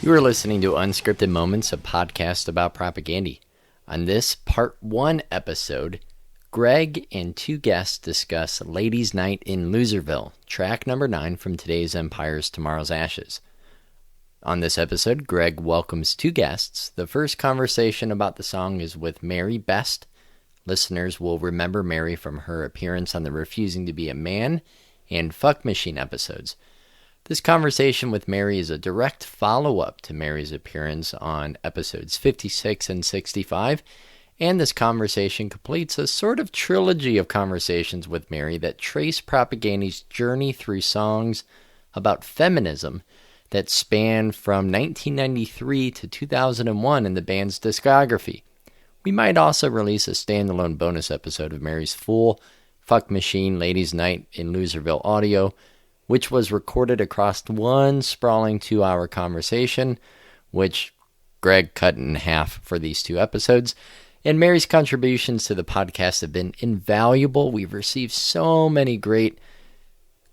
You are listening to Unscripted Moments, a podcast about Propagandhi. On this Part 1 episode, Greg and two guests discuss Ladies' Night in Loserville, track number 9 from Today's Empires, Tomorrow's Ashes. On this episode, Greg welcomes two guests. The first conversation about the song is with Mary Best. Listeners will remember Mary from her appearance on the Refusing to Be a Man and Fuck Machine episodes. This conversation with Mary is a direct follow-up to Mary's appearance on episodes 56 and 65, and this conversation completes a sort of trilogy of conversations with Mary that trace Propagandhi's journey through songs about feminism that span from 1993 to 2001 in the band's discography. We might also release a standalone bonus episode of Mary's full Fuck Machine Ladies' Night in Loserville audio, which was recorded across one sprawling 2-hour conversation, which Greg cut in half for these two episodes. And Mary's contributions to the podcast have been invaluable. We've received so many great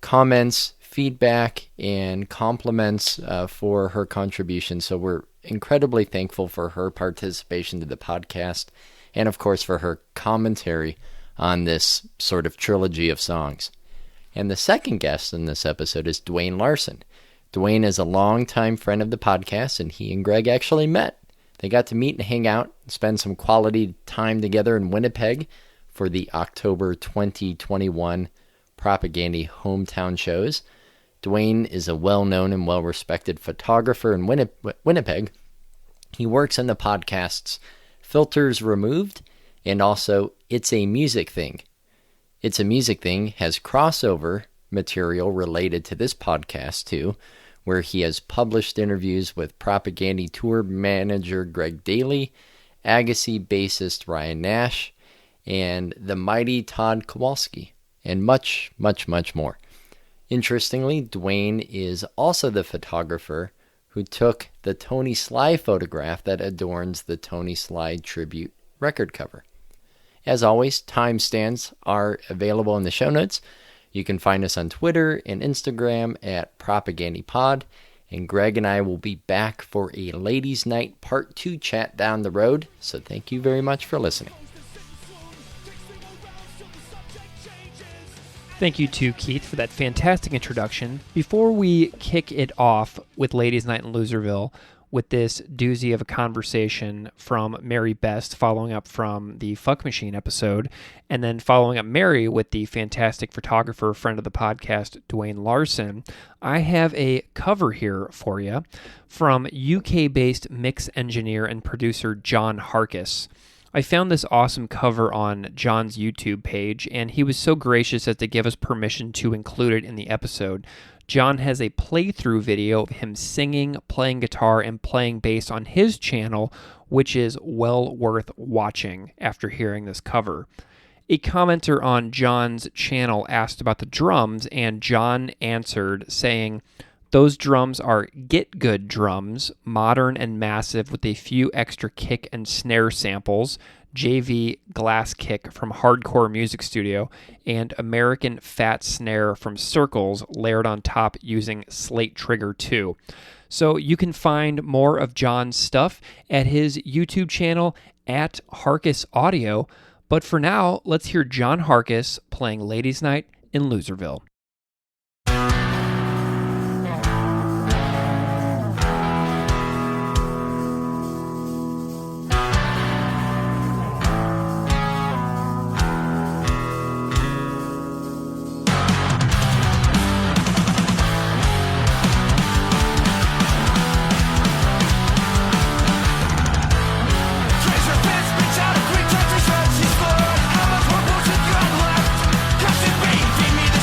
comments, feedback, and compliments for her contribution. So we're incredibly thankful for her participation to the podcast, and of course for her commentary on this sort of trilogy of songs. And the second guest in this episode is Dwayne Larson. Dwayne is a longtime friend of the podcast, and he and Greg actually met. They got to meet and hang out and spend some quality time together in Winnipeg for the October 2021 Propagandhi hometown shows. Dwayne is a well-known and well-respected photographer in Winnipeg. He works on the podcasts Filters Removed and also It's a Music Thing. It's a Music Thing has crossover material related to this podcast too, where he has published interviews with Propagandhi tour manager Greg Daly, Agassi bassist Ryan Nash, and the mighty Todd Kowalski, and much, much, much more. Interestingly, Dwayne is also the photographer who took the Tony Sly photograph that adorns the Tony Sly tribute record cover. As always, timestamps are available in the show notes. You can find us on Twitter and Instagram at PropagandhiPod, and Greg and I will be back for a Ladies' Night Part 2 chat down the road, so thank you very much for listening. Thank you to Keith for that fantastic introduction. Before we kick it off with Ladies' Night in Loserville, with this doozy of a conversation from Mary Best, following up from the Fuck Machine episode, and then following up Mary with the fantastic photographer, friend of the podcast, Dwayne Larson, I have a cover here for you from UK-based mix engineer and producer John Harcus. I found this awesome cover on John's YouTube page, and he was so gracious as to give us permission to include it in the episode. John has a playthrough video of him singing, playing guitar, and playing bass on his channel, which is well worth watching after hearing this cover. A commenter on John's channel asked about the drums, and John answered saying, "Those drums are Get Good drums, modern and massive with a few extra kick and snare samples, JV glass kick from Hardcore Music Studio, and American Fat Snare from Circles layered on top using Slate Trigger 2. So you can find more of John's stuff at his YouTube channel at Harcus Audio. But for now, let's hear John Harcus playing Ladies' Night in Loserville.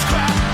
Scrap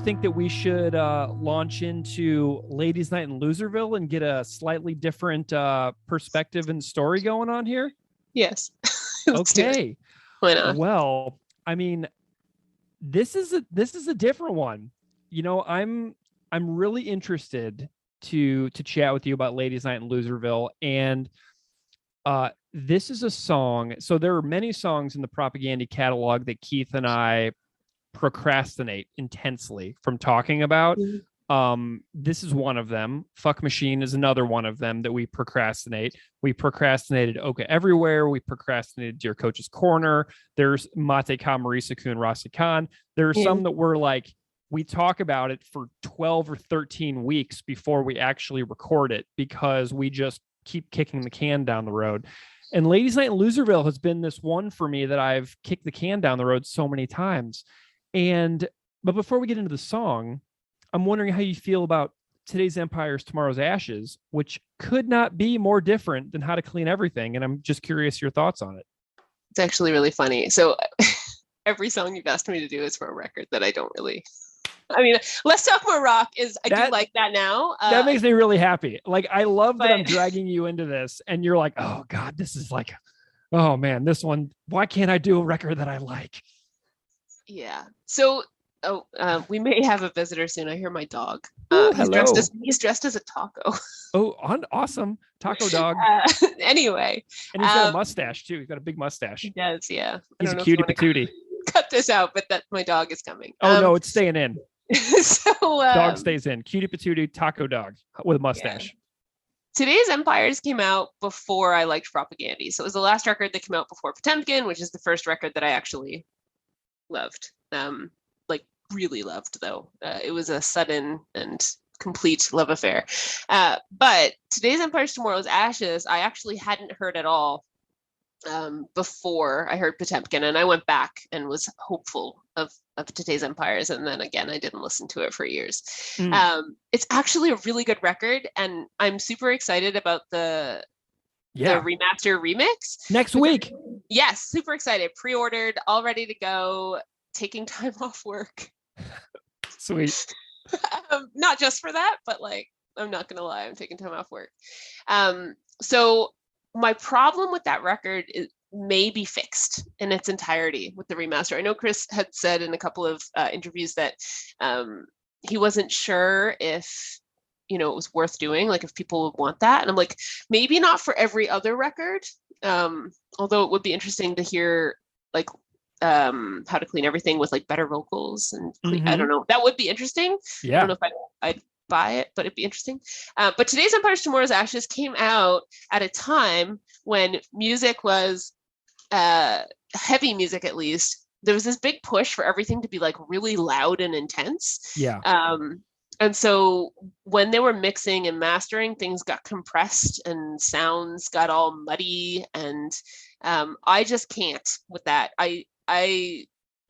think that we should launch into Ladies' Night in Loserville and get a slightly different perspective and story going on here? Yes. Let's do it. Okay. Why not? Well, I mean, this is a different one. You know, I'm really interested to chat with you about Ladies' Night in Loserville, and this is a song. So there are many songs in the Propagandhi catalog that Keith and I procrastinate intensely from talking about. This is one of them. Fuck Machine is another one of them that we procrastinate. We procrastinated Oka Everywhere. We procrastinated Dear Coach's Corner. There's Mate Ka Marisa Kun Rasi Khan. There are some that were like, we talk about it for 12 or 13 weeks before we actually record it because we just keep kicking the can down the road. And Ladies' Night in Loserville has been this one for me that I've kicked the can down the road so many times. But before we get into the song, I'm wondering how you feel about Today's Empires, Tomorrow's Ashes, which could not be more different than How to Clean Everything. And I'm just curious your thoughts on it. It's actually really funny. So every song you've asked me to do is for a record that I don't really. I mean, Let's Talk More Rock is, I do like that now. That makes me really happy. Like, I love that I'm dragging you into this and you're like, oh God, this is like, oh man, this one, why can't I do a record that I like? Yeah. So we may have a visitor soon. I hear my dog. Ooh, He's dressed as a taco. Oh, awesome. Taco dog. Anyway. And he's got a mustache too. He's got a big mustache. He does, yeah. He's a cutie patootie. Cut this out, but that my dog is coming. Oh no, it's staying in. So dog stays in. Cutie patootie taco dog with a mustache. Yeah. Today's Empires came out before I liked Propagandhi. So it was the last record that came out before Potemkin, which is the first record that I actually loved. Like really loved though. It was a sudden and complete love affair. But Today's Empires, Tomorrow's Ashes, I actually hadn't heard at all before I heard Potemkin, and I went back and was hopeful of Today's Empires, and then again I didn't listen to it for years. It's actually a really good record, and I'm super excited about the remaster remix next week. Yes, super excited. Pre-ordered, all ready to go. Taking time off work. Sweet. Not just for that, but like, I'm not gonna lie, I'm taking time off work. So my problem with that record may be fixed in its entirety with the remaster. I know Chris had said in a couple of interviews that he wasn't sure if it was worth doing, like if people would want that. And I'm like, maybe not for every other record, although it would be interesting to hear like How to Clean Everything with like better vocals and I don't know, that would be interesting. Yeah. I don't know if I'd buy it, but it'd be interesting. But Today's Empires, Tomorrow's Ashes came out at a time when music was heavy music, at least. There was this big push for everything to be like really loud and intense. Yeah. And so when they were mixing and mastering, things got compressed and sounds got all muddy, and I just can't with that.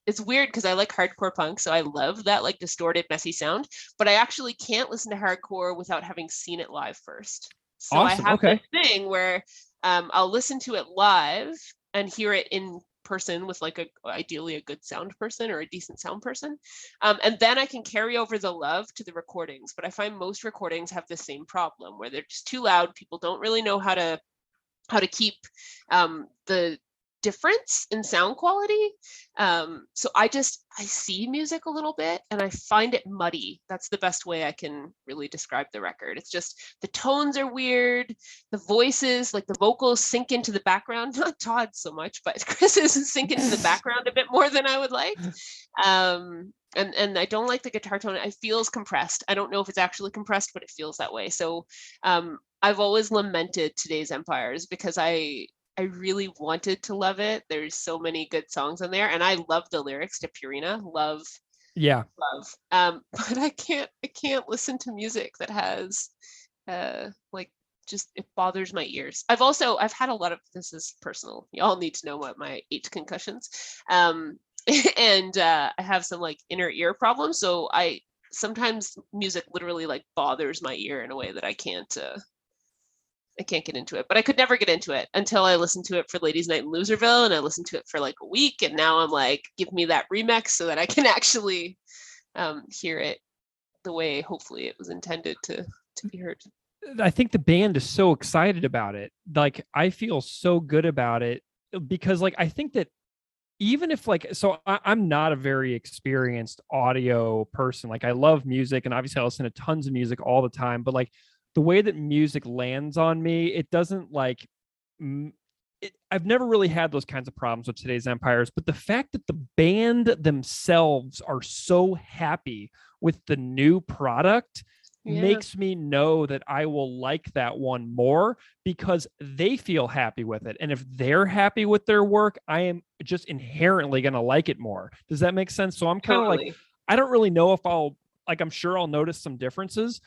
It's weird because I like hardcore punk, so I love that like distorted, messy sound, but I actually can't listen to hardcore without having seen it live first. So awesome. I have this thing where I'll listen to it live and hear it in person with like ideally a good sound person or a decent sound person, and then I can carry over the love to the recordings. But I find most recordings have the same problem where they're just too loud. People don't really know how to keep the difference in sound quality. So I see music a little bit and I find it muddy. That's the best way I can really describe the record. It's just the tones are weird, the voices, like the vocals sink into the background, not Todd so much, but Chris's sink into the background a bit more than I would like. And I don't like the guitar tone. It feels compressed. I don't know if it's actually compressed, but it feels that way. So I've always lamented Today's Empires because I really wanted to love it. There's so many good songs on there, and I love the lyrics to Purina. Love. But I can't listen to music that has like just it bothers my ears. I've had a lot of, this is personal. Y'all need to know what my 8 concussions. And I have some like inner ear problems. So sometimes music literally like bothers my ear in a way that I can't get into it, but I could never get into it until I listened to it for Ladies' Night in Loserville, and I listened to it for like a week, and now I'm like, give me that remix so that I can actually hear it the way hopefully it was intended to be heard. I think the band is so excited about it. Like, I feel so good about it because, like, I think that even if, like, so I'm not a very experienced audio person. Like, I love music and obviously I listen to tons of music all the time, but like the way that music lands on me, it doesn't like, I've never really had those kinds of problems with Today's Empires, but the fact that the band themselves are so happy with the new product makes me know that I will like that one more because they feel happy with it. And if they're happy with their work, I am just inherently going to like it more. Does that make sense? So I'm kind of like, I don't really know if I'll, like, I'm sure I'll notice some differences,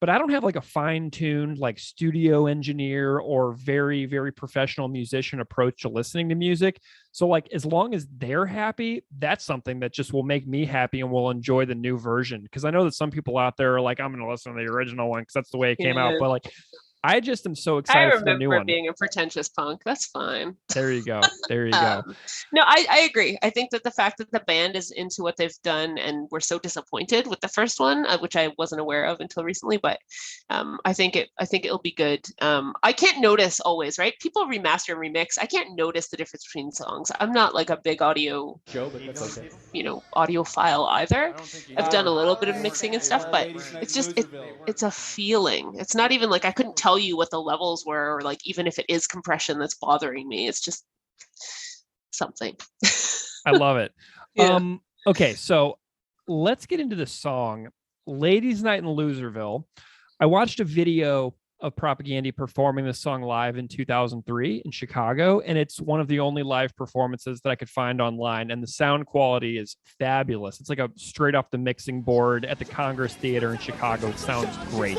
but I don't have like a fine-tuned like studio engineer or very, very professional musician approach to listening to music. So like, as long as they're happy, that's something that just will make me happy and will enjoy the new version. Because I know that some people out there are like, I'm going to listen to the original one because that's the way it came out. But like, I just am so excited for the new one. I remember being a pretentious punk. That's fine. There you go. There you go. No, I agree. I think that the fact that the band is into what they've done and we're so disappointed with the first one, which I wasn't aware of until recently, but I think it'll be good. I can't notice always, right? People remaster and remix. I can't notice the difference between songs. I'm not like a big audio, audiophile either. I've done a little bit of mixing and stuff, but it's just it's a feeling. It's not even like I couldn't tell you what the levels were, or like even if it is compression that's bothering me. It's just something. I love it. Yeah. Okay, so let's get into the song Ladies Night in Loserville. I watched a video of Propagandhi performing this song live in 2003 in Chicago, and it's one of the only live performances that I could find online, and the sound quality is fabulous. It's like a straight off the mixing board at the Congress Theater in Chicago. It sounds great.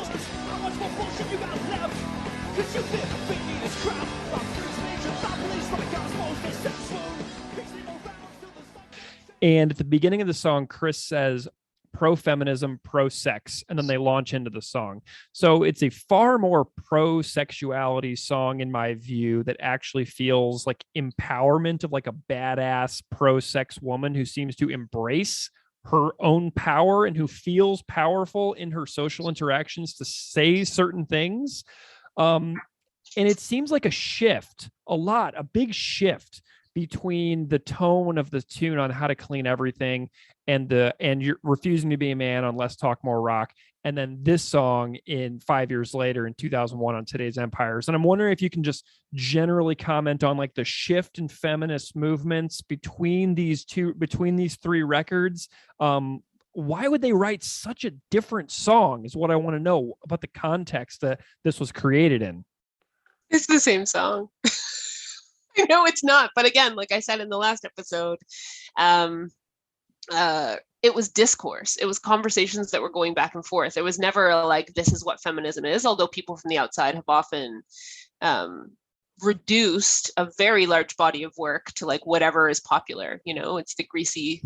And at the beginning of the song, Chris says, pro-feminism, pro-sex, and then they launch into the song. So it's a far more pro-sexuality song, in my view, that actually feels like empowerment of like a badass pro-sex woman who seems to embrace her own power and who feels powerful in her social interactions to say certain things. And it seems like a big shift between the tone of the tune on How to Clean Everything and you're refusing to be a man on Let's Talk More Rock, and then this song in 5 years later in 2001 on Today's Empires. And I'm wondering if you can just generally comment on like the shift in feminist movements between these three records. Why would they write such a different song is what I want to know about the context that this was created in. It's the same song. I know it's not, but again, like I said in the last episode, it was discourse. It was conversations that were going back and forth. It was never like, this is what feminism is, although people from the outside have often reduced a very large body of work to like whatever is popular. It's the greasy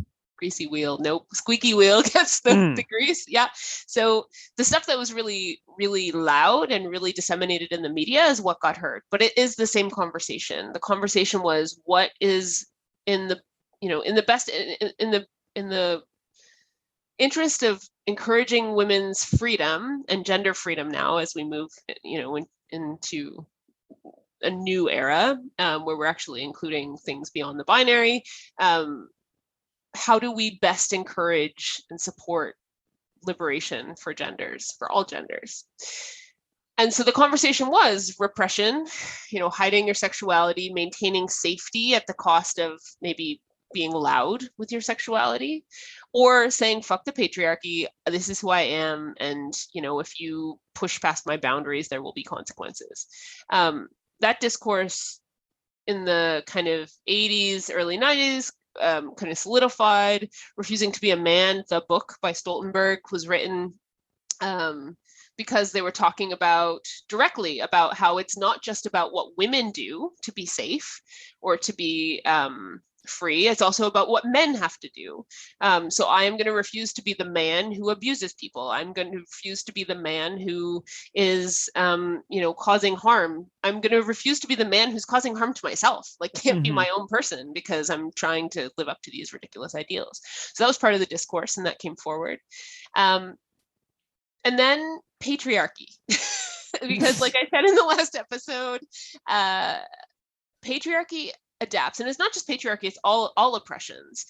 wheel. Nope, squeaky wheel gets the grease. Yeah. So the stuff that was really, really loud and really disseminated in the media is what got heard. But it is the same conversation. The conversation was what is in the interest of encouraging women's freedom and gender freedom now as we move, into a new era where we're actually including things beyond the binary. How do we best encourage and support liberation for all genders? And so the conversation was repression, hiding your sexuality, maintaining safety at the cost of maybe being loud with your sexuality, or saying, fuck the patriarchy, this is who I am, and, if you push past my boundaries, there will be consequences. That discourse in the kind of 80s, early 90s, kind of solidified. Refusing to Be a Man, the book by Stoltenberg, was written because they were talking directly about how it's not just about what women do to be safe or to be free. It's also about what men have to do. So I am going to refuse to be the man who abuses people. I'm going to refuse to be the man who is, causing harm. I'm going to refuse to be the man who's causing harm to myself. Like, can't be my own person because I'm trying to live up to these ridiculous ideals. So that was part of the discourse, and that came forward. And then patriarchy, because like I said in the last episode, patriarchy adapts, and it's not just patriarchy, it's all oppressions.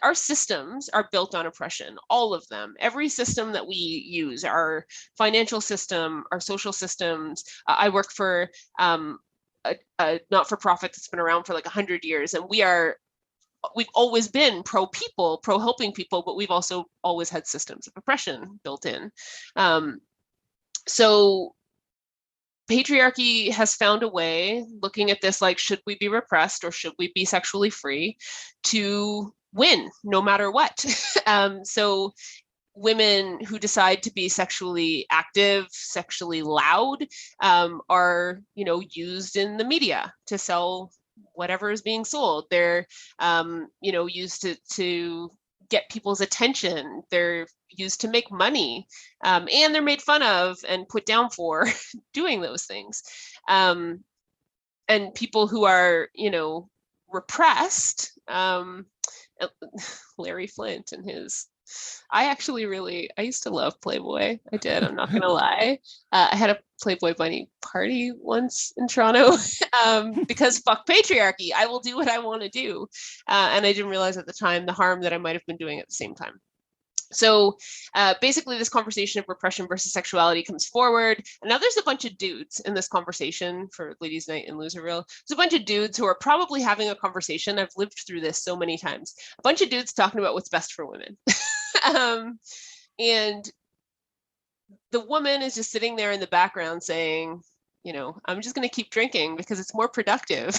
Our systems are built on oppression, all of them. Every system that we use, our financial system, our social systems. I work for a not-for-profit that's been around for like 100 years, and we've always been pro-people, pro-helping people, but we've also always had systems of oppression built in. So patriarchy has found a way, looking at this like, should we be repressed or should we be sexually free, to win no matter what. So women who decide to be sexually active, sexually loud, are, used in the media to sell whatever is being sold. They're, used to get people's attention. They're used to make money, and they're made fun of and put down for doing those things. And people who are, repressed, Larry Flint and his, I used to love Playboy. I did, I'm not gonna lie. I had a Playboy bunny party once in Toronto, because fuck patriarchy, I will do what I want to do. And I didn't realize at the time the harm that I might have been doing at the same time. So basically this conversation of repression versus sexuality comes forward. And now there's a bunch of dudes in this conversation for Ladies' Night in Loserville. There's a bunch of dudes who are probably having a conversation. I've lived through this so many times. A bunch of dudes talking about what's best for women. And the woman is just sitting there in the background saying, I'm just going to keep drinking because it's more productive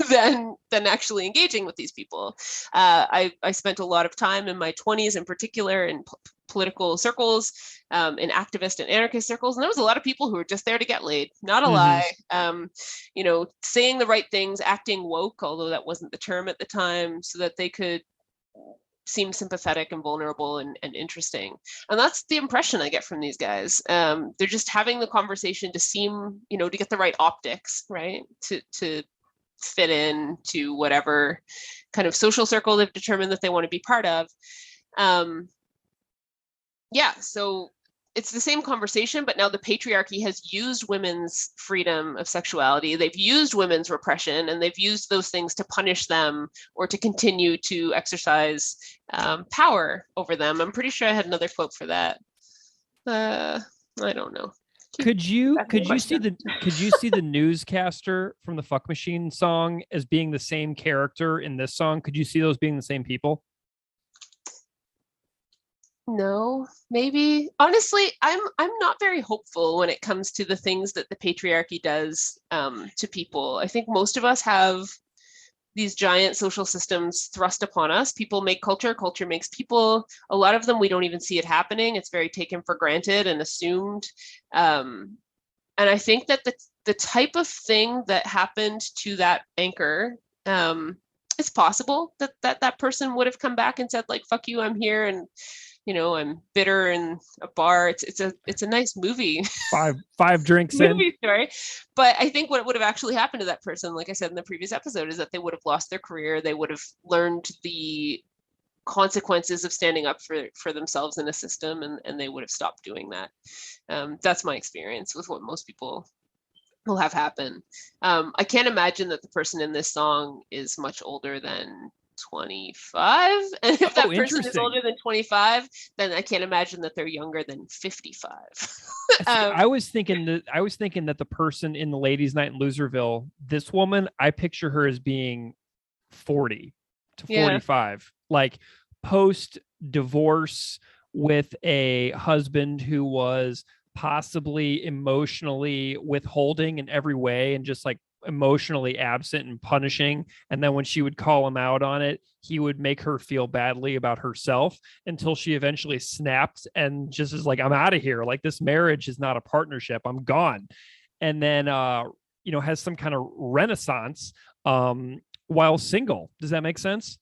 than actually engaging with these people. I spent a lot of time in my 20s in particular in political circles, in activist and anarchist circles, and there was a lot of people who were just there to get laid. Not a lie. Saying the right things, acting woke, although that wasn't the term at the time, so that they could seem sympathetic and vulnerable and interesting. And that's the impression I get from these guys. They're just having the conversation to seem, to get the right optics, right? To fit in to whatever kind of social circle they've determined that they want to be part of. So it's the same conversation, but now the patriarchy has used women's freedom of sexuality. They've used women's repression, and they've used those things to punish them or to continue to exercise power over them. I'm pretty sure I had another quote for that. I don't know. Could you see the newscaster from the Fuck Machine song as being the same character in this song? Could you see those being the same people? No, maybe. Honestly, I'm not very hopeful when it comes to the things that the patriarchy does to people. I think most of us have these giant social systems thrust upon us. People make culture, culture makes people. A lot of them, we don't even see it happening. It's very taken for granted and assumed. And I think that the type of thing that happened to that anchor, it's possible that person would have come back and said, like, fuck you, I'm here, and I'm bitter in a bar. It's a nice movie. Five drinks movie in. Story. But I think what would have actually happened to that person, like I said in the previous episode, is that they would have lost their career. They would have learned the consequences of standing up for themselves in a system, and they would have stopped doing that. That's my experience with what most people will have happen. I can't imagine that the person in this song is much older than 25, and if that person is older than 25, then I can't imagine that they're younger than 55. I was thinking that the person in the Ladies' Night in Loserville, this woman, I picture her as being 40 to 45, like post divorce with a husband who was possibly emotionally withholding in every way and just like emotionally absent and punishing. And then when she would call him out on it, he would make her feel badly about herself until she eventually snapped and just is like, I'm out of here. Like, this marriage is not a partnership. I'm gone. And then, has some kind of renaissance, while single. Does that make sense?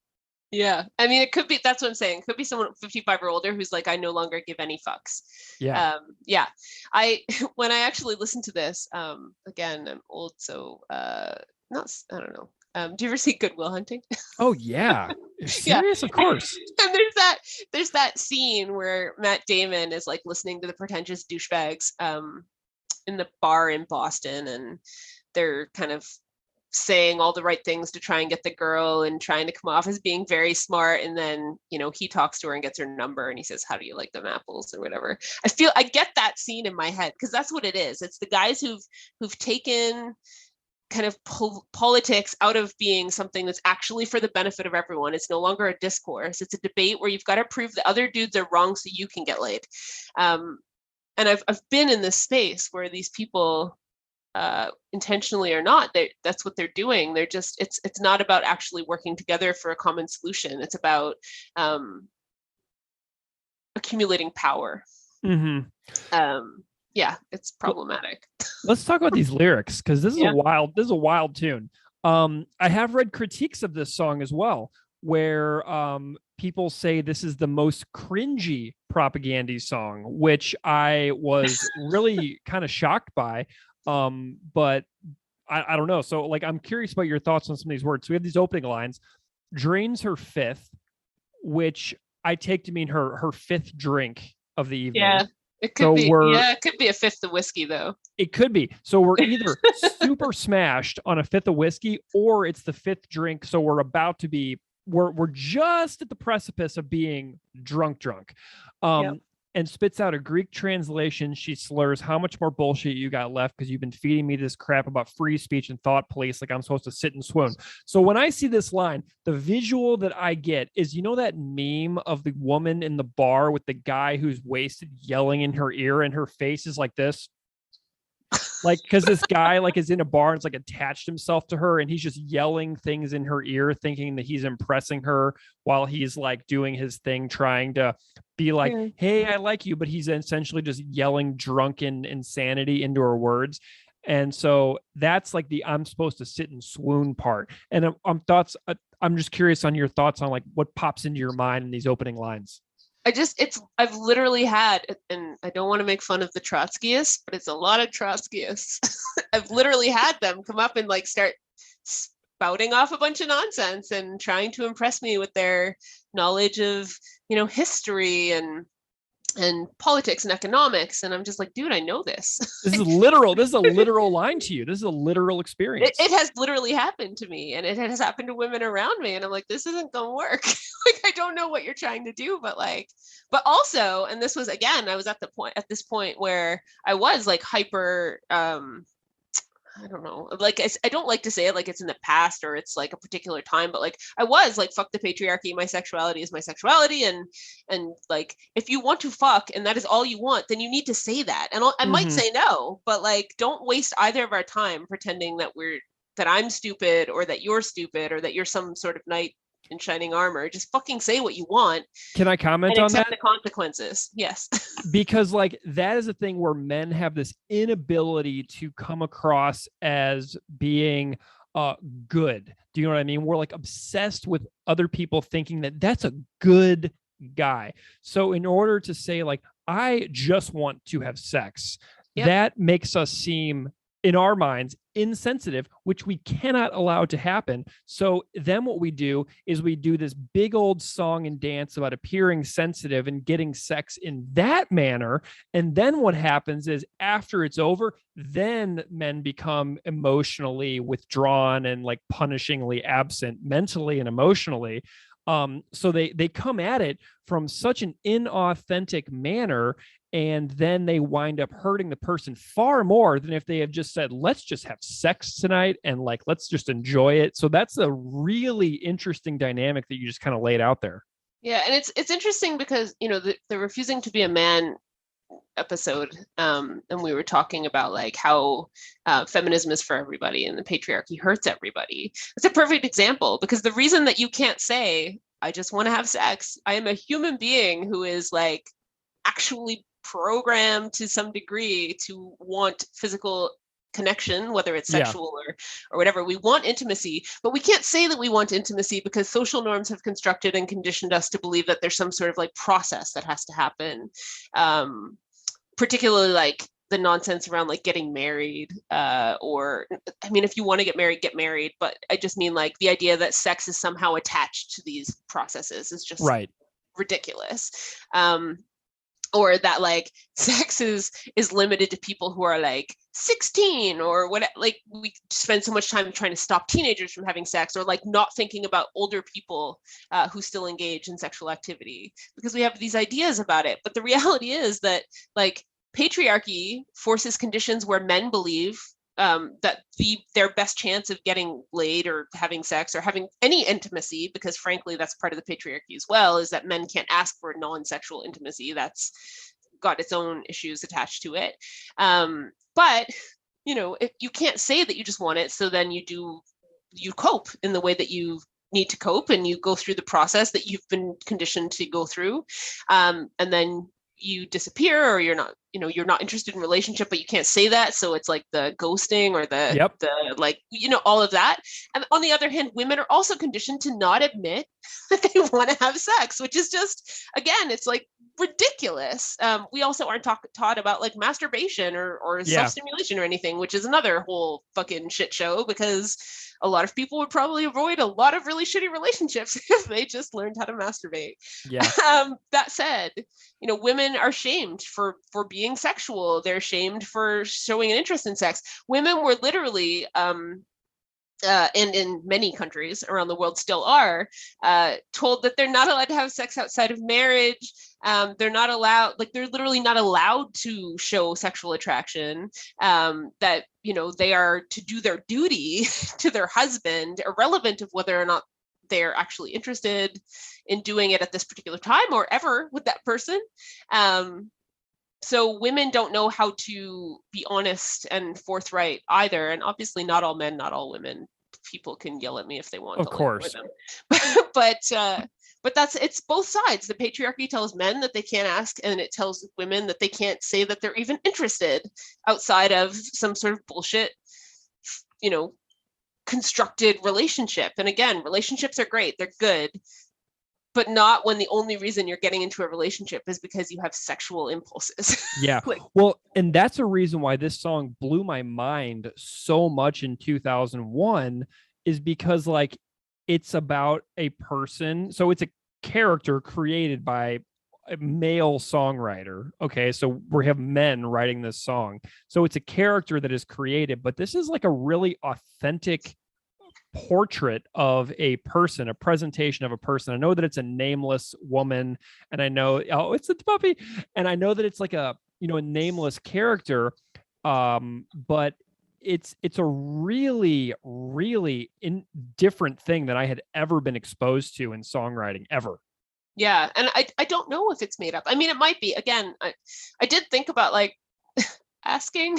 Yeah. I mean, it could be, that's what I'm saying. It could be someone 55 or older who's like, I no longer give any fucks. Yeah. Yeah. When I actually listened to this, again, I'm old, so not, I don't know. Do you ever see Good Will Hunting? Oh yeah. Yeah. Serious? Of course. And there's that scene where Matt Damon is like listening to the pretentious douchebags in the bar in Boston, and they're kind of saying all the right things to try and get the girl and trying to come off as being very smart. And then, he talks to her and gets her number and he says, how do you like them apples or whatever. I get that scene in my head because that's what it is. It's the guys who've taken kind of politics out of being something that's actually for the benefit of everyone. It's no longer a discourse. It's a debate where you've got to prove that other dudes are wrong so you can get laid. And I've been in this space where these people, intentionally or not, that's what they're doing. They're just, it's not about actually working together for a common solution. It's about accumulating power. Mm-hmm. Yeah, it's problematic. Let's talk about these lyrics, because this is a wild tune. I have read critiques of this song as well, where people say this is the most cringy Propagandhi song, which I was really kind of shocked by. But I don't know. So like, I'm curious about your thoughts on some of these words. So we have these opening lines: drains her fifth, which I take to mean her fifth drink of the evening. Yeah. It could be. Yeah, it could be a fifth of whiskey, though. It could be. So we're either super smashed on a fifth of whiskey, or it's the fifth drink. So we're about to be. We're just at the precipice of being drunk. Yep. And spits out a Greek translation. She slurs, how much more bullshit you got left, because you've been feeding me this crap about free speech and thought police, like I'm supposed to sit and swoon. So when I see this line, the visual that I get is, that meme of the woman in the bar with the guy who's wasted yelling in her ear, and her face is like this. Like, because this guy is in a bar and it's like attached himself to her, and he's just yelling things in her ear, thinking that he's impressing her while he's like doing his thing, trying to be like, hey, I like you. But he's essentially just yelling drunken insanity into her words. And so that's like the I'm supposed to sit and swoon part. And I'm just curious on your thoughts on like what pops into your mind in these opening lines. I've literally had, and I don't want to make fun of the Trotskyists, but it's a lot of Trotskyists. I've literally had them come up and like start spouting off a bunch of nonsense and trying to impress me with their knowledge of, history and politics and economics. And I'm just like, dude, I know this. This is literal. This is a literal line to you. This is a literal experience. It has literally happened to me, and it has happened to women around me. And I'm like, this isn't going to work. Like, I don't know what you're trying to do, but also, and this was, again, I was at this point where I was like hyper, I don't know, like I don't like to say it like it's in the past or it's like a particular time, but like I was like, fuck the patriarchy, my sexuality is my sexuality, and like if you want to fuck and that is all you want, then you need to say that. And I might say no, but like don't waste either of our time pretending that I'm stupid or that you're stupid or that you're some sort of knight in shining armor. Just fucking say what you want. Can I comment on that? Accept the consequences. Yes. Because like that is a thing where men have this inability to come across as being good. Do you know what I mean? We're like obsessed with other people thinking that that's a good guy. So in order to say like, I just want to have sex, that makes us seem, in our minds, insensitive, which we cannot allow to happen. So then what we do is we do this big old song and dance about appearing sensitive and getting sex in that manner. And then what happens is after it's over, then men become emotionally withdrawn and like punishingly absent mentally and emotionally. So they come at it from such an inauthentic manner, and then they wind up hurting the person far more than if they have just said, let's just have sex tonight and like, let's just enjoy it. So that's a really interesting dynamic that you just kind of laid out there. Yeah. And it's interesting because, the refusing to be a man episode, and we were talking about like how feminism is for everybody and the patriarchy hurts everybody. It's a perfect example, because the reason that you can't say, I just want to have sex, I am a human being who is like actually programmed to some degree to want physical connection, whether it's Yeah. sexual or whatever. We want intimacy, but we can't say that we want intimacy because social norms have constructed and conditioned us to believe that there's some sort of like process that has to happen. Particularly like the nonsense around like getting married, or I mean, if you want to get married, but I just mean like the idea that sex is somehow attached to these processes is just Right. ridiculous. Or that like sex is limited to people who are like 16 or what, like we spend so much time trying to stop teenagers from having sex, or like not thinking about older people who still engage in sexual activity because we have these ideas about it. But the reality is that like patriarchy forces conditions where men believe that their best chance of getting laid or having sex or having any intimacy, because frankly, that's part of the patriarchy as well, is that men can't ask for non-sexual intimacy. That's got its own issues attached to it. But, you know, if you can't say that you just want it, so then you cope in the way that you need to cope, and you go through the process that you've been conditioned to go through. And then you disappear, or you're not interested in relationship, but you can't say that. So it's like the ghosting or the like, you know, all of that. And on the other hand, women are also conditioned to not admit that they want to have sex, which is just, again, it's like ridiculous. We also aren't taught about like masturbation or self-stimulation or anything, which is another whole fucking shit show, because a lot of people would probably avoid a lot of really shitty relationships if they just learned how to masturbate. Yeah. That said, you know, women are shamed for being sexual. They're shamed for showing an interest in sex. Women were literally, and in many countries around the world still are, told that they're not allowed to have sex outside of marriage. They're not allowed, like they're literally not allowed to show sexual attraction, that, you know, they are to do their duty to their husband, irrelevant of whether or not they're actually interested in doing it at this particular time or ever with that person. So women don't know how to be honest and forthright either. And obviously not all men, not all women. People can yell at me if they want. Of course. Them. But it's both sides. The patriarchy tells men that they can't ask, and it tells women that they can't say that they're even interested outside of some sort of bullshit, you know, constructed relationship. And again, relationships are great. They're good. But not when the only reason you're getting into a relationship is because you have sexual impulses. Yeah. Like, well, and that's a reason why this song blew my mind so much in 2001, is because like it's about a person. So it's a character created by a male songwriter. Okay. So we have men writing this song. So it's a character that is created, but this is like a really authentic portrait of a person, a presentation of a person. I know that it's a nameless woman, and I know, it's a puppy, and I know that it's like a, you know, a nameless character, but it's a really, really different thing that I had ever been exposed to in songwriting ever. Yeah, and I don't know if it's made up. I mean, it might be. Again, I did think about like asking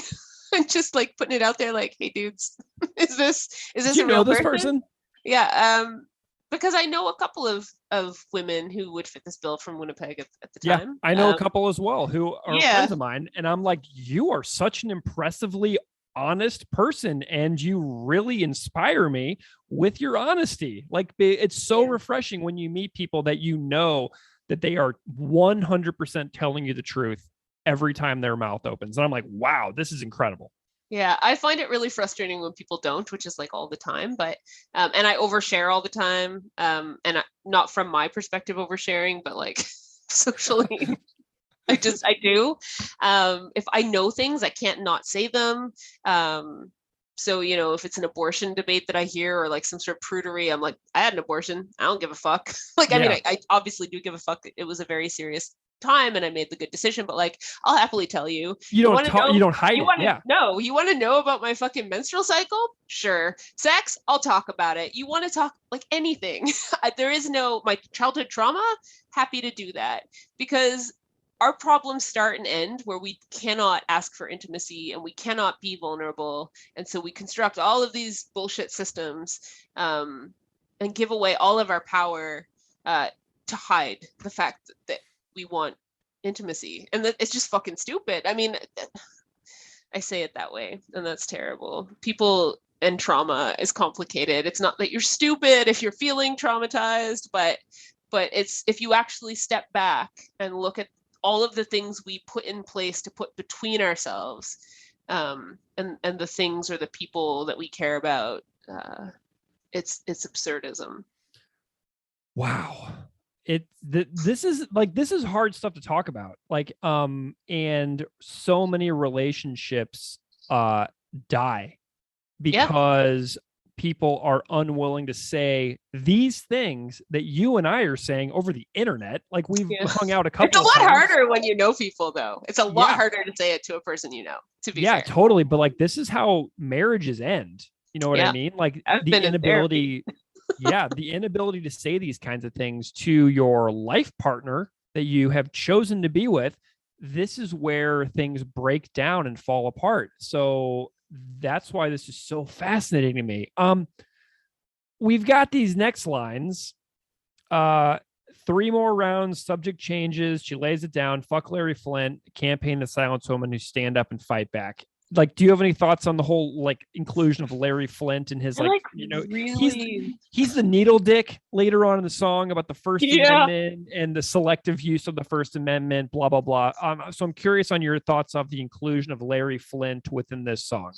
and just like putting it out there, like, hey dudes, is this you a know real this person? person? Yeah, because I know a couple of women who would fit this bill from Winnipeg at the time. I know a couple as well who are friends of mine, and I'm like, you are such an impressively honest person, and you really inspire me with your honesty. Like, it's so refreshing when you meet people that you know that they are 100% telling you the truth every time their mouth opens. And I'm like, wow, this is incredible. Yeah, I find it really frustrating when people don't, which is like all the time, but and I overshare all the time, and not from my perspective oversharing, but like socially. I do. If I know things, I can't not say them. So, you know, if it's an abortion debate that I hear, or like some sort of prudery, I'm like, I had an abortion. I don't give a fuck. Like, I mean, I obviously do give a fuck. It was a very serious time and I made the good decision, but like, I'll happily tell you. You don't hide it. No, you want to know about my fucking menstrual cycle? Sure. Sex? I'll talk about it. You want to talk like anything. There is no, my childhood trauma? Happy to do that, because our problems start and end where we cannot ask for intimacy and we cannot be vulnerable. And so we construct all of these bullshit systems, and give away all of our power to hide the fact that we want intimacy. And that it's just fucking stupid. I mean, I say it that way, and that's terrible. People and trauma is complicated. It's not that you're stupid if you're feeling traumatized, but it's if you actually step back and look at all of the things we put in place to put between ourselves, and the things or the people that we care about, it's absurdism. Wow. This is hard stuff to talk about. And so many relationships die because people are unwilling to say these things that you and I are saying over the internet. Like, we've hung out a couple of times. It's a lot harder when you know people, though. It's a lot harder to say it to a person you know, to be fair. Totally. But like, this is how marriages end. You know what I mean? Like, the inability the inability to say these kinds of things to your life partner that you have chosen to be with. This is where things break down and fall apart. So that's why this is so fascinating to me. We've got these next lines. 3 more rounds, subject changes. She lays it down. Fuck Larry Flint, campaign to silence women who stand up and fight back. Like, do you have any thoughts on the whole like inclusion of Larry Flint and his really... he's the needle dick later on in the song about the First Amendment and the selective use of the First Amendment, blah blah blah. So I'm curious on your thoughts of the inclusion of Larry Flint within this song.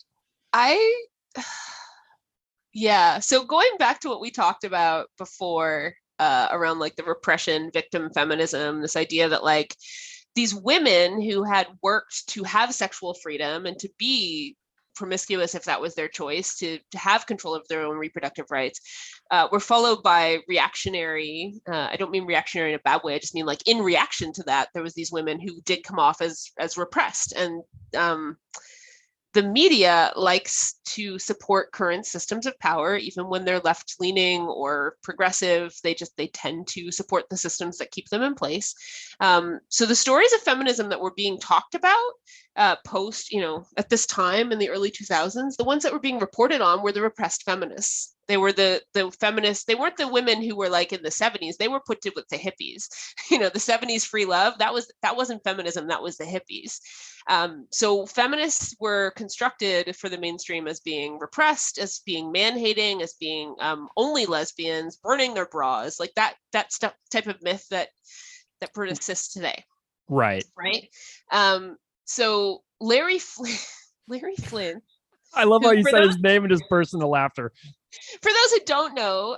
So going back to what we talked about before, around like the repression, victim feminism, this idea that like these women who had worked to have sexual freedom and to be promiscuous if that was their choice, to have control of their own reproductive rights, were followed by reactionary, I don't mean reactionary in a bad way, I just mean like in reaction to that, there was these women who did come off as repressed. And the media likes to support current systems of power, even when they're left-leaning or progressive. They tend to support the systems that keep them in place. So the stories of feminism that were being talked about post, at this time in the early 2000s, the ones that were being reported on were the repressed feminists. They were the feminists. They weren't the women who were like in the 70s. They were put to with the hippies. The 70s free love, that wasn't feminism. That was the hippies. So feminists were constructed for the mainstream as being repressed, as being man-hating, as being only lesbians, burning their bras, like that type of myth that persists today. Right. So Larry Flint. I love how you said his name and his burst into laughter. For those who don't know,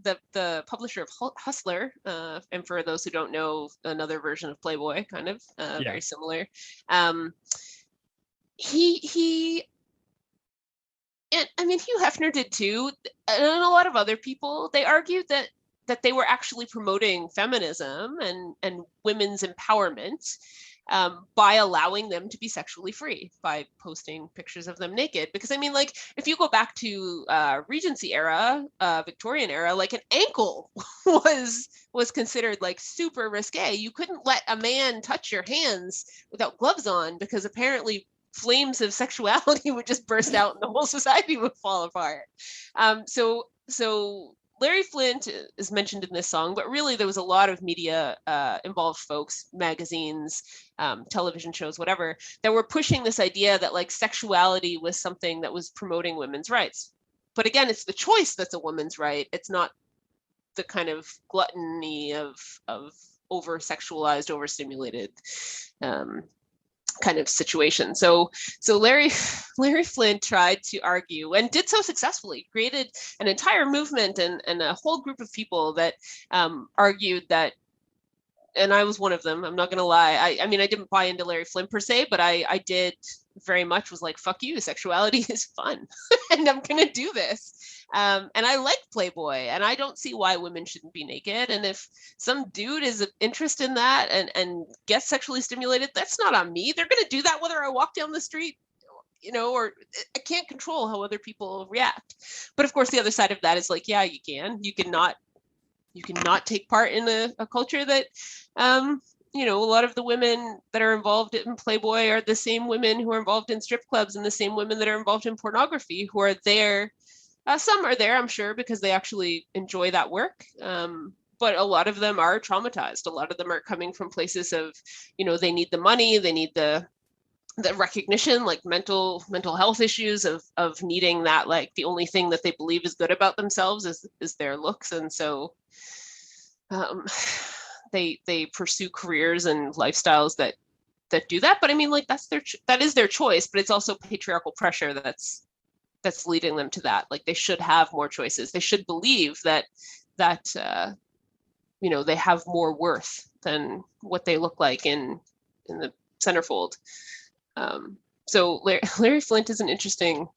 the publisher of Hustler, and for those who don't know, another version of Playboy, kind of very similar. He and I mean Hugh Hefner did too, and a lot of other people. They argued that they were actually promoting feminism and women's empowerment. By allowing them to be sexually free, by posting pictures of them naked. Because I mean, like, if you go back to Regency era, Victorian era, like an ankle was considered like super risque. You couldn't let a man touch your hands without gloves on, because apparently flames of sexuality would just burst out and the whole society would fall apart. So Larry Flint is mentioned in this song, but really there was a lot of media involved folks, magazines, television shows, whatever, that were pushing this idea that like sexuality was something that was promoting women's rights. But again, it's the choice that's a woman's right. It's not the kind of gluttony of over-sexualized, overstimulated kind of situation. So Larry Flint tried to argue, and did so successfully, created an entire movement and a whole group of people that argued that, and I was one of them, I'm not gonna lie. I mean, I didn't buy into Larry Flint per se, but I did very much was like, fuck you, sexuality is fun and I'm gonna do this. And I like Playboy, and I don't see why women shouldn't be naked. And if some dude is interested in that and gets sexually stimulated, that's not on me. They're going to do that whether I walk down the street, or I can't control how other people react. But of course, the other side of that is like, yeah, you can. You cannot take part in a culture that, a lot of the women that are involved in Playboy are the same women who are involved in strip clubs, and the same women that are involved in pornography, who are there. Some are there, I'm sure, because they actually enjoy that work. But a lot of them are traumatized. A lot of them are coming from places of, they need the money, they need the the recognition, like mental health issues of needing that, like the only thing that they believe is good about themselves is their looks. And so they pursue careers and lifestyles that do that. But I mean, like that is their choice, but it's also patriarchal pressure that's leading them to that. Like they should have more choices. They should believe that they have more worth than what they look like in the centerfold. So Larry Flint is an interesting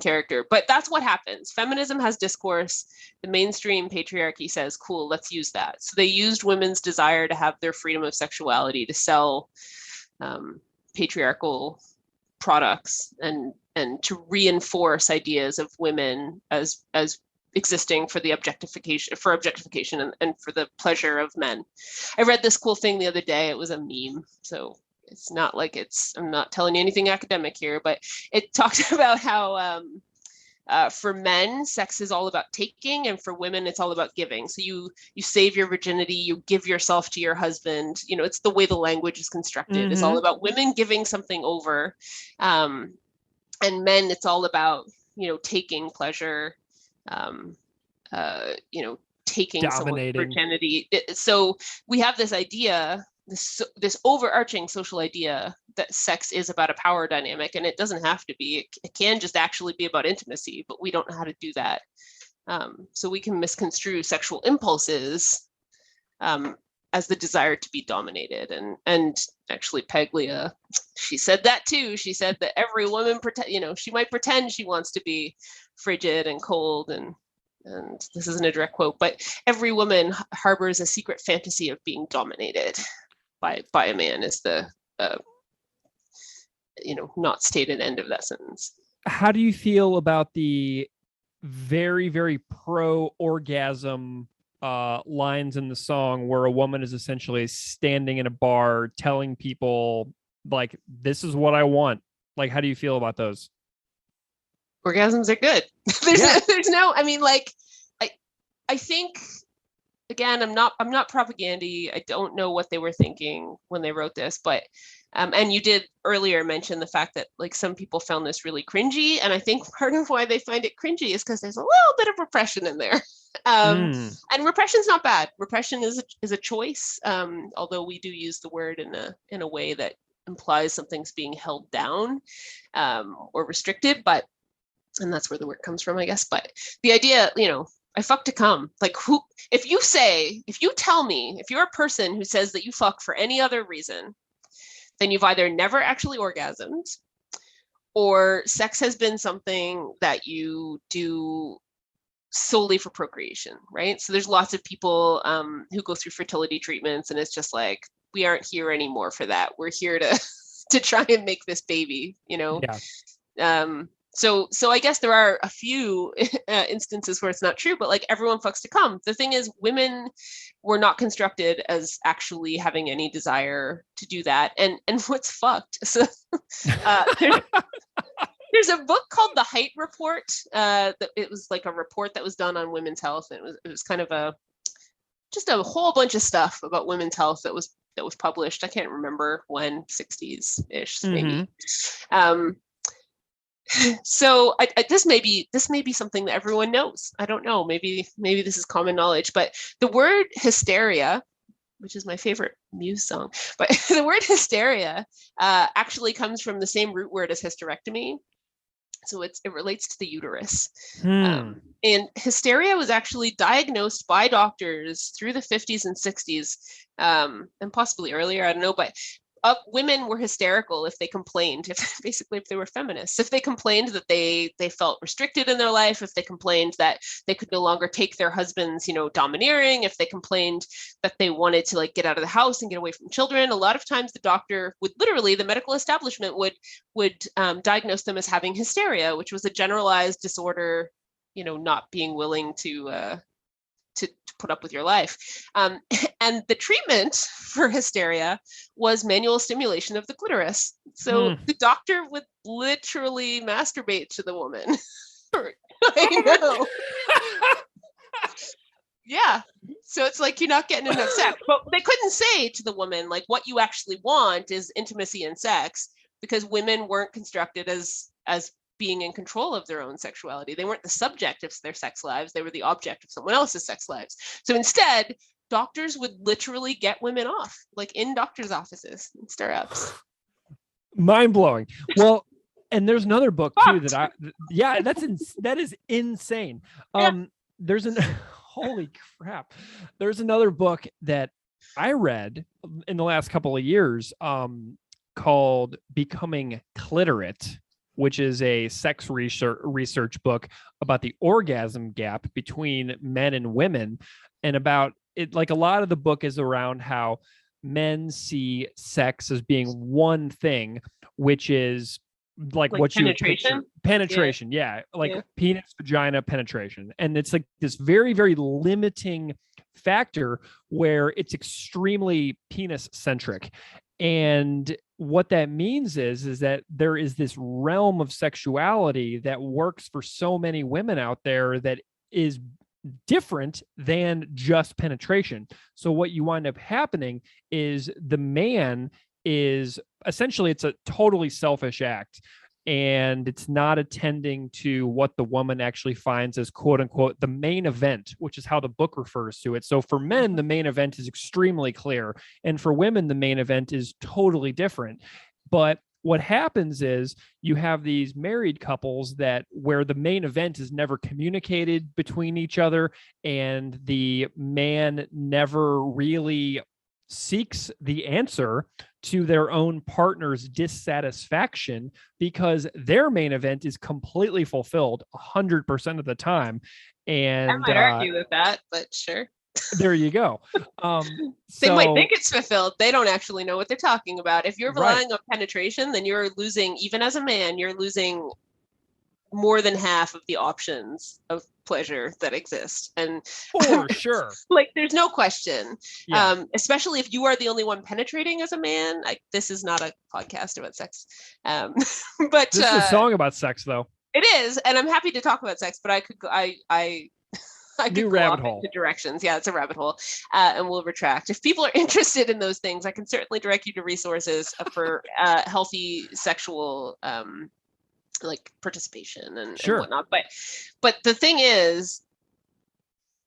character, but that's what happens. Feminism has discourse. The mainstream patriarchy says, cool, let's use that. So they used women's desire to have their freedom of sexuality to sell patriarchal products and to reinforce ideas of women as existing for the objectification and for the pleasure of men. I read this cool thing the other day. It was a meme, so it's not like I'm not telling you anything academic here, but it talked about how for men, sex is all about taking, and for women, it's all about giving. So you save your virginity, you give yourself to your husband. It's the way the language is constructed. Mm-hmm. It's all about women giving something over, and men, it's all about taking pleasure, taking someone's virginity. So we have this idea, this overarching social idea that sex is about a power dynamic, and it doesn't have to be. It can just actually be about intimacy, but we don't know how to do that. So we can misconstrue sexual impulses as the desire to be dominated. And actually Paglia, she said that too. She said that every woman she might pretend she wants to be frigid and cold, and this isn't a direct quote, but every woman harbors a secret fantasy of being dominated by a man, is the not stated end of that sentence. How do you feel about the very, very pro-orgasm lines in the song where a woman is essentially standing in a bar telling people, like, this is what I want? Like, how do you feel about those? Orgasms are good. There's no, I mean, like, I think, again, I'm not Propagandhi. I don't know what they were thinking when they wrote this, but and you did earlier mention the fact that like some people found this really cringy, and I think part of why they find it cringy is because there's a little bit of repression in there. And repression's not bad. Repression is a choice, although we do use the word in a way that implies something's being held down or restricted, and that's where the word comes from, I guess. But the idea, I fuck to come. Like, if you tell me, if you're a person who says that you fuck for any other reason, then you've either never actually orgasmed, or sex has been something that you do solely for procreation, right? So there's lots of people who go through fertility treatments, and it's just like, we aren't here anymore for that. We're here to try and make this baby, Yeah. So I guess there are a few instances where it's not true, but like everyone fucks to come. The thing is, women were not constructed as actually having any desire to do that. And what's fucked? So there's a book called The Height Report. That it was like a report that was done on women's health. And it was kind of just a whole bunch of stuff about women's health that was published. I can't remember when, 60s-ish, maybe. So this may be something that everyone knows. I don't know. Maybe this is common knowledge. But the word hysteria, which is my favorite Muse song, but the word hysteria actually comes from the same root word as hysterectomy. So it relates to the uterus. And hysteria was actually diagnosed by doctors through the 50s and 60s, and possibly earlier, I don't know, but women were hysterical if they complained, if they were feminists, if they complained that they felt restricted in their life, if they complained that they could no longer take their husband's, domineering, if they complained that they wanted to like get out of the house and get away from children. A lot of times the doctor would literally, the medical establishment would diagnose them as having hysteria, which was a generalized disorder, not being willing to put up with your life. And the treatment for hysteria was manual stimulation of the clitoris. So the doctor would literally masturbate to the woman. I know. Yeah. So it's like, you're not getting enough sex. But they couldn't say to the woman, like, what you actually want is intimacy and sex. because women weren't constructed as being in control of their own sexuality. They weren't the subject of their sex lives. They were the object of someone else's sex lives. So instead, doctors would literally get women off, like in doctors' offices in stirrups. Mind blowing. Well, and there's another book too that is insane. There's an holy crap. There's another book that I read in the last couple of years called Becoming Clitorate, which is a sex research book about the orgasm gap between men and women, and about it. Like, a lot of the book is around how men see sex as being one thing, which is like what penetration? Penetration. Yeah. Penis, vagina, penetration. And it's like this very, very limiting factor where it's extremely penis centric. And what that means is that there is this realm of sexuality that works for so many women out there that is different than just penetration. So what you wind up happening is the man is essentially, it's a totally selfish act, and it's not attending to what the woman actually finds as quote unquote the main event, which is how the book refers to it. So for men, the main event is extremely clear, and for women, the main event is totally different. But what happens is you have these married couples where the main event is never communicated between each other, and the man never really seeks the answer to their own partner's dissatisfaction, because their main event is completely fulfilled 100% of the time. And I might argue with that, but sure. There you go. They might think it's fulfilled. They don't actually know what they're talking about. If you're relying on penetration, then you're losing, even as a man, you're losing more than half of the options of pleasure that exist. And for sure, like, there's no question. Especially if you are the only one penetrating as a man. This is not a podcast about sex, but this is a song about sex, though. It is, and I'm happy to talk about sex, but I could go off into directions. Yeah, it's a rabbit hole, and we'll retract. If people are interested in those things, I can certainly direct you to resources for healthy sexual participation and whatnot. But the thing is,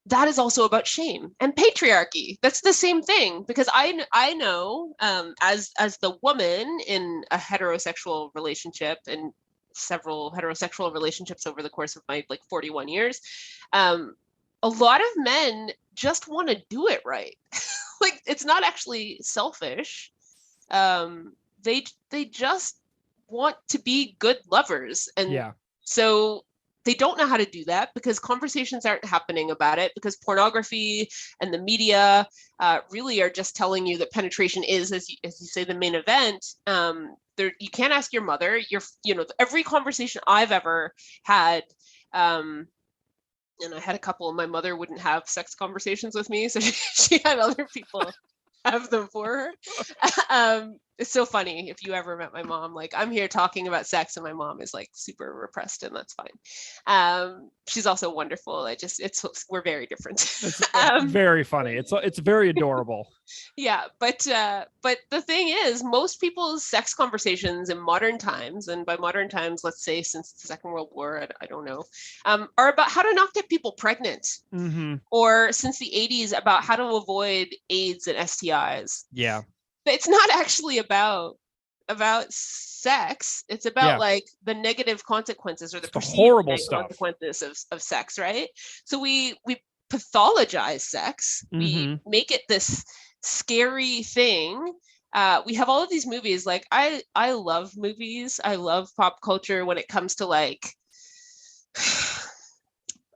that is also about shame and patriarchy. That's the same thing, because I know as the woman in a heterosexual relationship, and several heterosexual relationships over the course of my 41 years, a lot of men just want to do it right. It's not actually selfish. They just want to be good lovers. And so they don't know how to do that, because conversations aren't happening about it, because pornography and the media really are just telling you that penetration is, as you say, the main event. You can't ask your mother. Every conversation I've ever had, and I had a couple, my mother wouldn't have sex conversations with me, so she had other people have them for her. It's so funny. If you ever met my mom, I'm here talking about sex and my mom is super repressed, and that's fine. She's also wonderful. We're very different. It's very funny. It's very adorable. Yeah. But the thing is, most people's sex conversations in modern times, and by modern times, let's say since the Second World War, I don't know, are about how to not get people pregnant, or since the 80s about how to avoid AIDS and STIs. Yeah. It's not actually about sex. It's about the negative consequences, or the horrible consequences of sex, right? So we pathologize sex. We make it this scary thing. We have all of these movies. I love movies. I love pop culture when it comes to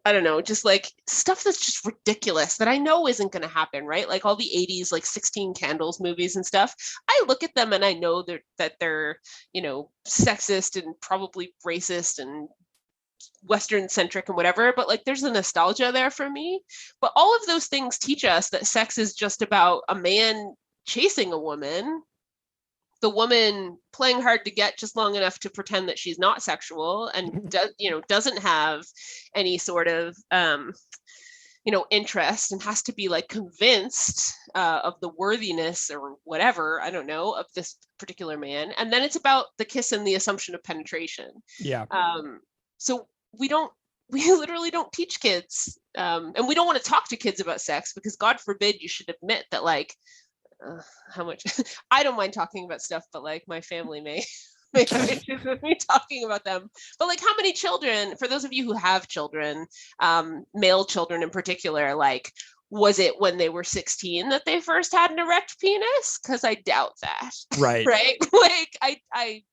I don't know, just stuff that's just ridiculous that I know isn't going to happen, right? All the 80s, 16 Candles movies and stuff. I look at them and I know that they're, sexist and probably racist and Western centric and whatever, but there's a nostalgia there for me. But all of those things teach us that sex is just about a man chasing a woman, the woman playing hard to get just long enough to pretend that she's not sexual, and doesn't have any sort of interest and has to be like convinced of the worthiness or whatever, I don't know, of this particular man. And then it's about the kiss and the assumption of penetration. Yeah. So we literally don't teach kids, and we don't want to talk to kids about sex, because God forbid you should admit that, like, how much I don't mind talking about stuff, but like my family may have issues with me talking about them. But like, how many children, for those of you who have children, male children in particular, like, was it when they were 16 that they first had an erect penis? Because I doubt that. Right. Right. Like, I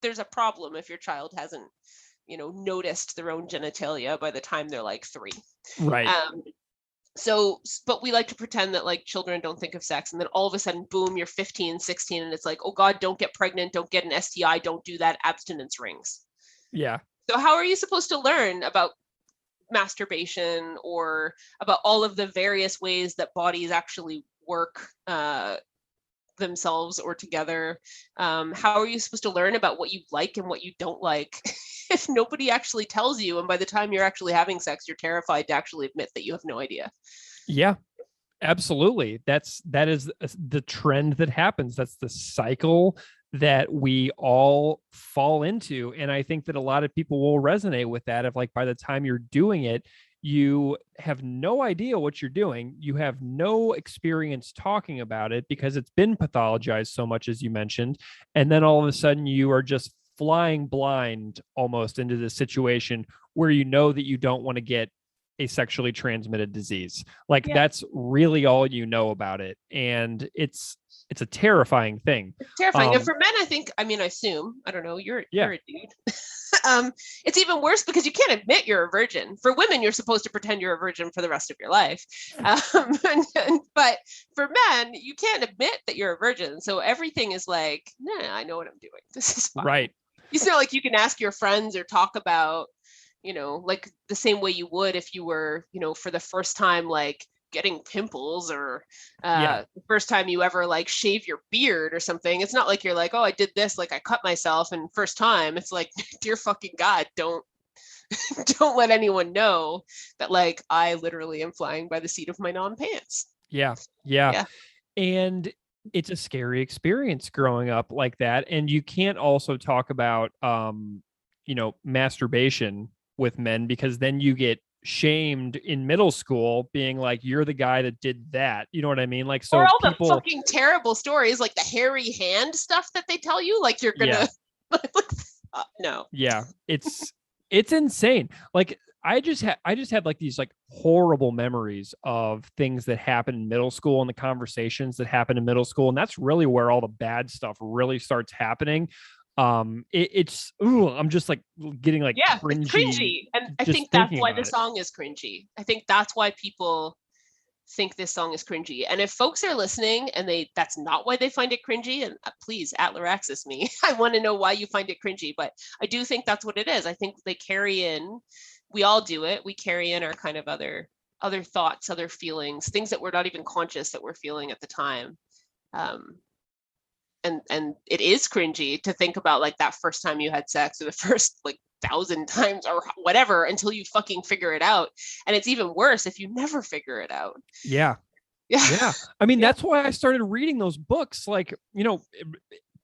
there's a problem if your child hasn't, noticed their own genitalia by the time they're like 3. Right. So, but we like to pretend that like children don't think of sex, and then all of a sudden, boom, you're 15, 16, and it's like, oh God, don't get pregnant, don't get an STI, don't do that, abstinence rings. Yeah. So how are you supposed to learn about masturbation or about all of the various ways that bodies actually work themselves or together? How are you supposed to learn about what you like and what you don't like if nobody actually tells you, and by the time you're actually having sex, you're terrified to actually admit that you have no idea? Yeah, absolutely. That is the trend that happens. That's the cycle that we all fall into. And I think that a lot of people will resonate with that. Of like, by the time you're doing it, you have no idea what you're doing. You have no experience talking about it because it's been pathologized so much, as you mentioned. And then all of a sudden you are just flying blind almost into this situation where you know that you don't want to get a sexually transmitted disease. Like, that's really all you know about it. And it's a terrifying thing. It's terrifying. And for men, I assume, I don't know, you're a dude. It's even worse because you can't admit you're a virgin. For women, you're supposed to pretend you're a virgin for the rest of your life. But for men, you can't admit that you're a virgin. So everything is like, nah, I know what I'm doing. This is fine. Right. You know, like you can ask your friends or talk about, like the same way you would if you were, for the first time, like getting pimples, or the first time you ever like shave your beard or something. It's not like you're like, oh, I did this, like I cut myself and first time. It's like, dear fucking God, don't let anyone know that like I literally am flying by the seat of my non-pants. Yeah. And it's a scary experience growing up like that. And you can't also talk about masturbation with men, because then you get shamed in middle school being like, you're the guy that did that. You know what I mean? Like, so or all the fucking terrible stories, like the hairy hand stuff that they tell you, like you're gonna no. Yeah, it's insane. Like, I just had like these like horrible memories of things that happened in middle school and the conversations that happened in middle school. And that's really where all the bad stuff really starts happening. I'm just like getting like cringy. It's cringy. And I think that's why the song is cringy. I think that's why people think this song is cringy. And if folks are listening and that's not why they find it cringy, and please Atlaxis me. I want to know why you find it cringy, but I do think that's what it is. I think they carry in, we all do it, we carry in our kind of other thoughts, other feelings, things that we're not even conscious that we're feeling at the time. And it is cringy to think about like that first time you had sex, or the first like 1,000 times or whatever, until you fucking figure it out. And it's even worse if you never figure it out. Yeah. I mean, that's why I started reading those books. Like,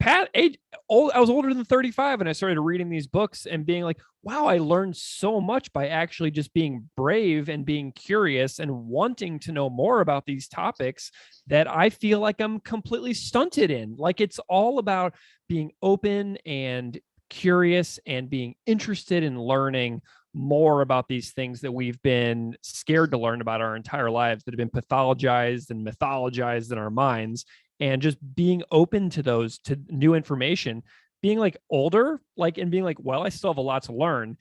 I was older than 35 and I started reading these books and being like, wow, I learned so much by actually just being brave and being curious and wanting to know more about these topics that I feel like I'm completely stunted in. Like, it's all about being open and curious and being interested in learning more about these things that we've been scared to learn about our entire lives, that have been pathologized and mythologized in our minds. And just being open to new information, being like older, like, and being like, well, I still have a lot to learn,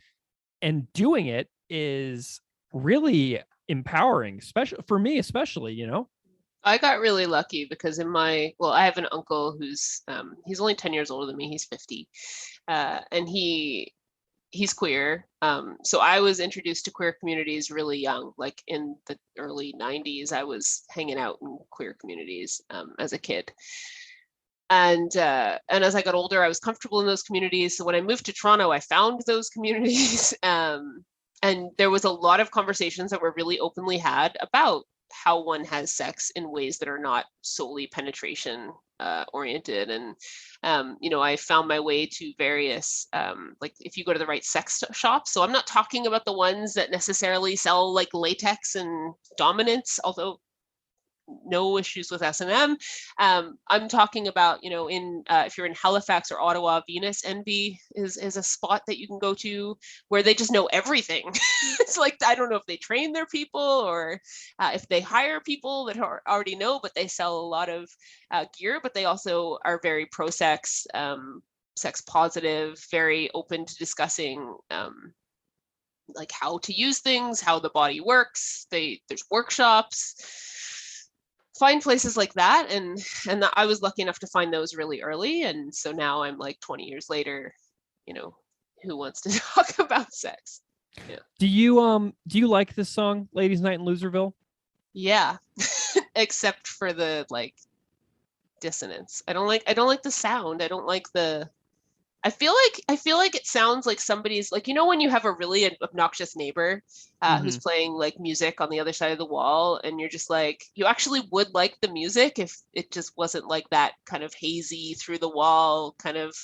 and doing it is really empowering, especially for me, I got really lucky because I have an uncle who's, he's only 10 years older than me. He's 50. And he's queer. So I was introduced to queer communities really young, like in the early 90s. I was hanging out in queer communities as a kid. And as I got older, I was comfortable in those communities. So when I moved to Toronto, I found those communities. And there was a lot of conversations that were really openly had about how one has sex in ways that are not solely penetration oriented. And I found my way to various like if you go to the right sex shops. So I'm not talking about the ones that necessarily sell like latex and dominance, although no issues with S&M. I'm talking about, in if you're in Halifax or Ottawa, Venus Envy is a spot that you can go to where they just know everything. It's like, I don't know if they train their people or if they hire people that already know, but they sell a lot of gear, but they also are very pro-sex, sex positive, very open to discussing like how to use things, how the body works. There's workshops. Find places like that, and I was lucky enough to find those really early, and so now I'm like 20 years later, who wants to talk about sex? Yeah. Do you like this song, Ladies Night in Loserville? Yeah. Except for the like dissonance. I don't like the sound. I don't like the I feel like it sounds like somebody's like, when you have a really obnoxious neighbor who's playing like music on the other side of the wall, and you're just like, you actually would like the music if it just wasn't like that kind of hazy through the wall, kind of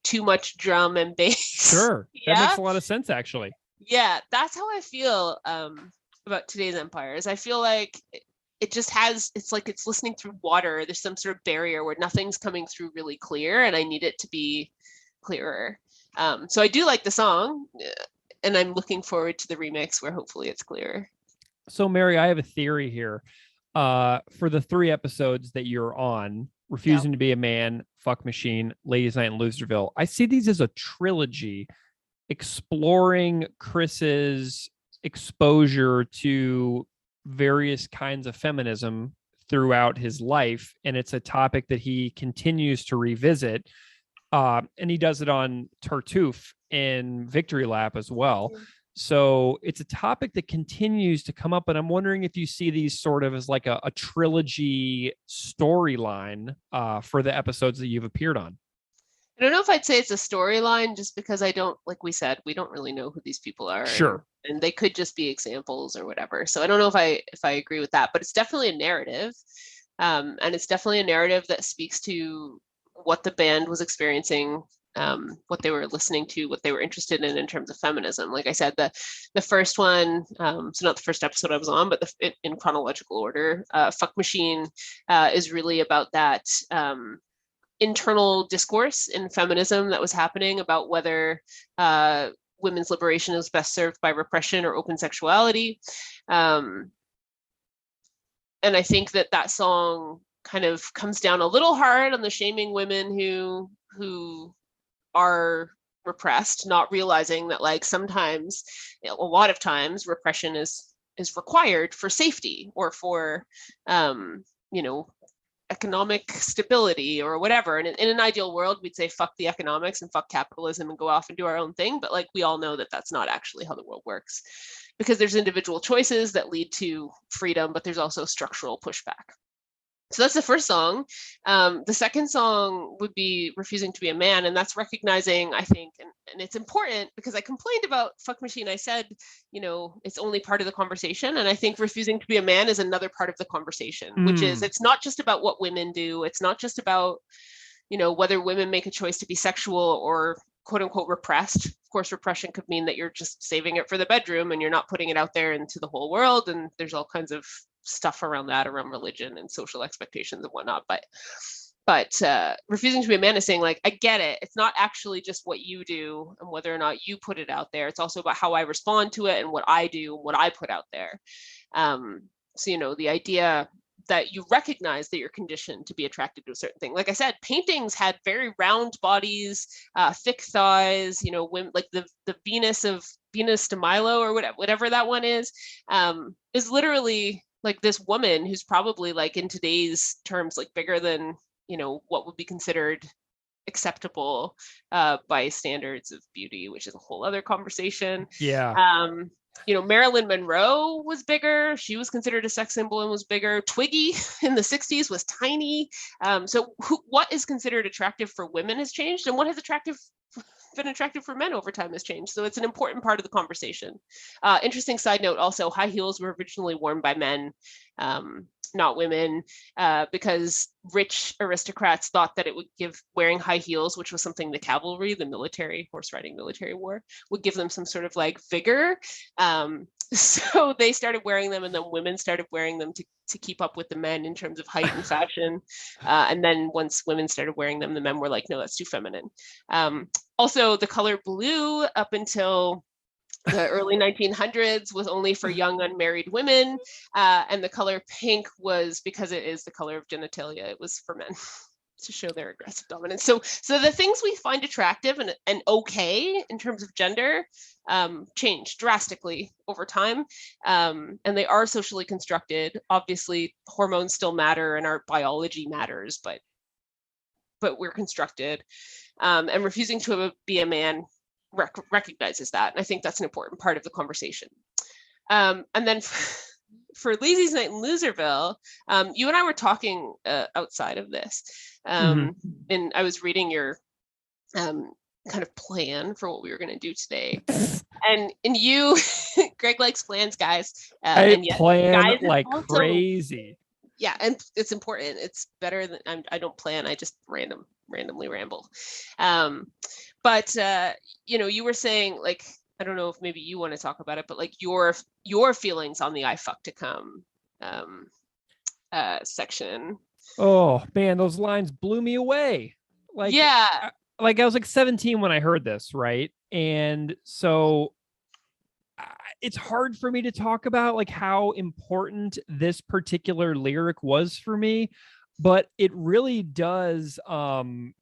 too much drum and bass. Sure. Yeah? That makes a lot of sense, actually. Yeah, that's how I feel about today's empires. I feel like it just it's like it's listening through water. There's some sort of barrier where nothing's coming through really clear, and I need it to be clearer. So I do like the song, and I'm looking forward to the remix where hopefully it's clearer. So Mary, I have a theory here. For the 3 episodes that you're on, Refusing to Be a Man, Fuck Machine, Ladies Night in Loserville, I see these as a trilogy exploring Chris's exposure to various kinds of feminism throughout his life. And it's a topic that he continues to revisit. And he does it on Tartuffe in Victory Lap as well. So it's a topic that continues to come up. And I'm wondering if you see these sort of as like a trilogy storyline for the episodes that you've appeared on. I don't know if I'd say it's a storyline, just because I don't, like we said, we don't really know who these people are. Sure. And they could just be examples or whatever. So I don't know if I agree with that, but it's definitely a narrative. And it's definitely a narrative that speaks to what the band was experiencing, what they were listening to, what they were interested in terms of feminism. Like I said, the first one, so not the first episode I was on, but in chronological order, Fuck Machine is really about that internal discourse in feminism that was happening about whether women's liberation is best served by repression or open sexuality. And I think that song kind of comes down a little hard on the shaming women who are repressed, not realizing that like sometimes, a lot of times, repression is required for safety or for economic stability or whatever. And in an ideal world, we'd say fuck the economics and fuck capitalism and go off and do our own thing. But like we all know that that's not actually how the world works, because there's individual choices that lead to freedom, but there's also structural pushback. So that's the first song. The second song would be Refusing to Be a Man. And that's recognizing, I think, and it's important because I complained about Fuck Machine. I said, it's only part of the conversation. And I think Refusing to Be a Man is another part of the conversation, which is, it's not just about what women do. It's not just about, whether women make a choice to be sexual or quote unquote repressed. Of course, repression could mean that you're just saving it for the bedroom and you're not putting it out there into the whole world. And there's all kinds of stuff around that, around religion and social expectations and whatnot. But Refusing to Be a Man is saying, like, I get it. It's not actually just what you do and whether or not you put it out there. It's also about how I respond to it and what I do and what I put out there. So, the idea that you recognize that you're conditioned to be attracted to a certain thing. Like I said, paintings had very round bodies, thick thighs, women, like the Venus de Milo or whatever that one is literally like this woman who's probably like in today's terms, like bigger than, what would be considered acceptable by standards of beauty, which is a whole other conversation. Yeah. Marilyn Monroe was bigger. She was considered a sex symbol and was bigger. Twiggy in the 60s was tiny. So what is considered attractive for women has changed, and what is attractive been attractive for men over time has changed. So it's an important part of the conversation. Interesting side note also, high heels were originally worn by men, not women, because rich aristocrats thought that it would give wearing high heels, which was something the cavalry, the military, horse riding military wore, would give them some sort of like vigor. So they started wearing them, and then women started wearing them to keep up with the men in terms of height and fashion. And then once women started wearing them, the men were like, no, that's too feminine. Also, the color blue up until the early 1900s was only for young unmarried women, and the color pink was, because it is the color of genitalia, it was for men to show their aggressive dominance. So the things we find attractive and okay in terms of gender change drastically over time, and they are socially constructed. Obviously, hormones still matter and our biology matters, but we're constructed, and refusing to be a man recognizes that. And I think that's an important part of the conversation. And then for Ladies' Night in Loserville, you and I were talking outside of this, and I was reading your kind of plan for what we were going to do today. And you, Greg likes plans, guys. I plan like also, crazy. Yeah, and it's important. It's better than I don't plan. I just randomly ramble. But you were saying, like, I don't know if maybe you want to talk about it, but like your feelings on the I fuck to come section. Oh man, those lines blew me away. Like, yeah, like I was like 17 when I heard this, right? And so it's hard for me to talk about like how important this particular lyric was for me, but it really does.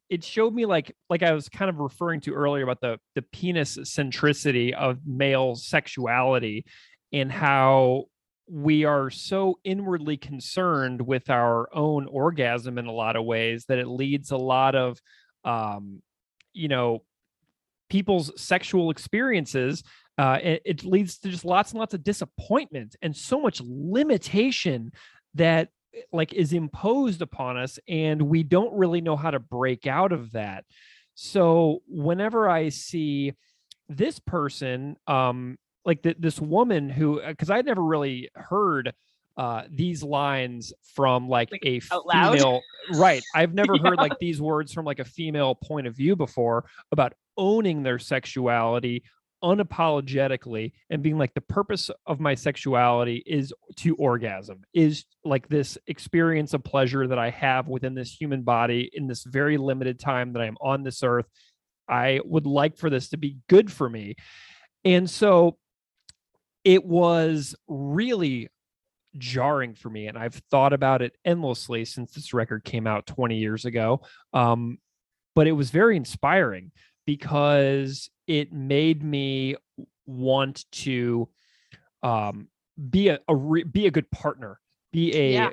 It showed me like I was kind of referring to earlier about the penis centricity of male sexuality and how we are so inwardly concerned with our own orgasm in a lot of ways that it leads a lot of, people's sexual experiences. It leads to just lots and lots of disappointment and so much limitation that like is imposed upon us, and we don't really know how to break out of that. So whenever I see this person, this woman who, because I'd never really heard these lines from like a female, right? I've never heard like these words from like a female point of view before about owning their sexuality unapologetically and being like, the purpose of my sexuality is to orgasm, is like this experience of pleasure that I have within this human body in this very limited time that I'm on this earth. I would like for this to be good for me. And so it was really jarring for me, and I've thought about it endlessly since this record came out 20 years ago. But it was very inspiring because it made me want to be a good partner, be a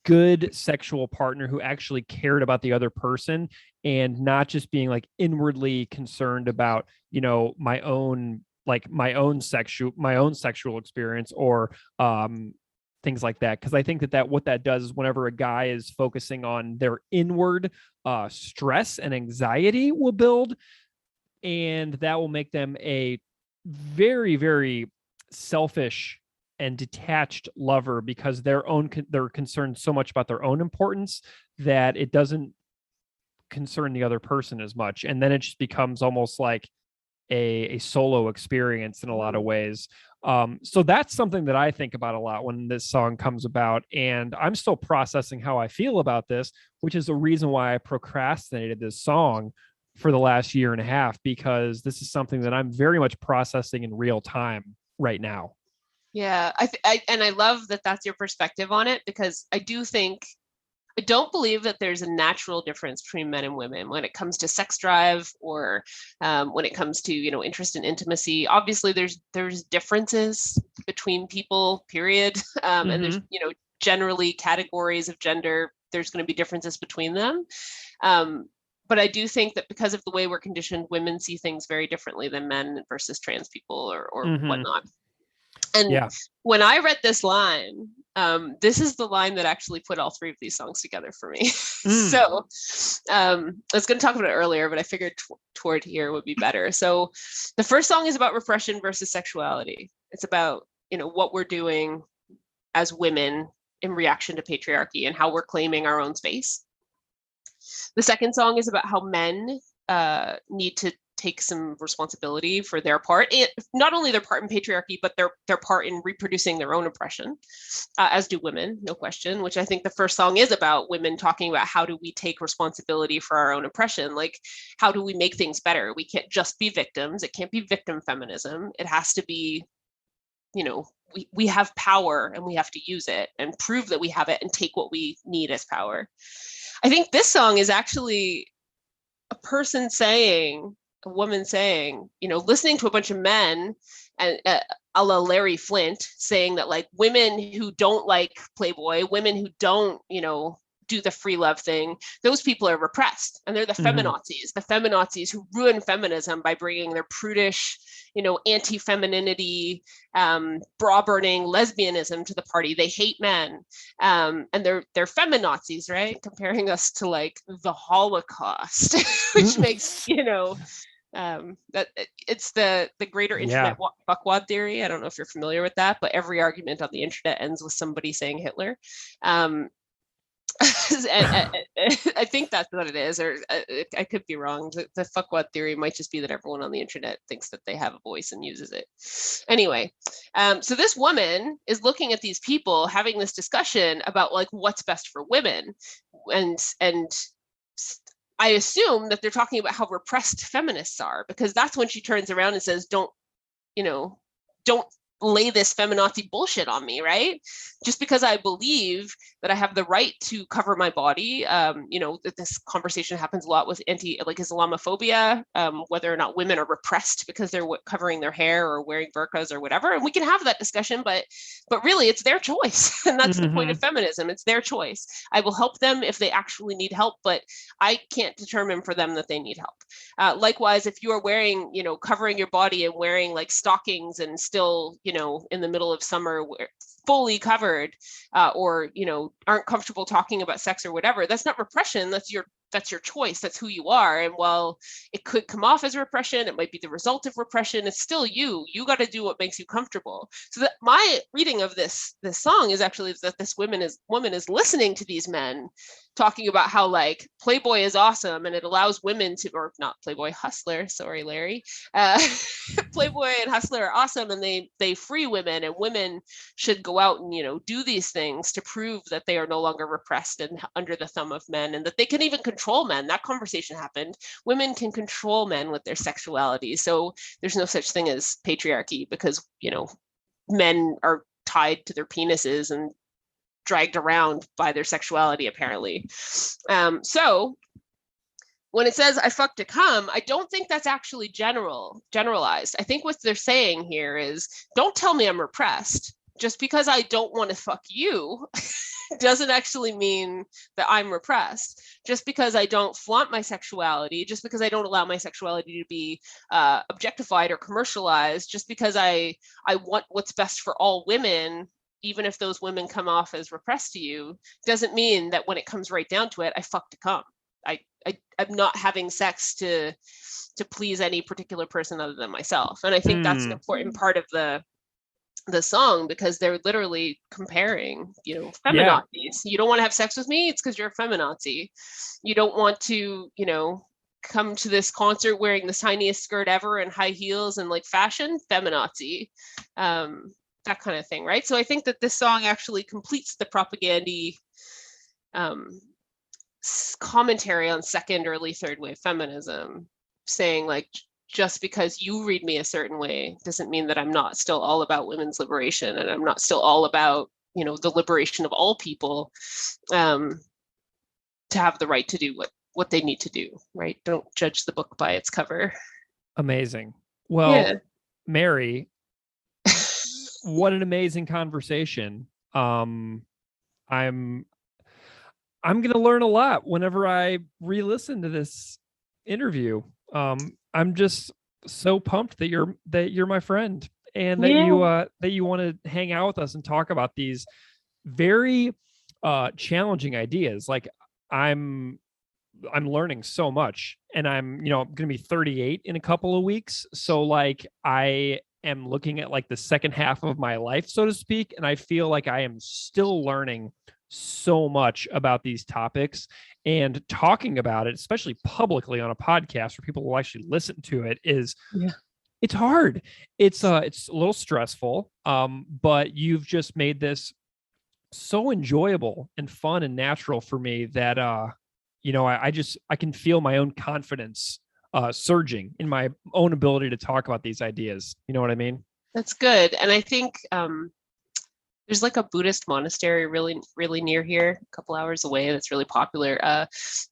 good sexual partner who actually cared about the other person and not just being like inwardly concerned about, my own sexual experience or things like that. Because I think that what that does is whenever a guy is focusing on their inward stress and anxiety will build, and that will make them a very, very selfish and detached lover because they're concerned so much about their own importance that it doesn't concern the other person as much. And then it just becomes almost like a solo experience in a lot of ways. So that's something that I think about a lot when this song comes about, and I'm still processing how I feel about this, which is the reason why I procrastinated this song for the last year and a half, because this is something that I'm very much processing in real time right now. Yeah, I love that that's your perspective on it, because I don't believe that there's a natural difference between men and women when it comes to sex drive or when it comes to, interest in intimacy. Obviously, there's differences between people, period. And there's, generally categories of gender, there's going to be differences between them. But I do think that because of the way we're conditioned, women see things very differently than men versus trans people or whatnot. And Yeah. when I read this line, this is the line that actually put all three of these songs together for me. So I was going to talk about it earlier, but I figured toward here would be better. So the first song is about repression versus sexuality. It's about, what we're doing as women in reaction to patriarchy and how we're claiming our own space. The second song is about how men need to take some responsibility for their part, not only their part in patriarchy, but their part in reproducing their own oppression, as do women, no question, which I think the first song is about women talking about how do we take responsibility for our own oppression? Like, how do we make things better? We can't just be victims. It can't be victim feminism. It has to be, we have power and we have to use it and prove that we have it and take what we need as power. I think this song is actually a woman saying, listening to a bunch of men and a la Larry Flint saying that, like, women who don't like Playboy, women who don't, do the free love thing, those people are repressed, and they're the feminazis who ruin feminism by bringing their prudish, anti-femininity, bra burning lesbianism to the party. They hate men, and they're feminazis, right? Comparing us to, like, the Holocaust, which makes, that it's the greater internet fuckwad theory. I don't know if you're familiar with that, but every argument on the internet ends with somebody saying Hitler. I think that's what it is, or I could be wrong. The fuckwad theory might just be that everyone on the internet thinks that they have a voice and uses it. Anyway, so this woman is looking at these people having this discussion about, like, what's best for women, and I assume that they're talking about how repressed feminists are, because that's when she turns around and says, don't lay this feminazi bullshit on me, right? Just because I believe that I have the right to cover my body, that this conversation happens a lot with Islamophobia, whether or not women are repressed because they're covering their hair or wearing burqas or whatever, and we can have that discussion, but really it's their choice, and that's the point of feminism. It's their choice. I will help them if they actually need help, but I can't determine for them that they need help. Likewise, if you are wearing, covering your body and wearing, like, stockings and still, in the middle of summer, fully covered, or, aren't comfortable talking about sex or whatever, that's not repression. That's your choice. That's who you are. And while it could come off as repression, it might be the result of repression, it's still you. You got to do what makes you comfortable. So that my reading of this song is actually that this woman is listening to these men talking about how, like, Playboy is awesome and it allows women to, or not Playboy, Hustler, sorry, Larry. Playboy and Hustler are awesome, and they free women, and women should go out and, do these things to prove that they are no longer repressed and under the thumb of men, and that they can even control men. That conversation happened. Women can control men with their sexuality. So there's no such thing as patriarchy, because, men are tied to their penises and dragged around by their sexuality, apparently. So when it says I fuck to come, I don't think that's actually generalized. I think what they're saying here is, don't tell me I'm repressed. Just because I don't want to fuck you doesn't actually mean that I'm repressed. Just because I don't flaunt my sexuality, just because I don't allow my sexuality to be objectified or commercialized, just because I want what's best for all women, even if those women come off as repressed to you, doesn't mean that when it comes right down to it, I fuck to come. I'm not having sex to please any particular person other than myself. And I think that's an important part of the song, because they're literally comparing, feminazis. You don't want to have sex with me? It's because you're a feminazi. You don't want to, come to this concert wearing the tiniest skirt ever and high heels and, like, fashion? Feminazi. That kind of thing, right? So I think that this song actually completes the Propagandhi commentary on second, early third wave feminism, saying, like, just because you read me a certain way doesn't mean that I'm not still all about women's liberation, and I'm not still all about, the liberation of all people, to have the right to do what they need to do, right? Don't judge the book by its cover. Amazing. Well, Mary, what an amazing conversation. I'm going to learn a lot whenever I re-listen to this interview. I'm just so pumped that you're my friend, and Yeah. that you want to hang out with us and talk about these very challenging ideas. Like I'm I'm learning so much, and I'm, going to be 38 in a couple of weeks. So like I am looking at like the second half of my life, so to speak, and I feel like I am still learning so much about these topics, and talking about it, especially publicly on a podcast where people will actually listen to it, is Yeah. it's hard. It's a little stressful. But you've just made this so enjoyable and fun and natural for me that I can feel my own confidence surging in my own ability to talk about these ideas. You know what I mean? That's good. And I think there's like a Buddhist monastery really, really near here, a couple hours away, that's really popular.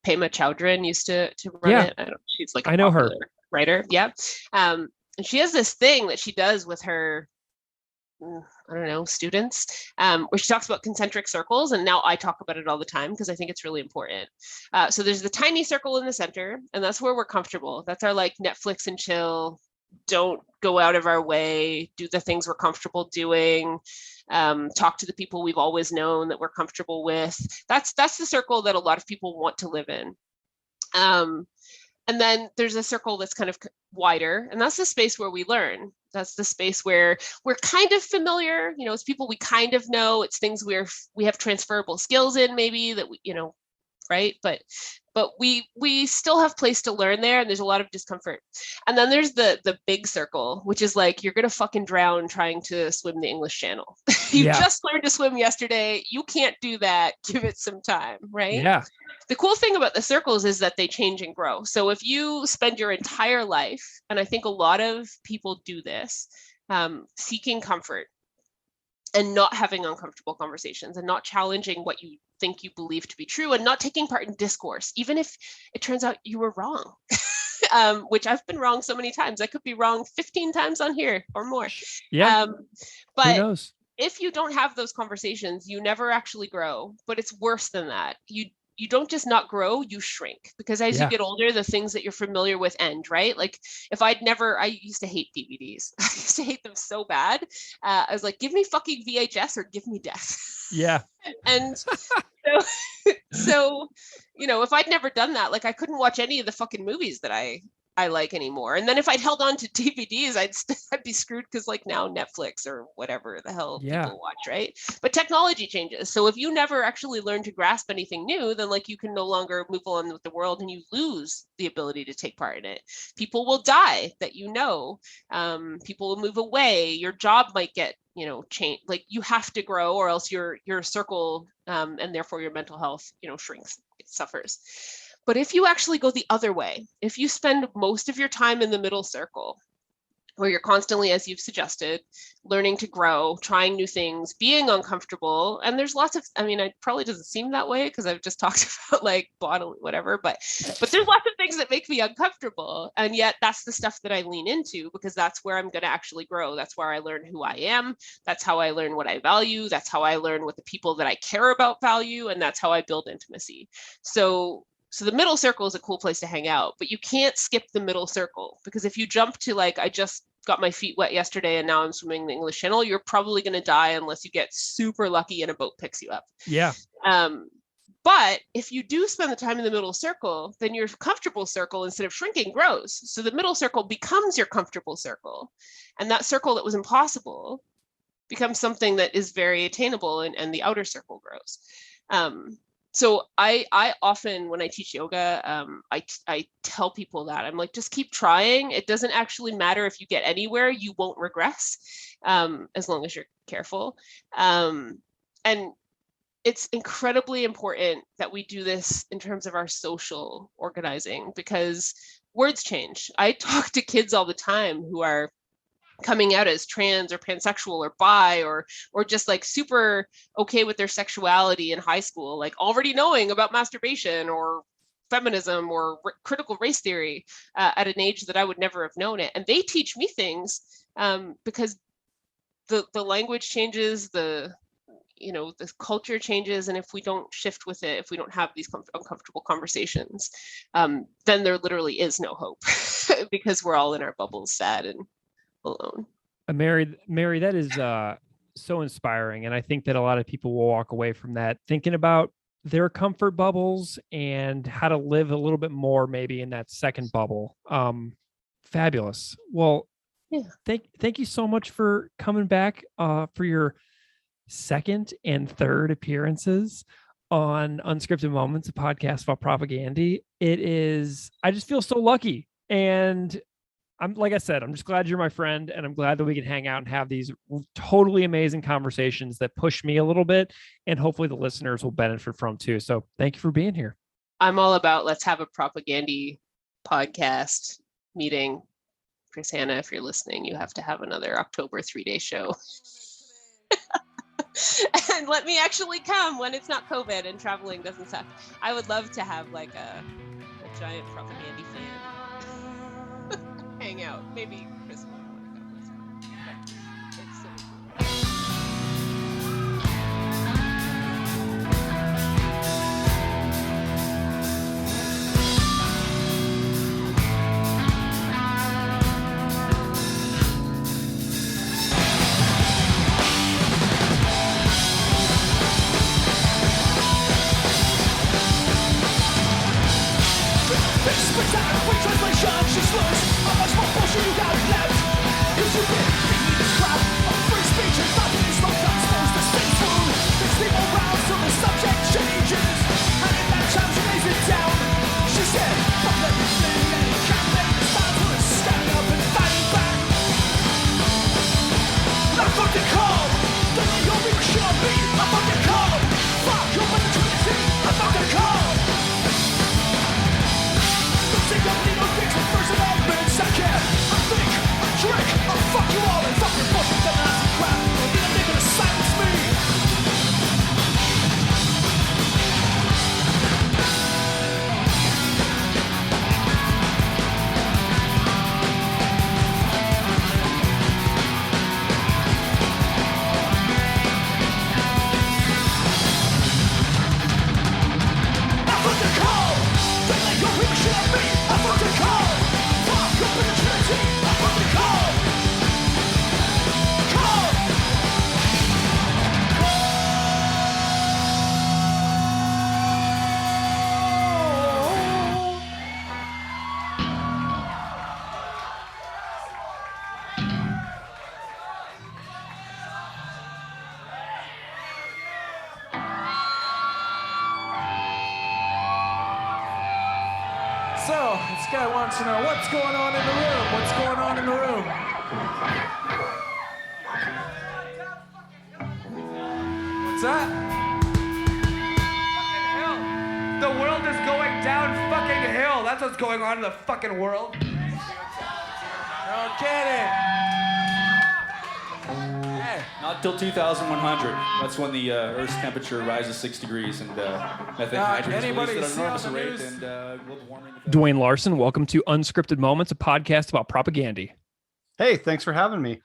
Pema Chowdhury used to run Yeah, it. She's like a I know her. popular writer. Yeah. And she has this thing that she does with her, I don't know, students, where she talks about concentric circles. And now I talk about it all the time because I think it's really important. So there's the tiny circle in the center, and that's where we're comfortable. That's our like Netflix and chill. Don't go out of our way, do the things we're comfortable doing, talk to the people we've always known that we're comfortable with. That's the circle that a lot of people want to live in. And then there's a circle that's kind of wider, and that's the space where we learn. That's the space where we're kind of familiar, it's people we kind of know, it's things we have transferable skills in, maybe that we, right? But we still have place to learn there, and there's a lot of discomfort. And then there's the big circle, which is like you're gonna fucking drown trying to swim the English Channel. You just learned to swim yesterday. You can't do that. Give it some time, right? Yeah. The cool thing about the circles is that they change and grow. So if you spend your entire life, and I think a lot of people do this, seeking comfort and not having uncomfortable conversations and not challenging what you think you believe to be true and not taking part in discourse, even if it turns out you were wrong, which I've been wrong so many times. I could be wrong 15 times on here or more. Yeah. But who knows? If you don't have those conversations, you never actually grow. But it's worse than that. You don't just not grow, you shrink, because as you get older, the things that you're familiar with end, right? Like I used to hate DVDs. I used to hate them so bad. I was like, give me fucking VHS or give me death. Yeah. And so, if I'd never done that, like I couldn't watch any of the fucking movies that I like anymore. And then if I'd held on to DVDs, I'd be screwed, because like now Netflix or whatever the hell people watch, right? But technology changes. So if you never actually learn to grasp anything new, then like you can no longer move on with the world, and you lose the ability to take part in it. People will die that people will move away. Your job might get change. Like you have to grow, or else your circle and therefore your mental health shrinks, it suffers. But if you actually go the other way, if you spend most of your time in the middle circle, where you're constantly, as you've suggested, learning to grow, trying new things, being uncomfortable, and there's lots of, it probably doesn't seem that way because I've just talked about like bodily whatever, but there's lots of things that make me uncomfortable, and yet that's the stuff that I lean into, because that's where I'm going to actually grow. That's where I learn who I am. That's how I learn what I value. That's how I learn what the people that I care about value, and that's how I build intimacy. So the middle circle is a cool place to hang out, but you can't skip the middle circle, because if you jump to like, I just got my feet wet yesterday and now I'm swimming the English Channel, you're probably going to die unless you get super lucky and a boat picks you up. Yeah. But if you do spend the time in the middle circle, then your comfortable circle, instead of shrinking, grows. So the middle circle becomes your comfortable circle. And that circle that was impossible becomes something that is very attainable, and the outer circle grows. So I often, when I teach yoga, I tell people that I'm like, just keep trying. It doesn't actually matter if you get anywhere, you won't regress, as long as you're careful. And it's incredibly important that we do this in terms of our social organizing, because words change. I talk to kids all the time who are coming out as trans or pansexual or bi or just like super okay with their sexuality in high school, like already knowing about masturbation or feminism or critical race theory at an age that I would never have known it. And they teach me things because the language changes, the culture changes, and if we don't shift with it, if we don't have these uncomfortable conversations, then there literally is no hope because we're all in our bubbles, sad and alone. Mary, that is so inspiring. And I think that a lot of people will walk away from that thinking about their comfort bubbles and how to live a little bit more maybe in that second bubble. Fabulous. Well, Yeah. thank you so much for coming back for your second and third appearances on Unscripted Moments, a podcast about Propagandhi. I just feel so lucky. And like I said, I'm just glad you're my friend, and I'm glad that we can hang out and have these totally amazing conversations that push me a little bit, and hopefully the listeners will benefit from too. So thank you for being here. I'm all about let's have a Propagandhi podcast meeting. Chris Hannah, if you're listening, you have to have another October 3-day show. And let me actually come when it's not COVID and traveling doesn't suck. I would love to have like a giant Propagandhi fan hang out. Maybe Chris might want to go this time. It's so cool. So, this guy wants to know what's going on in the room. What's going on in the room? What's that? The world is going down fucking hill. That's what's going on in the fucking world. No kidding. Hey. Not till 2100. That's when the Earth's temperature rises 6 degrees and methane hydrogen is anybody released at an see on enormous the rate news? and global warming. Dwayne Larson, welcome to Unscripted Moments, a podcast about Propagandhi. Hey, thanks for having me.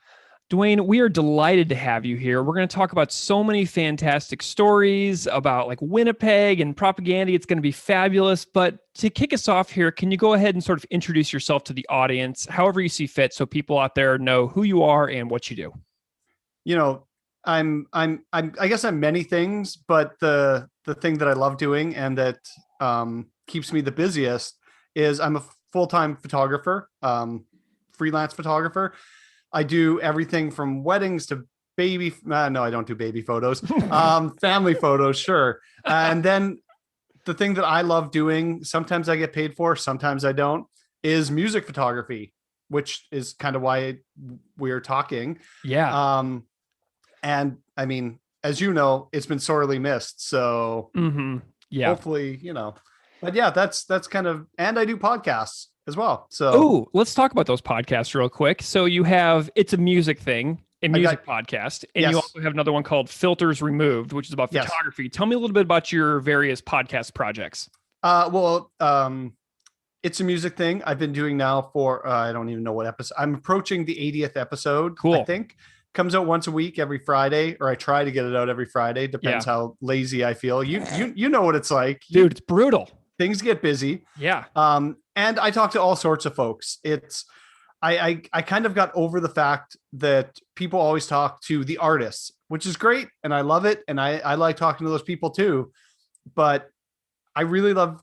Dwayne, we are delighted to have you here. We're going to talk about so many fantastic stories about like Winnipeg and Propagandhi. It's going to be fabulous. But to kick us off here, can you go ahead and sort of introduce yourself to the audience, however you see fit, so people out there know who you are and what you do? You know, I guess I'm many things, but the thing that I love doing and that keeps me the busiest is I'm a full-time photographer, freelance photographer. I do everything from weddings to baby. No, I don't do baby photos. Family photos, sure. And then the thing that I love doing, sometimes I get paid for, sometimes I don't, is music photography, which is kind of why we're talking. Yeah. And I mean, as you know, it's been sorely missed. So yeah, hopefully, you know, but yeah, that's kind of, and I do podcasts as well. So, oh, let's talk about those podcasts real quick. So you have, it's a music thing, a music podcast, and you also have another one called Filters Removed, which is about photography. Tell me a little bit about your various podcast projects. It's a music thing I've been doing now for, I don't even know what episode. I'm approaching the 80th episode. Cool. I think comes out once a week, every Friday, or I try to get it out every Friday. Depends how lazy I feel. You know what it's like, dude. It's brutal. Things get busy. Yeah. And I talk to all sorts of folks. It's I kind of got over the fact that people always talk to the artists, which is great. And I love it. And I like talking to those people too. But I really love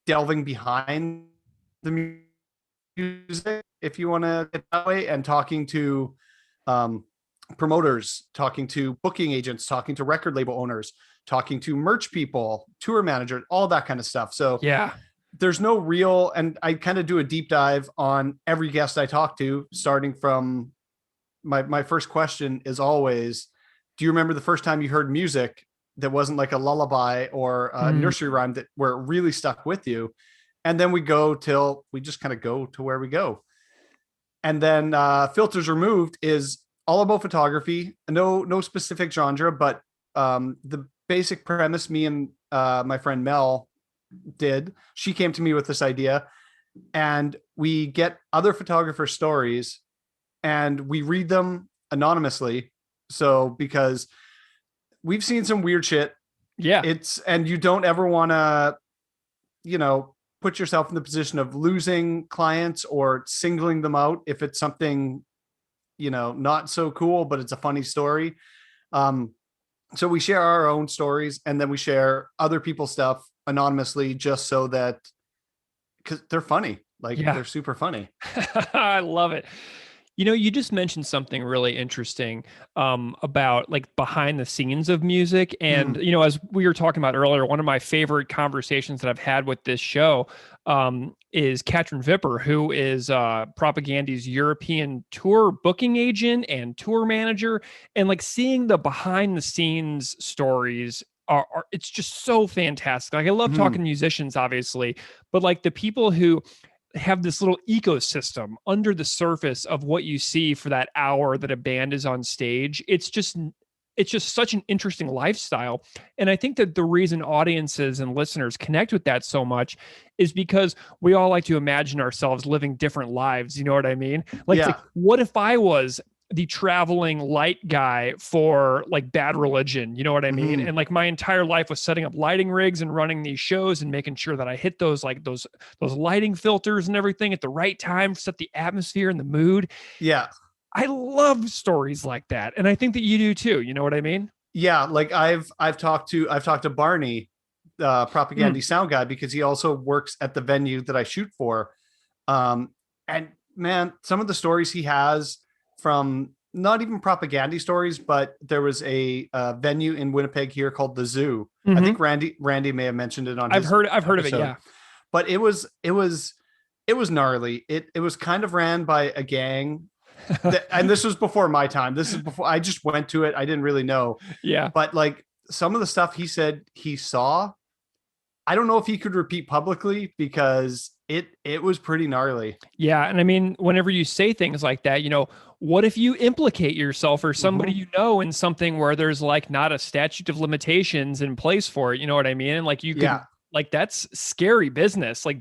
delving behind the music, if you want to get that way, and talking to promoters, talking to booking agents, talking to record label owners, talking to merch people, tour managers, all that kind of stuff. So Yeah. there's no real, and I kind of do a deep dive on every guest I talk to, starting from my first question is always, do you remember the first time you heard music that wasn't like a lullaby or a nursery rhyme that where it really stuck with you? And then we just kind of go to where we go. And then Filters Removed is all about photography. No specific genre, but the basic premise me and my friend Mel she came to me with this idea, and we get other photographer stories and we read them anonymously. So because we've seen some weird shit. Yeah. And you don't ever want to, put yourself in the position of losing clients or singling them out if it's something, not so cool, but it's a funny story. So we share our own stories, and then we share other people's stuff anonymously, just so that, because they're funny. They're super funny. I love it. You just mentioned something really interesting about like behind the scenes of music. And, as we were talking about earlier, one of my favorite conversations that I've had with this show is Katrin Vipper, who is Propagandhi's European tour booking agent and tour manager. And like seeing the behind the scenes stories it's just so fantastic. Like I love talking to musicians, obviously, but like the people who have this little ecosystem under the surface of what you see for that hour that a band is on stage. It's just such an interesting lifestyle. And I think that the reason audiences and listeners connect with that so much is because we all like to imagine ourselves living different lives. You know what I mean? It's like, what if I was the traveling light guy for like Bad Religion, you know what I mean? And like my entire life was setting up lighting rigs and running these shows and making sure that I hit those lighting filters and everything at the right time, set the atmosphere and the mood. Yeah. I love stories like that. And I think that you do too. You know what I mean? Yeah. Like I've talked to Barney, Propagandhi sound guy, because he also works at the venue that I shoot for. And man, some of the stories he has from not even Propagandhi stories, but there was a venue in Winnipeg here called the Zoo. I think Randy may have mentioned it on I've heard episode. of it. Yeah. But it was gnarly. It was kind of ran by a gang. And this was before my time. This is before I just went to it. I didn't really know. Yeah. But like some of the stuff he said he saw, I don't know if he could repeat publicly, because it was pretty gnarly. Yeah. And I mean, whenever you say things like that, what if you implicate yourself or somebody in something where there's like not a statute of limitations in place for it? You know what I mean? And like you can, like that's scary business. Like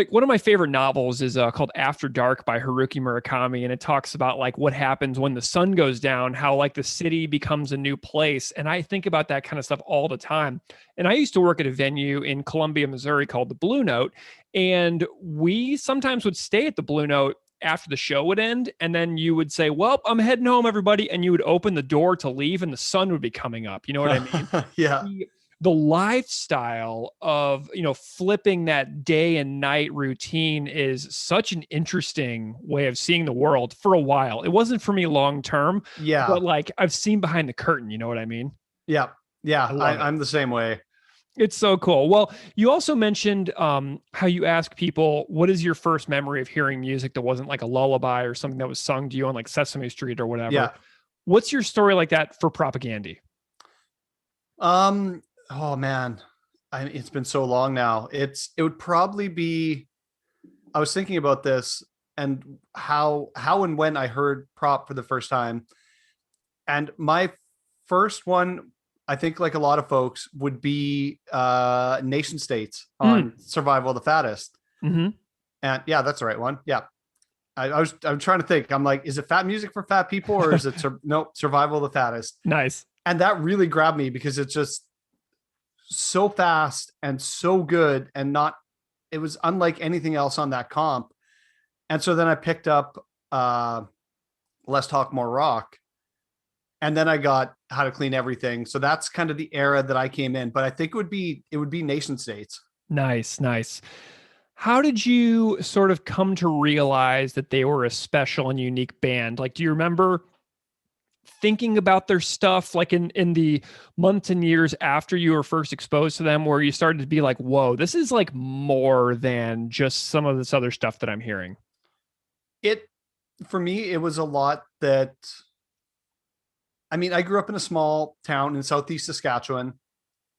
one of my favorite novels is called After Dark by Haruki Murakami. And it talks about like what happens when the sun goes down, how like the city becomes a new place. And I think about that kind of stuff all the time. And I used to work at a venue in Columbia, Missouri called the Blue Note. And we sometimes would stay at the Blue Note after the show would end. And then you would say, well, I'm heading home, everybody. And you would open the door to leave and the sun would be coming up. You know what I mean? Yeah. The lifestyle of, flipping that day and night routine is such an interesting way of seeing the world for a while. It wasn't for me long term. Yeah. But like I've seen behind the curtain, you know what I mean? Yeah. Yeah. I'm the same way. It's so cool. Well, you also mentioned how you ask people, what is your first memory of hearing music that wasn't like a lullaby or something that was sung to you on like Sesame Street or whatever? Yeah. What's your story like that for Propagandhi? Oh man, it's been so long now. It would probably be, I was thinking about this and how and when I heard Prop for the first time. And my first one, I think like a lot of folks, would be Nation States on Survival of the Fattest. And yeah, that's the right one. Yeah. I'm trying to think. I'm like, is it fat music for fat people, or is it nope, Survival of the Fattest? Nice. And that really grabbed me because it's just so fast and so good, and it was unlike anything else on that comp. And so then I picked up Less Talk More Rock, and then I got How to Clean Everything. So that's kind of the era that I came in, but I think it would be Nation States. Nice, nice. How did you sort of come to realize that they were a special and unique band? Like, do you remember thinking about their stuff like in the months and years after you were first exposed to them, where you started to be like, whoa, this is like more than just some of this other stuff that I'm hearing? For me, it was a lot that, I mean, I grew up in a small town in Southeast Saskatchewan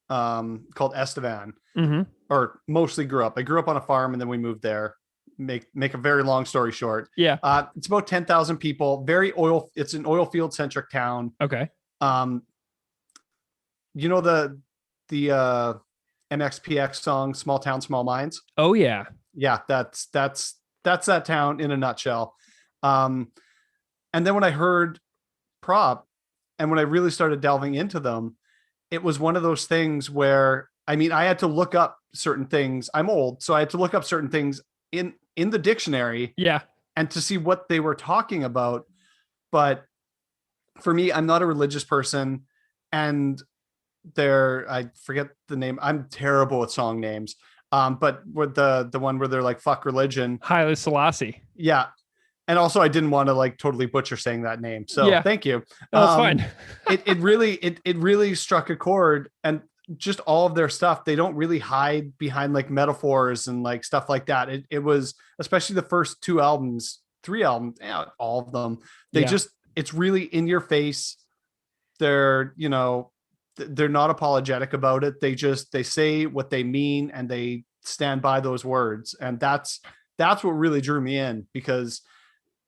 called Estevan, or mostly grew up. I grew up on a farm and then we moved there. Make a very long story short. Yeah. It's about 10,000 people, it's an oil field centric town. Okay. You know, the MXPX song, Small Town, Small Minds. Oh yeah. Yeah. That's that town in a nutshell. And then when I heard Prop, and when I really started delving into them, it was one of those things where, I mean, I had to look up certain things. I'm old, so I had to look up certain things in the dictionary. Yeah. And to see what they were talking about. But for me, I'm not a religious person, and I forget the name. I'm terrible with song names. But with the one where they're like, fuck religion. Haile Selassie. Yeah. And also I didn't want to like totally butcher saying that name. So yeah. Thank you. No, that's fine. it really struck a chord, and just all of their stuff, they don't really hide behind like metaphors and like stuff like that. It was, especially the first 3 albums, all of them. It's really in your face. They're, you know, they're not apologetic about it. They say what they mean, and they stand by those words. And that's what really drew me in, because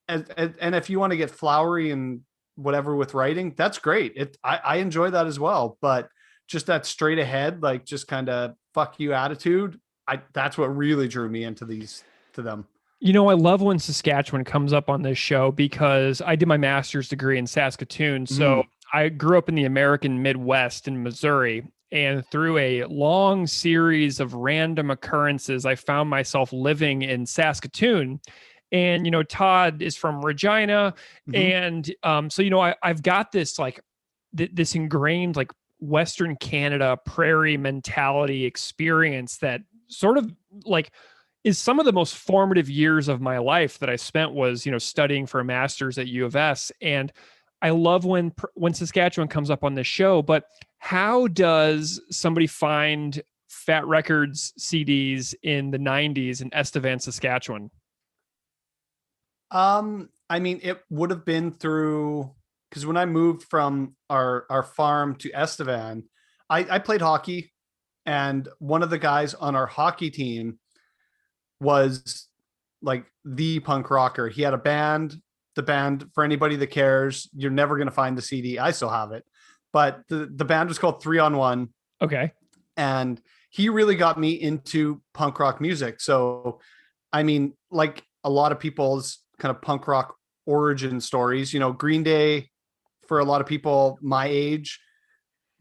and if you want to get flowery and whatever with writing, that's great. I enjoy that as well, but just that straight ahead, like just kind of fuck you attitude, that's what really drew me into them. You know, I love when Saskatchewan comes up on this show, because I did my master's degree in Saskatoon. So I grew up in the American Midwest in Missouri, and through a long series of random occurrences, I found myself living in Saskatoon. And, you know, Todd is from Regina. And so, you know, I've got this like this ingrained like Western Canada prairie mentality experience that sort of like is some of the most formative years of my life that I spent was, you know, studying for a master's at U of S. And I love when Saskatchewan comes up on this show, but how does somebody find Fat Records CDs in the 90s in Estevan, Saskatchewan? I mean, it would have been through, because when I moved from our farm to Estevan, I played hockey, and one of the guys on our hockey team was like the punk rocker. He had a band. The band, for anybody that cares, you're never going to find the CD. I still have it, but the band was called 3 on 1. Okay. And he really got me into punk rock music. So, I mean, like a lot of people's kind of punk rock origin stories, you know, Green Day, for a lot of people my age,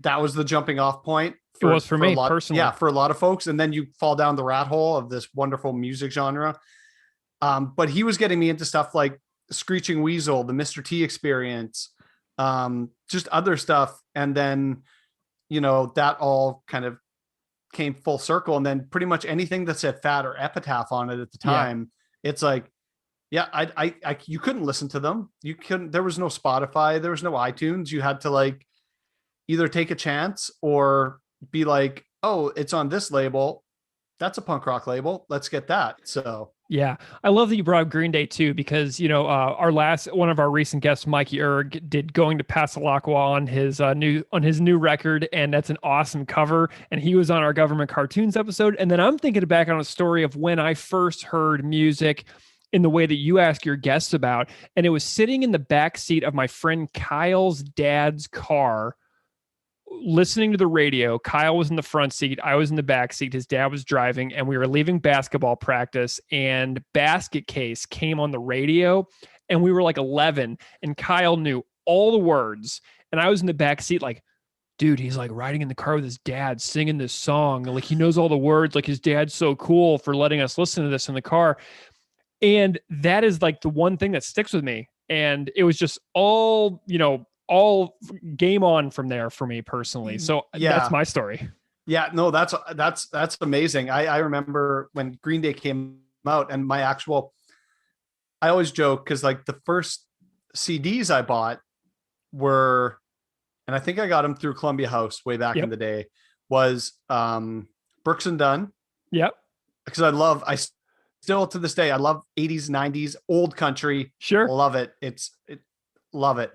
that was the jumping off point. It was for me personally. Yeah, for a lot of folks. And then you fall down the rat hole of this wonderful music genre. But he was getting me into stuff like Screeching Weasel, the Mr. T Experience, just other stuff. And then, you know, that all kind of came full circle. And then pretty much anything that said Fat or Epitaph on it at the time, it's like, yeah, I you couldn't listen to them. You couldn't, there was no Spotify, there was no iTunes. You had to like either take a chance or be like, oh, it's on this label. That's a punk rock label. Let's get that. So yeah, I love that you brought up Green Day too, because, you know, one of our recent guests, Mikey Erg, did Going to Passalaqua on his new record. And that's an awesome cover. And he was on our Government Cartoons episode. And then I'm thinking back on a story of when I first heard music in the way that you ask your guests about. And it was sitting in the back seat of my friend Kyle's dad's car, listening to the radio. Kyle was in the front seat. I was in the back seat. His dad was driving, and we were leaving basketball practice, and Basket Case came on the radio, and we were like 11, and Kyle knew all the words. And I was in the back seat like, dude, he's like riding in the car with his dad singing this song. Like he knows all the words. Like his dad's so cool for letting us listen to this in the car. And that is like the one thing that sticks with me. And it was just all, all game on from there for me personally. So that's my story. Yeah, no, that's amazing. I remember when Green Day came out, and I always joke because like the first CDs I bought were, and I think I got them through Columbia House way back in the day, was Brooks and Dunn. Yep. Because I still to this day, I love 80s, 90s, old country. Sure. Love it. Love it.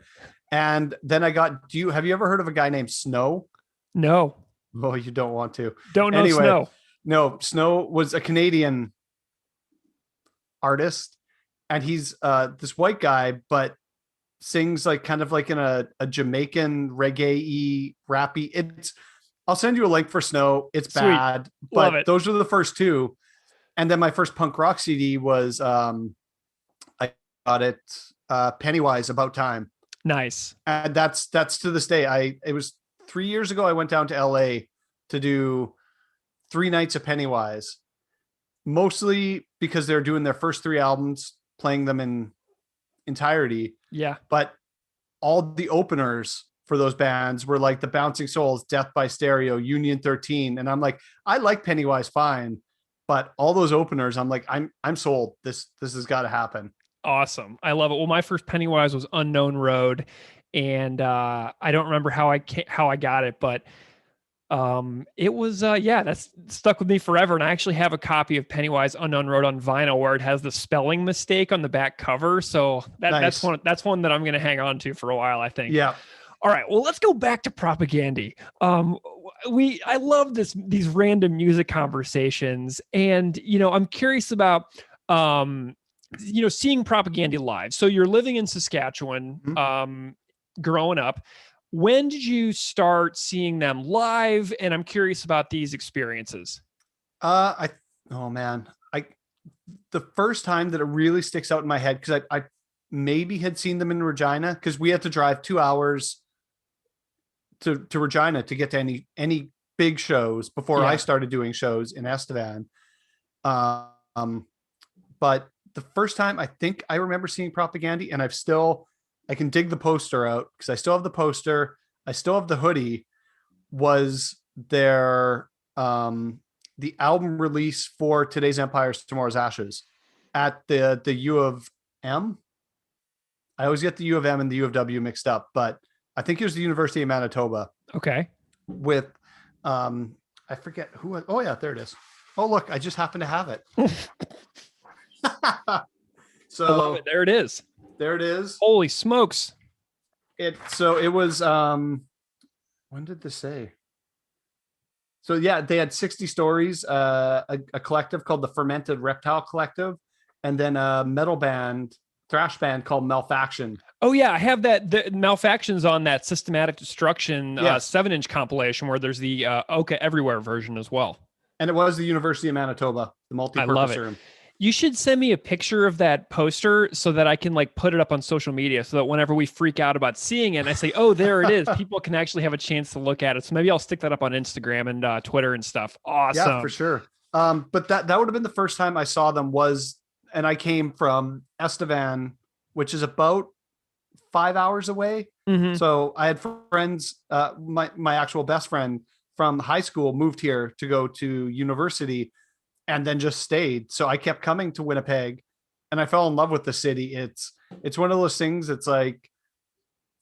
And then have you ever heard of a guy named Snow? No. Oh, you don't want to. Don't know Snow. No, Snow was a Canadian artist, and he's this white guy, but sings like kind of like in a Jamaican reggae-y, rappy. I'll send you a link for Snow. It's Sweet. bad, but Love it. those were the first two. And then my first punk rock CD was I got it Pennywise, About Time. Nice. And that's to this day. It was 3 years ago I went down to LA to do 3 nights of Pennywise, mostly because they're doing their first 3 albums, playing them in entirety. Yeah. But all the openers for those bands were like the Bouncing Souls, Death by Stereo, Union 13. And I'm like, I like Pennywise fine, but all those openers, I'm like, I'm sold. This has got to happen. Awesome. I love it. Well, my first Pennywise was Unknown Road, and I don't remember how I got it, but it was that's stuck with me forever. And I actually have a copy of Pennywise Unknown Road on vinyl where it has the spelling mistake on the back cover. So Nice. that's one that I'm going to hang on to for a while, I think. Yeah. All right. Well, let's go back to Propagandhi. I love these random music conversations, and I'm curious about seeing Propagandhi live. So you're living in Saskatchewan, growing up. When did you start seeing them live? And I'm curious about these experiences. The first time that it really sticks out in my head, because I maybe had seen them in Regina, because we had to drive 2 hours to Regina to get to any big shows before I started doing shows in Estevan. But the first time I think I remember seeing Propagandhi, and I can dig the poster out because I still have the poster. I still have the hoodie. Was their the album release for Today's Empires, Tomorrow's Ashes at the U of M. I always get the U of M and the U of W mixed up, but I think it was the University of Manitoba. Okay. With I forget who. Oh yeah, there it is. Oh look, I just happen to have it. So I love it. There it is. There it is. Holy smokes. It was when did this say? So yeah, they had 60 stories, a collective called the Fermented Reptile Collective, and then a thrash band called Malfaction. Oh yeah, I have that. The Malfaction's on that Systematic Destruction 7-inch compilation where there's the Oka Everywhere version as well. And it was the University of Manitoba, the multi-purpose I love it. room. You should send me a picture of that poster so that I can put it up on social media, so that whenever we freak out about seeing it and I say, oh, there it is, people can actually have a chance to look at it. So maybe I'll stick that up on Instagram and Twitter and stuff. Awesome. Yeah, for sure. But that would have been the first time I saw them and I came from Estevan, which is about 5 hours away. Mm-hmm. So I had friends, my actual best friend from high school moved here to go to university and then just stayed. So I kept coming to Winnipeg and I fell in love with the city. It's one of those things. It's like,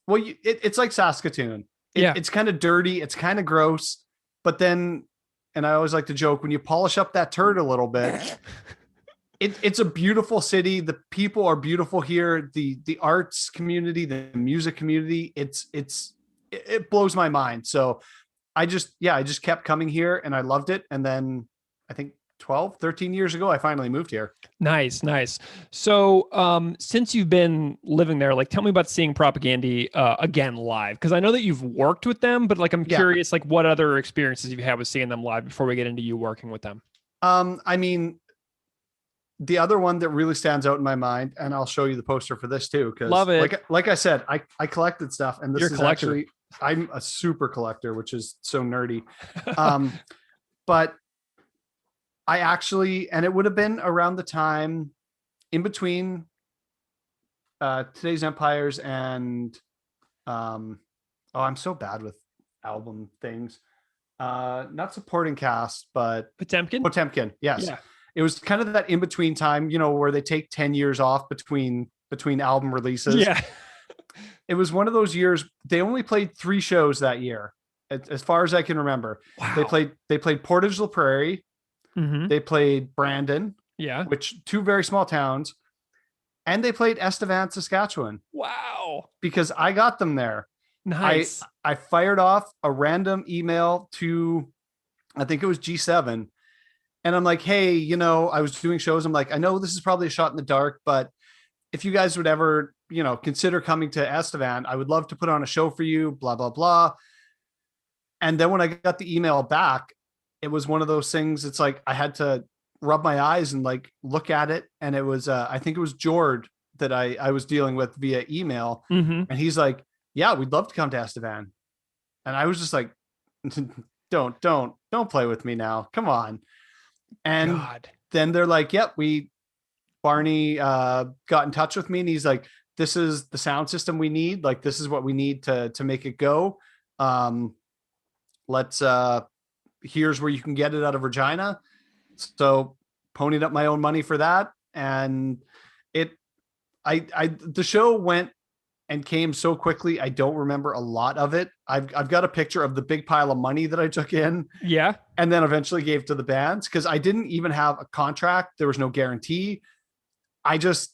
well, it's like Saskatoon. It's kind of dirty. It's kind of gross, but then, and I always like to joke, when you polish up that turd a little bit, it's a beautiful city. The people are beautiful here. The arts community, the music community, it blows my mind. So I just kept coming here and I loved it. And then I think 13 years ago, I finally moved here. Nice. So since you've been living there, tell me about seeing Propagandhi again live. Because I know that you've worked with them, but I'm curious, what other experiences you've had with seeing them live before we get into you working with them. I mean, the other one that really stands out in my mind, and I'll show you the poster for this too, because love it. Like I said, I collected stuff, and this You're a collector. Actually, I'm a super collector, which is so nerdy. But I actually, and it would have been around the time in between Today's Empires and oh, I'm so bad with album things. Not supporting cast, but Potemkin. Yes. Yeah. It was kind of that in between time, where they take 10 years off between album releases. Yeah. It was one of those years. They only played 3 shows that year, as far as I can remember. Wow. They played Portage la Prairie. Mm-hmm. They played Brandon. Yeah. Which 2 very small towns. And they played Estevan, Saskatchewan. Wow. Because I got them there. Nice. I fired off a random email to, I think it was G7. And I'm like, hey, I was doing shows. I'm like, I know this is probably a shot in the dark, but if you guys would ever, consider coming to Estevan, I would love to put on a show for you, blah, blah, blah. And then when I got the email back, it was one of those things. It's like, I had to rub my eyes and like look at it. And it was, I think it was Jord that I was dealing with via email. Mm-hmm. And he's like, yeah, we'd love to come to Estevan. And I was just like, don't play with me now. Come on. And then they're like, yep, Barney got in touch with me and he's like, this is the sound system we need. Like, this is what we need to make it go. Let's here's where you can get it out of Regina. So ponied up my own money for that. And the show went and came so quickly. I don't remember a lot of it. I've got a picture of the big pile of money that I took in. Yeah. And then eventually gave to the bands because I didn't even have a contract. There was no guarantee. I just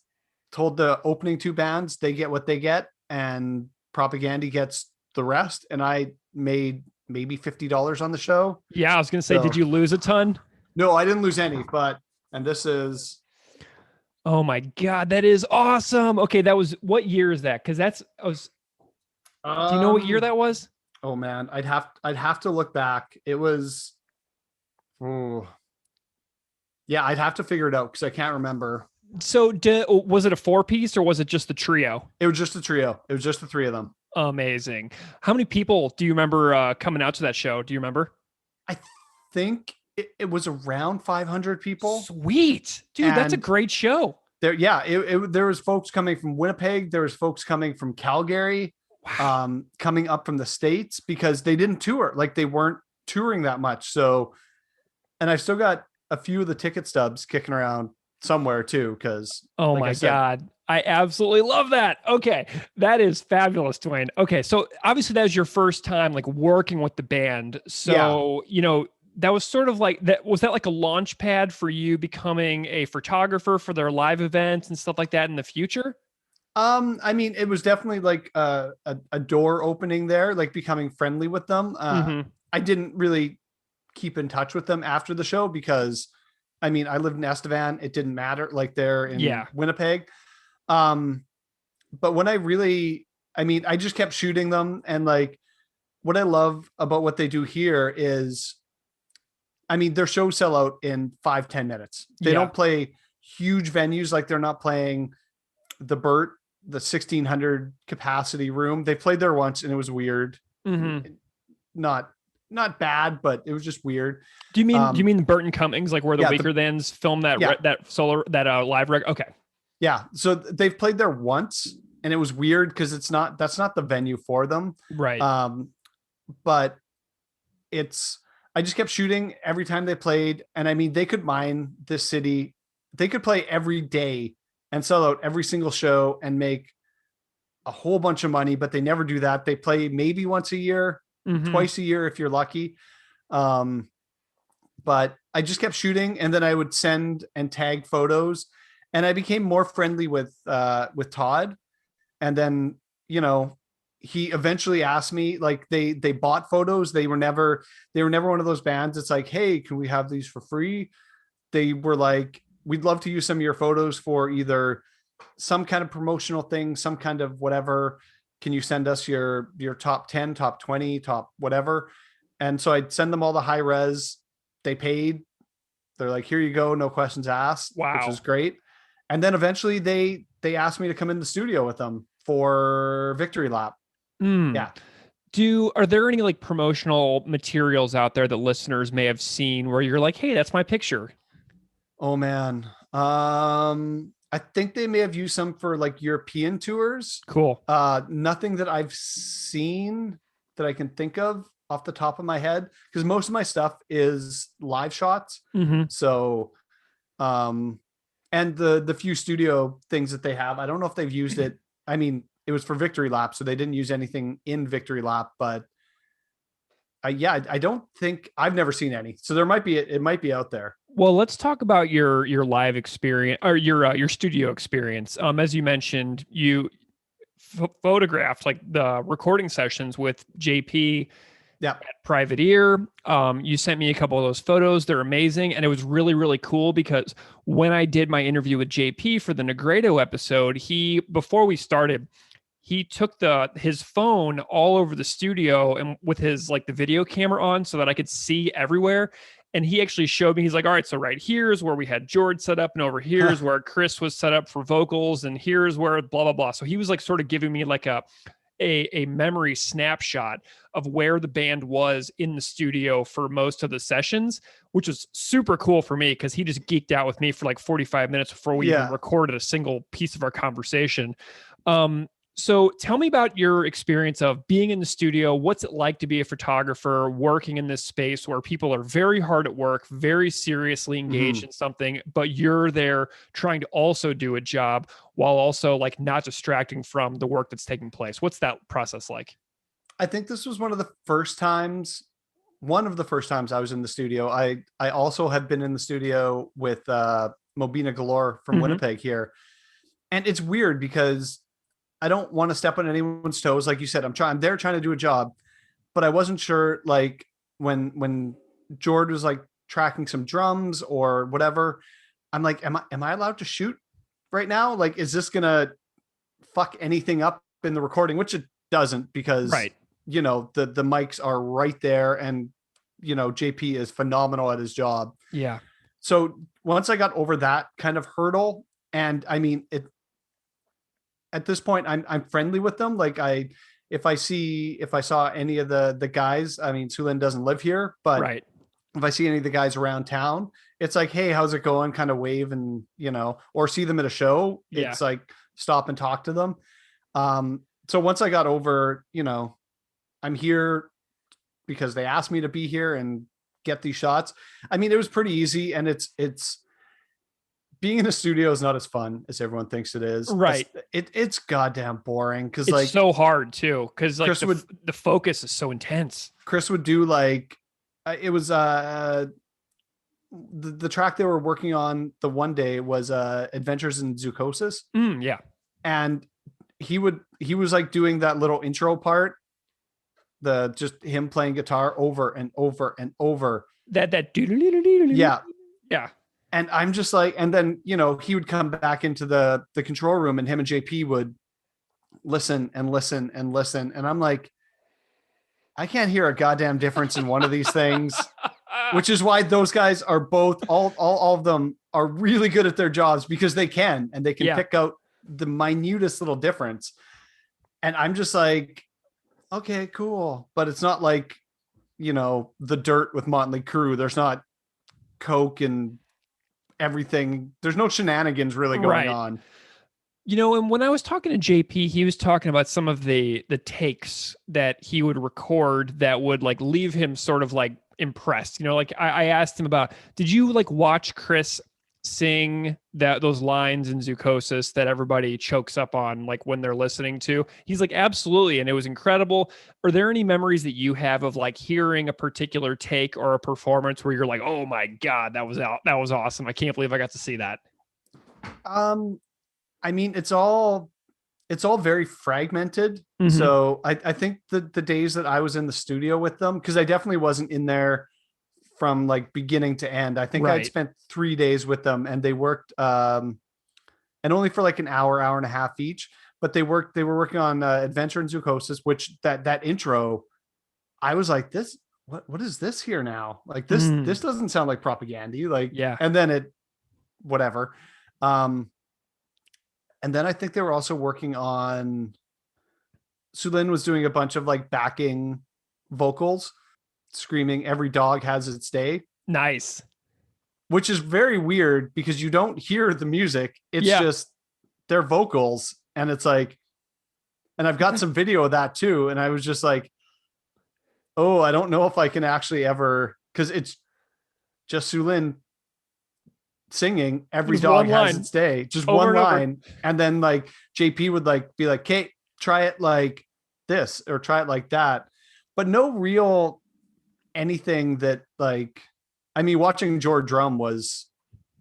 told the opening 2 bands, they get what they get and Propagandhi gets the rest. And I made maybe $50 on the show. Yeah. I was going to say, did you lose a ton? No, I didn't lose any, and this is. Oh my God, that is awesome. Okay, what year is that? Because do you know what year that was? Oh man, I'd have to look back. It was, yeah, I'd have to figure it out because I can't remember. So was it a 4-piece or was it just the trio? It was just a trio. It was just the 3 of them. Amazing. How many people do you remember coming out to that show? Do you remember? I think it was around 500 people. Sweet. Dude, and that's a great show. There was folks coming from Winnipeg. There was folks coming from Calgary, wow. Coming up from the States because they didn't tour. Like they weren't touring that much. So, and I've still got a few of the ticket stubs kicking around somewhere too. Cause oh my God, I absolutely love that. Okay. That is fabulous, Dwayne. Okay. So obviously that was your first time like working with the band. So, that was sort of like that. Was that like a launch pad for you becoming a photographer for their live events and stuff like that in the future? I mean, it was definitely like a door opening there, like becoming friendly with them. I didn't really keep in touch with them after the show because I mean, I lived in Estevan. It didn't matter. Like they're in Winnipeg. But when I just kept shooting them. And like, what I love about what they do here is, I mean, their shows sell out in 5-10 minutes. They don't play huge venues. Like they're not playing the Burt, the 1,600 capacity room. They played there once and it was weird. Mm-hmm. Not bad, but it was just weird. Do you mean the Burton Cummings, like where the Weaker Thans filmed that live record? Okay. Yeah. So they've played there once and it was weird because that's not the venue for them. Right. But I just kept shooting every time they played. And I mean, they could mine this city. They could play every day and sell out every single show and make a whole bunch of money, but they never do that. They play maybe once a year, twice a year if you're lucky. But I just kept shooting and then I would send and tag photos and I became more friendly with Todd. And then, he eventually asked me, like they bought photos. They were never one of those bands. It's like, hey, can we have these for free? They were like, we'd love to use some of your photos for either some kind of promotional thing, some kind of whatever. Can you send us your top 10, top 20, top whatever? And so I'd send them all the high res. They paid. They're like, here you go. No questions asked. Wow. Which is great. And then eventually they asked me to come in the studio with them for Victory Lap. Yeah. Are there any like promotional materials out there that listeners may have seen where you're like, hey, that's my picture? Oh man. I think they may have used some for like European tours. Cool. Nothing that I've seen that I can think of off the top of my head, because most of my stuff is live shots. Mm-hmm. So, and the few studio things that they have, I don't know if they've used it. I mean, it was for Victory Lap, so they didn't use anything in Victory Lap, but I don't think I've never seen any. So there might be, it might be out there. Well, let's talk about your live experience or your studio experience. As you mentioned, you photographed like the recording sessions with JP at Private Ear. You sent me a couple of those photos. They're amazing. And it was really, really cool because when I did my interview with JP for the Negredo episode, before we started, he took his phone all over the studio and with his like the video camera on so that I could see everywhere. And he actually showed me, he's like, all right, so right here's where we had George set up, and over here's where Chris was set up for vocals, and here's where blah, blah, blah. So he was like sort of giving me like a memory snapshot of where the band was in the studio for most of the sessions, which was super cool for me because he just geeked out with me for like 45 minutes before we even recorded a single piece of our conversation. So tell me about your experience of being in the studio. What's it like to be a photographer working in this space where people are very hard at work, very seriously engaged in something, but you're there trying to also do a job while also like not distracting from the work that's taking place? What's that process like? I think this was one of the first times I was in the studio. I also have been in the studio with Mobina Galore from Winnipeg here. And it's weird because I don't want to step on anyone's toes. Like you said, I'm there trying to do a job, but I wasn't sure, like when George was like tracking some drums or whatever, I'm like, am I allowed to shoot right now? Like, is this going to fuck anything up in the recording? Which it doesn't, because you know, the mics are right there, and you know, JP is phenomenal at his job. Yeah. So once I got over that kind of hurdle, and I mean, at this point, I'm friendly with them. Like if I saw any of the guys, I mean, Sulin doesn't live here, but if I see any of the guys around town, it's like, hey, how's it going? Kind of wave, and, you know, or see them at a show. It's like, stop and talk to them. So once I got over, you know, I'm here because they asked me to be here and get these shots. I mean, it was pretty easy, and it's being in a studio is not as fun as everyone thinks it is. Right. It's goddamn boring. Cause it's like so hard too. Cause like the focus is so intense. Chris would do like, it was, the track they were working on the one day was, Adventures in Zoochosis. Yeah. And he was like doing that little intro part, just him playing guitar over and over and over. That yeah. Yeah. And I'm just like, and then, you know, he would come back into the control room, and him and JP would listen and listen and listen. And I'm like, I can't hear a goddamn difference in one of these things, which is why those guys are both, all of them are really good at their jobs, because they can pick out the minutest little difference. And I'm just like, okay, cool. But it's not like, you know, The Dirt with Motley Crue. There's not coke and everything. There's no shenanigans really going on. You know, and when I was talking to JP, he was talking about some of the takes that he would record that would like leave him sort of like impressed. You know, like I asked him about, did you like watch Chris sing those lines in Zoochosis that everybody chokes up on, like when they're listening to? He's like, absolutely. And it was incredible. Are there any memories that you have of like hearing a particular take or a performance where you're like, oh my God, that was awesome. I can't believe I got to see that. I mean, it's all very fragmented. Mm-hmm. So I think the days that I was in the studio with them, because I definitely wasn't in there from like beginning to end. I think I'd spent 3 days with them, and they worked, and only for like an hour and a half each, but they were working on Adventure in Zoochosis, which that intro, I was like, what is this here now? Like this doesn't sound like Propagandhi. Like, and then it, whatever. And then I think they were also working on, Sulin was doing a bunch of like backing vocals, screaming "Every dog has its day." Nice. which is very weird because you don't hear the music. It's just their vocals. And it's like, and I've got some video of that too. And I was just like, oh, I don't know if I can actually ever, because it's just Sulin singing. Every Just dog one has line. its day, just Over one and over. line. And then like JP would like be like, Kate, try it like this or try it like that. But no real anything that like, I mean, watching George Drum was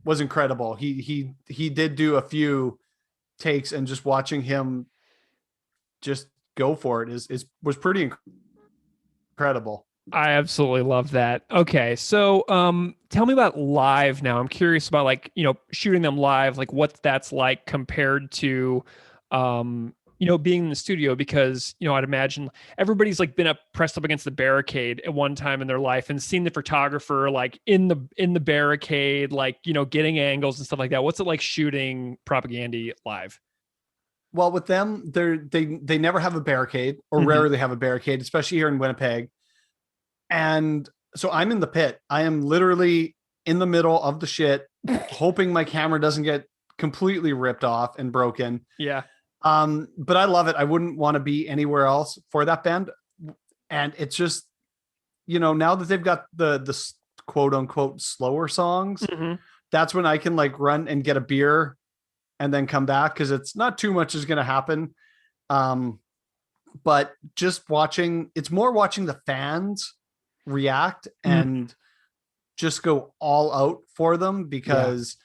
incredible. He did do a few takes, and just watching him just go for it was pretty incredible. I absolutely love that. Okay, so tell me about live now. I'm curious about like, shooting them live, like what that's like compared to being in the studio, because I'd imagine everybody's like been pressed up against the barricade at one time in their life and seen the photographer like in the barricade, like getting angles and stuff like that. What's it like shooting Propagandhi live? Well, with them, they never have a barricade, or rarely have a barricade, especially here in Winnipeg. And so I'm in the pit. I am literally in the middle of the shit, hoping my camera doesn't get completely ripped off and broken. Yeah. But I love it. I wouldn't want to be anywhere else for that band. And it's just, now that they've got the quote unquote slower songs, that's when I can like run and get a beer and then come back, because it's not too much is going to happen. But just it's more watching the fans react and just go all out for them, because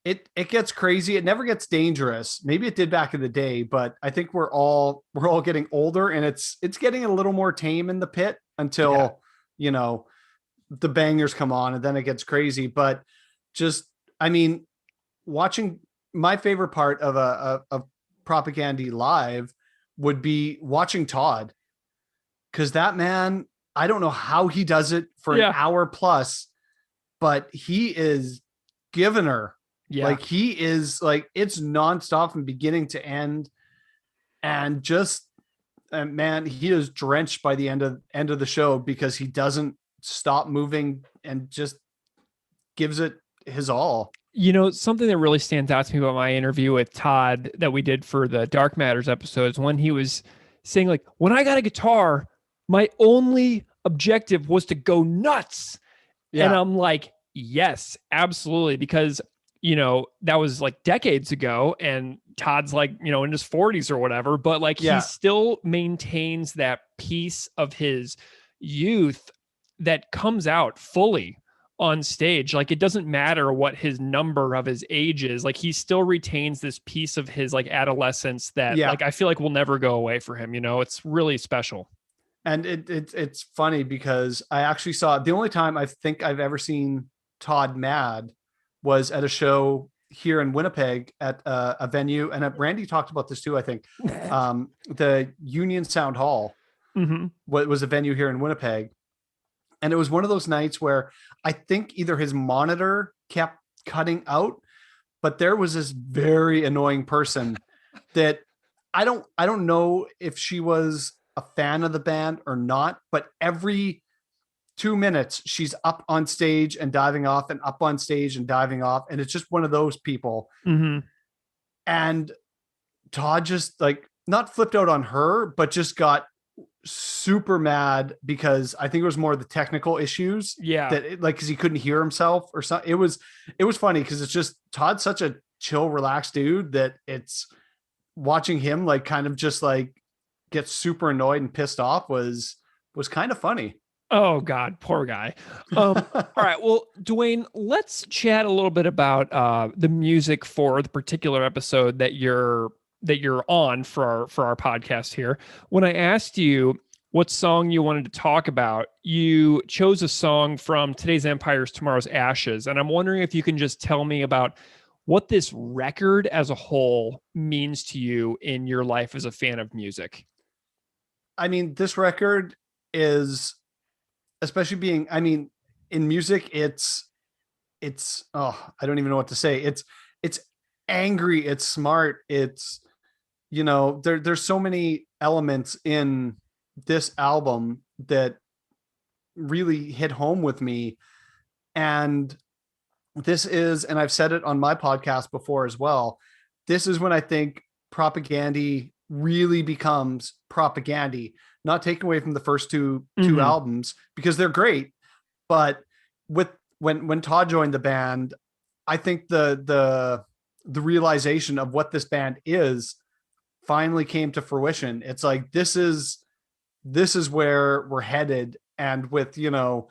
it gets crazy. It never gets dangerous. Maybe it did back in the day, but I think we're all getting older, and it's getting a little more tame in the pit until the bangers come on, and then it gets crazy. But just, I mean, watching, my favorite part of Propagandhi live would be watching Todd, because that man, I don't know how he does it for an hour plus, but he is giving her. Like he is like, it's nonstop from beginning to end. And just, man, he is drenched by the end of the show, because he doesn't stop moving and just gives it his all. Something that really stands out to me about my interview with Todd that we did for the Dark Matters episodes, when he was saying like, when I got a guitar, my only objective was to go nuts. And I'm like, yes, absolutely. Because, that was like decades ago, and Todd's like, in his 40s or whatever, but like he still maintains that piece of his youth that comes out fully on stage. Like it doesn't matter what his number of his age is, like he still retains this piece of his like adolescence that like I feel like will never go away for him. It's really special. And it's funny, because I actually saw, the only time I think I've ever seen Todd mad was at a show here in Winnipeg at a venue, and Randy talked about this too, I think. The Union Sound Hall was a venue here in Winnipeg. And it was one of those nights where I think either his monitor kept cutting out, but there was this very annoying person that I don't know if she was a fan of the band or not, but every 2 minutes she's up on stage and diving off, and up on stage and diving off. And it's just one of those people. And Todd just like not flipped out on her, but just got super mad, because I think it was more of the technical issues. Cause he couldn't hear himself or something. It was funny, because it's just, Todd's such a chill, relaxed dude that it's watching him like kind of just like get super annoyed and pissed off was kind of funny. Oh God, poor guy. All right. Well, Dwayne, let's chat a little bit about the music for the particular episode that you're on for our podcast here. When I asked you what song you wanted to talk about, you chose a song from Today's Empires, Tomorrow's Ashes. And I'm wondering if you can just tell me about what this record as a whole means to you in your life as a fan of music. I mean, this record is, especially being, I mean, in music, it's, oh, I don't even know what to say. It's angry. It's smart. It's, there's so many elements in this album that really hit home with me. And this is, and I've said it on my podcast before as well, this is when I think Propagandhi really becomes Propagandhi, not taken away from the first two albums because they're great. But with when Todd joined the band, I think the realization of what this band is finally came to fruition. It's like this is where we're headed. And with, you know,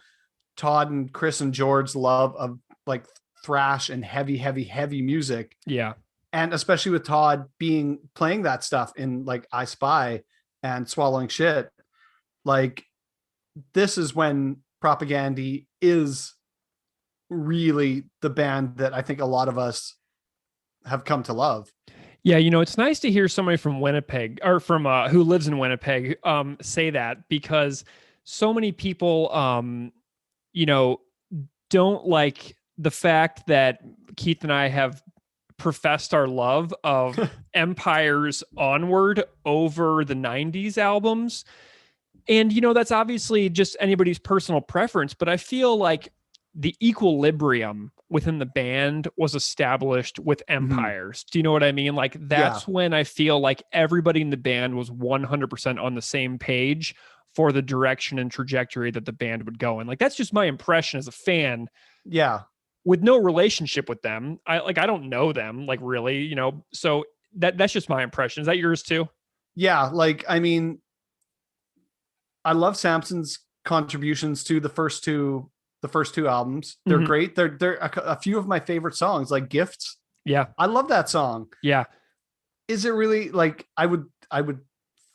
Todd and Chris and George's love of like thrash and heavy music. Yeah. And especially with Todd playing that stuff in like I Spy and Swallowing Shit, like this is when Propagandhi is really the band that I think a lot of us have come to love. Yeah, you know, it's nice to hear somebody from Winnipeg or from who lives in Winnipeg say that, because so many people, you know, don't like the fact that Keith and I have professed our love of Empire's Onward over the 90s albums. And, you know, that's obviously just anybody's personal preference, but I feel like the equilibrium within the band was established with Empires. Do you know what I mean? Like that's when I feel like everybody in the band was 100% on the same page for the direction and trajectory that the band would go in. Like that's just my impression as a fan. Yeah. With no relationship with them. I don't know them, like really, you know. So that's just my impression. Is that yours too? Yeah, like I mean, I love Samson's contributions to the first two albums. They're great. They're a few of my favorite songs, like Gifts. Yeah. I love that song. Yeah. Is it really like I would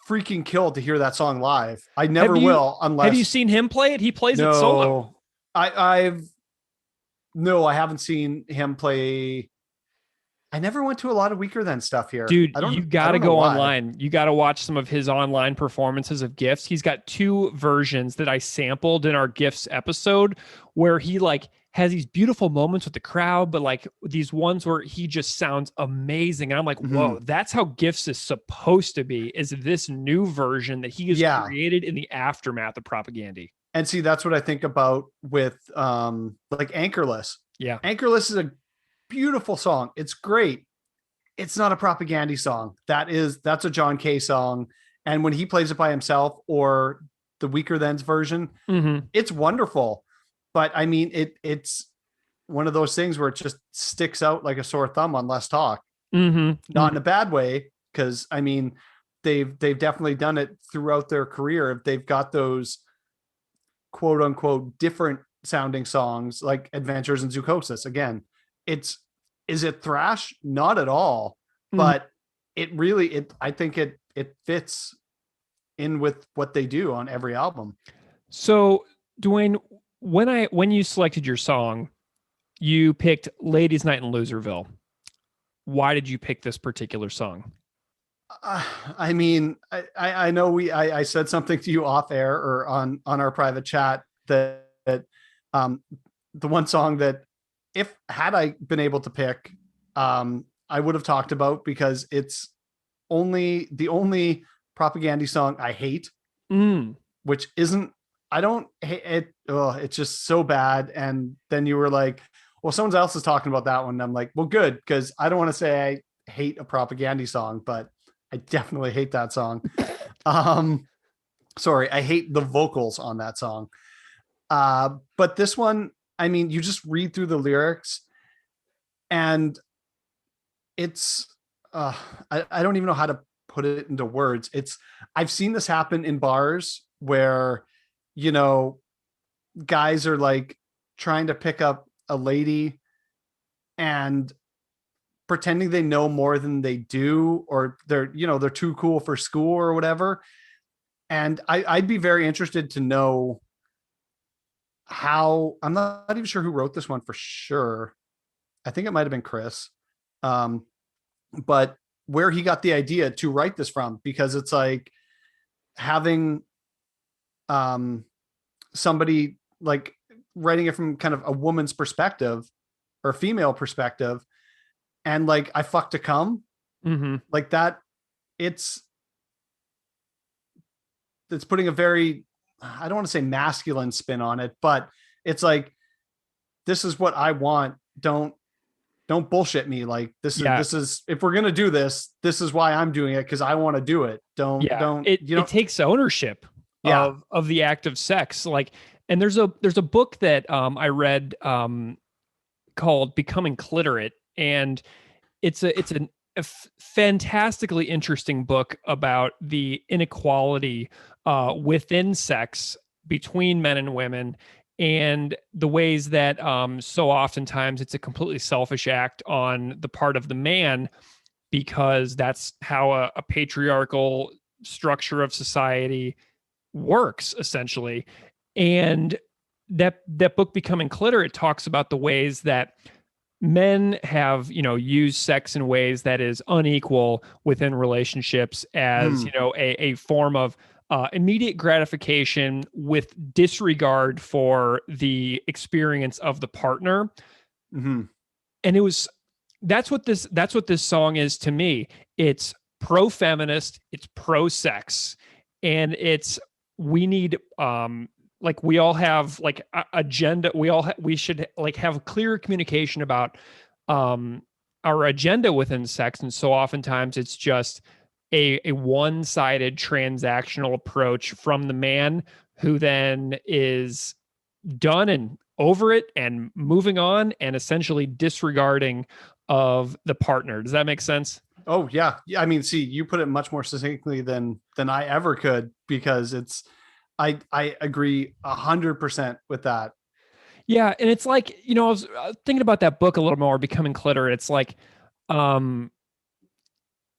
freaking kill to hear that song live. I never will unless. Have you seen him play it? He plays it solo. No, I haven't seen him play. I never went to a lot of Weaker Than stuff here. Dude, you got to go online. You got to watch some of his online performances of Gifts. He's got 2 versions that I sampled in our Gifts episode where he like has these beautiful moments with the crowd, but like these ones where he just sounds amazing. And I'm like, whoa, that's how Gifts is supposed to be, is this new version that he has created in the aftermath of Propagandhi. And see, that's what I think about with like Anchorless. Yeah. Anchorless is a beautiful song. It's great. It's not a Propagandhi song. That's a John Kay song. And when he plays it by himself or the Weaker Than's version, it's wonderful. But I mean, it's one of those things where it just sticks out like a sore thumb on Less Talk. Not in a bad way, because I mean, they've definitely done it throughout their career. They've got those quote unquote different sounding songs like Adventures in Zoochosis. Again, is it thrash? Not at all, but I think it fits in with what they do on every album. So Dwayne, when you selected your song, you picked Ladies Night in Loserville. Why did you pick this particular song? I mean, I know I said something to you off air or on our private chat that the one song that had I been able to pick, I would have talked about, because it's the only Propagandhi song I hate, which isn't, I don't hate it. Oh, it's just so bad. And then you were like, well, someone else is talking about that one. And I'm like, well, good. Cause I don't want to say I hate a Propagandhi song, but I definitely hate that song. Sorry. I hate the vocals on that song. But this one, I mean, you just read through the lyrics and it's, I don't even know how to put it into words. I've seen this happen in bars where, you know, guys are like trying to pick up a lady and pretending they know more than they do, or they're too cool for school or whatever. And I'd be very interested to know how. I'm not even sure who wrote this one for sure. I think it might have been Chris. But where he got the idea to write this from, because it's like having somebody like writing it from kind of a woman's perspective or a female perspective, and like I fucked to come like that. It's putting a very, I don't want to say masculine spin on it, but it's like, this is what I want don't bullshit me. Like Yeah. this is if we're gonna do this, this is why I'm doing it, because I want to do it. Don't Yeah. don't It you know? it takes ownership Yeah. of the act of sex. Like, and there's a book that I read called Becoming Cliterate, and it's a fantastically interesting book about the inequality within sex between men and women, and the ways that so oftentimes it's a completely selfish act on the part of the man, because that's how a patriarchal structure of society works, essentially. And that book, Becoming Cliterate, talks about the ways that men have, used sex in ways that is unequal within relationships, as a form of immediate gratification with disregard for the experience of the partner. Mm-hmm. And that's what this song is to me. It's pro-feminist, it's pro-sex, and we need like, we all have like agenda. We should like have clear communication about our agenda within sex. And so oftentimes it's just a one-sided transactional approach from the man, who then is done and over it and moving on, and essentially disregarding of the partner. Does that make sense? Oh yeah. I mean, see, you put it much more succinctly than I ever could, because I agree 100% with that. Yeah, and it's like, I was thinking about that book a little more, Becoming Cliterate. It's like,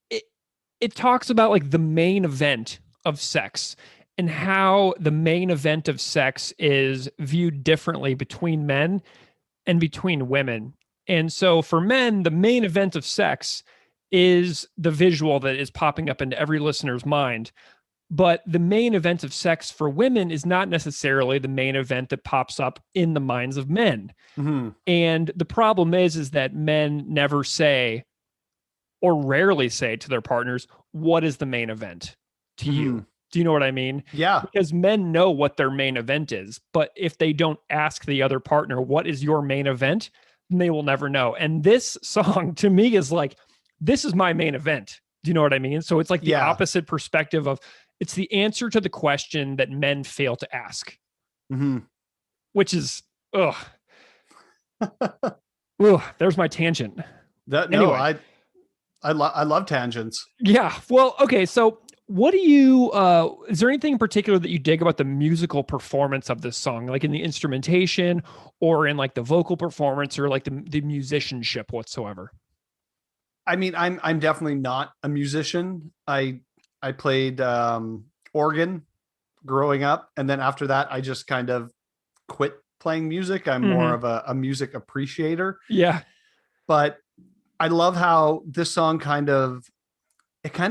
it talks about like the main event of sex, and how the main event of sex is viewed differently between men and between women. And so for men, the main event of sex is the visual that is popping up into every listener's mind. But the main event of sex for women is not necessarily the main event that pops up in the minds of men. Mm-hmm. And the problem is that men never say, or rarely say to their partners, what is the main event to you? Do you know what I mean? Yeah. Because men know what their main event is, but if they don't ask the other partner, what is your main event, then they will never know. And this song to me is like, this is my main event. Do you know what I mean? So it's like the opposite perspective of, it's the answer to the question that men fail to ask, which is, there's my tangent. Anyway. I love tangents. Yeah. Well, okay. So what do you, is there anything in particular that you dig about the musical performance of this song, like in the instrumentation or in like the vocal performance or like the musicianship whatsoever? I mean, I'm definitely not a musician. I played organ growing up, and then after that, I just kind of quit playing music. I'm more of a music appreciator. Yeah. But I love how this song kind of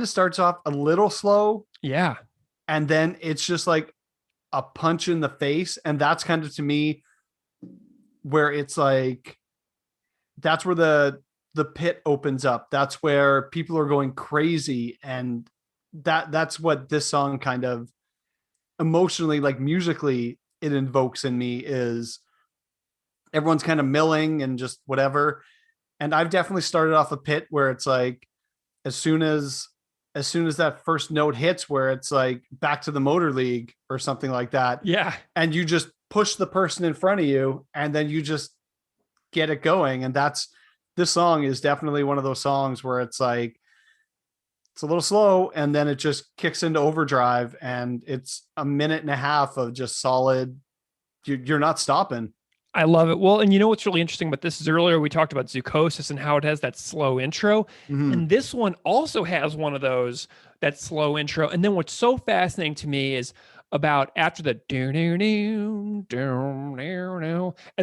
starts off a little slow. Yeah. And then it's just like a punch in the face. And that's kind of, to me, where it's like, that's where the pit opens up. That's where people are going crazy. And that's what this song kind of emotionally, like musically, it invokes in me, is everyone's kind of milling and just whatever. And I've definitely started off a pit where it's like, as soon as that first note hits, where it's like back to the Motor League or something like that. Yeah. And you just push the person in front of you, and then you just get it going. And this song is definitely one of those songs where it's like, it's a little slow, and then it just kicks into overdrive, and it's a minute and a half of just solid. You're not stopping. I love it. Well, and you know what's really interesting about this is, earlier we talked about Zucosis and how it has that slow intro. And this one also has one of those, that slow intro. And then what's so fascinating to me is about after the do do do do do, and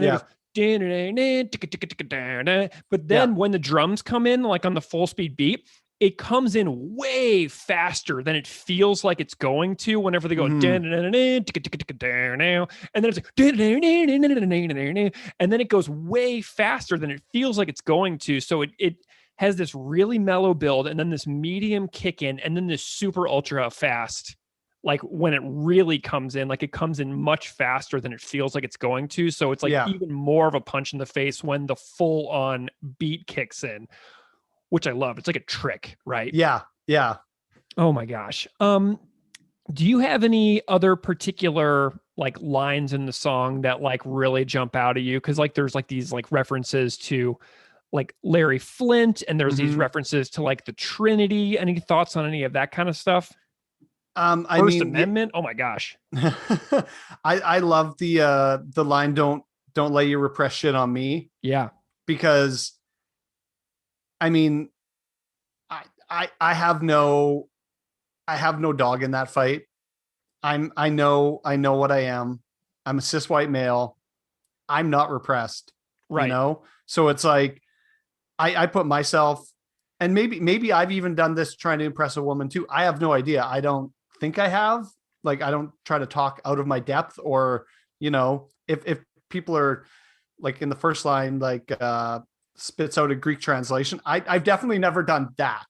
then but then when the drums come in, like on the full speed beat, it comes in way faster than it feels like it's going to whenever they go, and then it's like, and then it goes way faster than it feels like it's going to. So it has this really mellow build, and then this medium kick in, and then this super ultra fast like when it really comes in, like it comes in much faster than it feels like it's going to. So it's like even more of a punch in the face when the full on beat kicks in, which I love. It's like a trick, right? Yeah. Yeah. Oh my gosh. Do you have any other particular like lines in the song that like really jump out at you? Cause like there's like these like references to like Larry Flint, and there's these references to like the Trinity. Any thoughts on any of that kind of stuff? First Amendment. Oh my gosh. I love the line, don't let you repress shit on me. Yeah. Because I mean, I have no dog in that fight. I know what I am. I'm a cis white male. I'm not repressed. Right. You know? So it's like I put myself, and maybe I've even done this trying to impress a woman too. I have no idea. I don't think I have. Like, I don't try to talk out of my depth, or, you know, if people are like in the first line, like spits out a Greek translation. I've definitely never done that.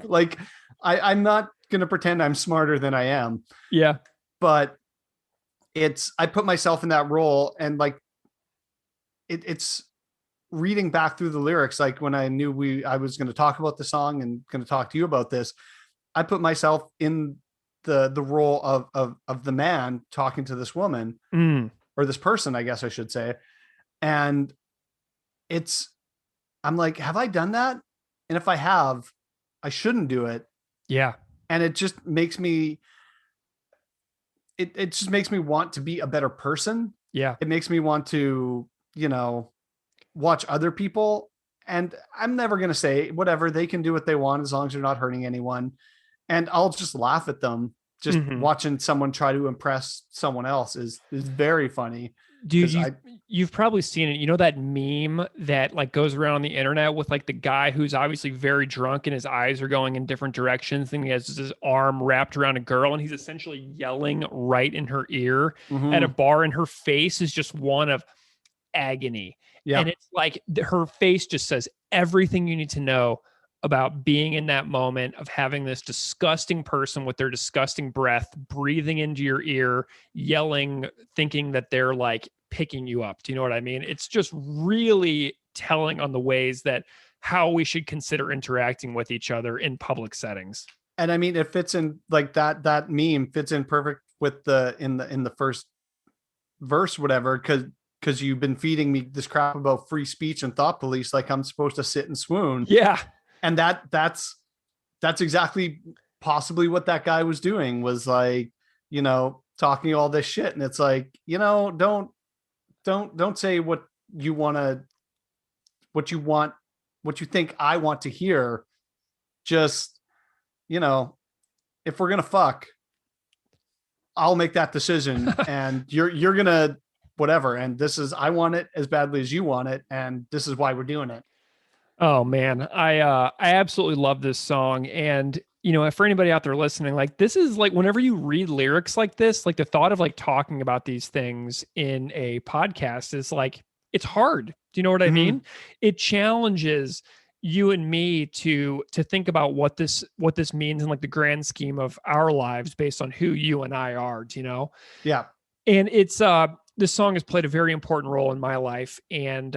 Like I'm not going to pretend I'm smarter than I am. Yeah. But I put myself in that role, and like, it's reading back through the lyrics. Like when I knew I was going to talk about the song and going to talk to you about this, I put myself in the role of the man talking to this woman or this person, I guess I should say. And I'm like, have I done that? And if I have, I shouldn't do it. Yeah. And it just makes me, it just makes me want to be a better person. Yeah. It makes me want to, you know, watch other people. And I'm never going to say whatever, they can do what they want as long as they're not hurting anyone. And I'll just laugh at them. Just watching someone try to impress someone else is very funny. Dude, you've probably seen it. You know that meme that like goes around on the internet with like the guy who's obviously very drunk and his eyes are going in different directions, and he has his arm wrapped around a girl and he's essentially yelling right in her ear at a bar, and her face is just one of agony. Yeah. And it's like her face just says everything you need to know about being in that moment of having this disgusting person with their disgusting breath breathing into your ear, yelling, thinking that they're like picking you up. Do you know what I mean? It's just really telling on the ways that how we should consider interacting with each other in public settings. And I mean, it fits in like that meme fits in perfect with in the first verse, whatever, because you've been feeding me this crap about free speech and thought police, like I'm supposed to sit and swoon. Yeah. And that's exactly possibly what that guy was doing, was like, you know, talking all this shit. And it's like, you know, don't say what you think I want to hear. Just, you know, if we're going to fuck, I'll make that decision and you're going to whatever. And I want it as badly as you want it. And this is why we're doing it. Oh man, I absolutely love this song. And you know, for anybody out there listening, like this is like whenever you read lyrics like this, like the thought of like talking about these things in a podcast is like, it's hard. Do you know what I mean? It challenges you and me to think about what this means in like the grand scheme of our lives based on who you and I are, do you know? Yeah. And it's this song has played a very important role in my life. And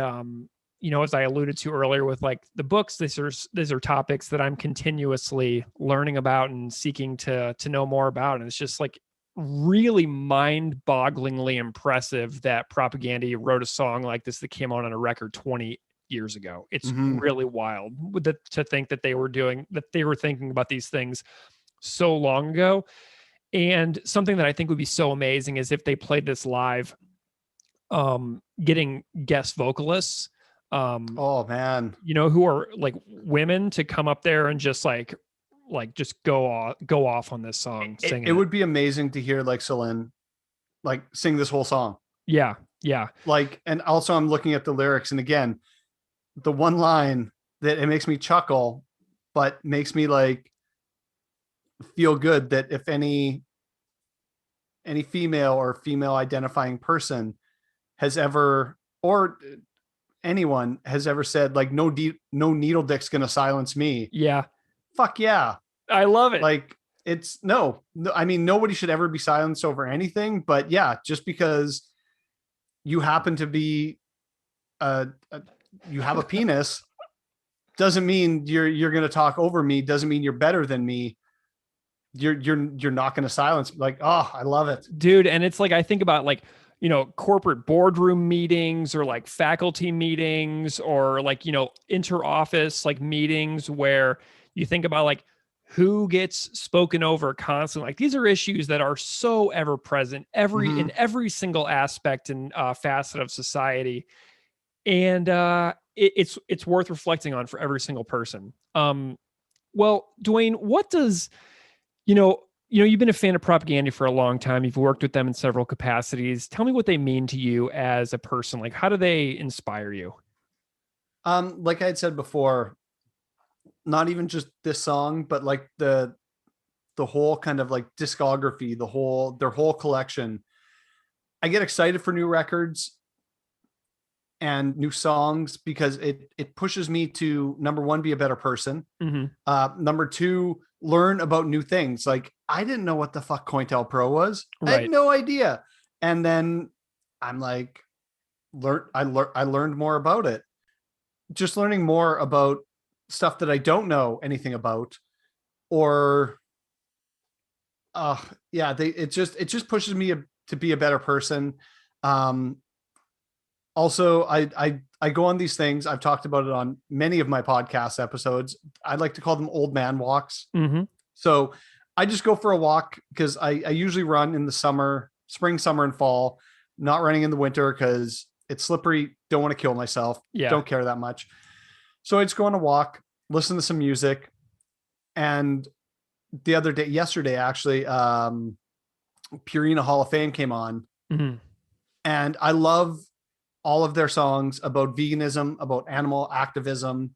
you know, as I alluded to earlier with like the books, these are topics that I'm continuously learning about and seeking to know more about. And it's just like really mind-bogglingly impressive that Propagandhi wrote a song like this that came out on a record 20 years ago. It's really wild to think that they were thinking about these things so long ago. And something that I think would be so amazing is if they played this live, getting guest vocalists, oh man, you know, who are like women to come up there and just just go off on this song. It would be amazing to hear like Celine like sing this whole song. Yeah. Like, and also I'm looking at the lyrics, and again, the one line that it makes me chuckle, but makes me like feel good, that if any female or female identifying person has ever, or anyone has ever said like, no needle dick's gonna silence me. Yeah. Fuck yeah. I love it. Like, it's no, I mean, nobody should ever be silenced over anything, but yeah, just because you happen to be, you have a penis doesn't mean you're going to talk over me. Doesn't mean you're better than me. You're not going to silence. Like, oh, I love it, dude. And it's like, I think about like, corporate boardroom meetings or like faculty meetings or like, inter-office like meetings where you think about like who gets spoken over constantly. Like these are issues that are so ever present in every single aspect and facet of society. And it's worth reflecting on for every single person. Well, Dwayne, what does, you've been a fan of Propagandhi for a long time. You've worked with them in several capacities. Tell me what they mean to you as a person. Like, how do they inspire you? Like I had said before, not even just this song, but like the whole kind of like discography, their whole collection. I get excited for new records and new songs because it pushes me to, number one, be a better person. Number two, learn about new things. Like I didn't know what the fuck COINTELPRO was. I had no idea. And then I'm like, I learned more about it. Just learning more about stuff that I don't know anything about, or it just pushes me to be a better person. Also, I go on these things. I've talked about it on many of my podcast episodes. I like to call them old man walks. So I just go for a walk because I usually run in the spring, summer, and fall, not running in the winter because it's slippery. Don't want to kill myself. Don't care that much. So I just go on a walk, listen to some music. And yesterday, actually, Purina Hall of Fame came on. And I love all of their songs about veganism, about animal activism.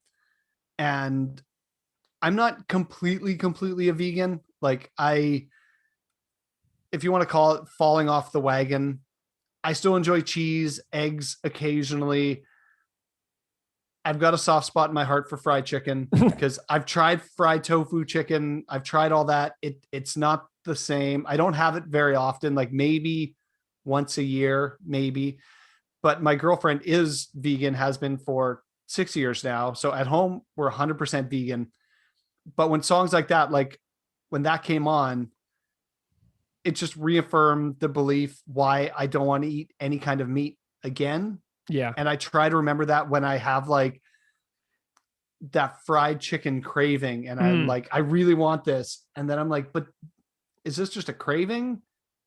And I'm not completely a vegan. Like if you want to call it falling off the wagon, I still enjoy cheese, eggs occasionally. I've got a soft spot in my heart for fried chicken because I've tried fried tofu chicken. I've tried all that. It's not the same. I don't have it very often, like maybe once a year, maybe. But my girlfriend is vegan, has been for 6 years now. So at home, we're 100% vegan. But when songs like that, like when that came on, it just reaffirmed the belief why I don't want to eat any kind of meat again. Yeah. And I try to remember that when I have like that fried chicken craving and I'm like, I really want this. And then I'm like, but is this just a craving?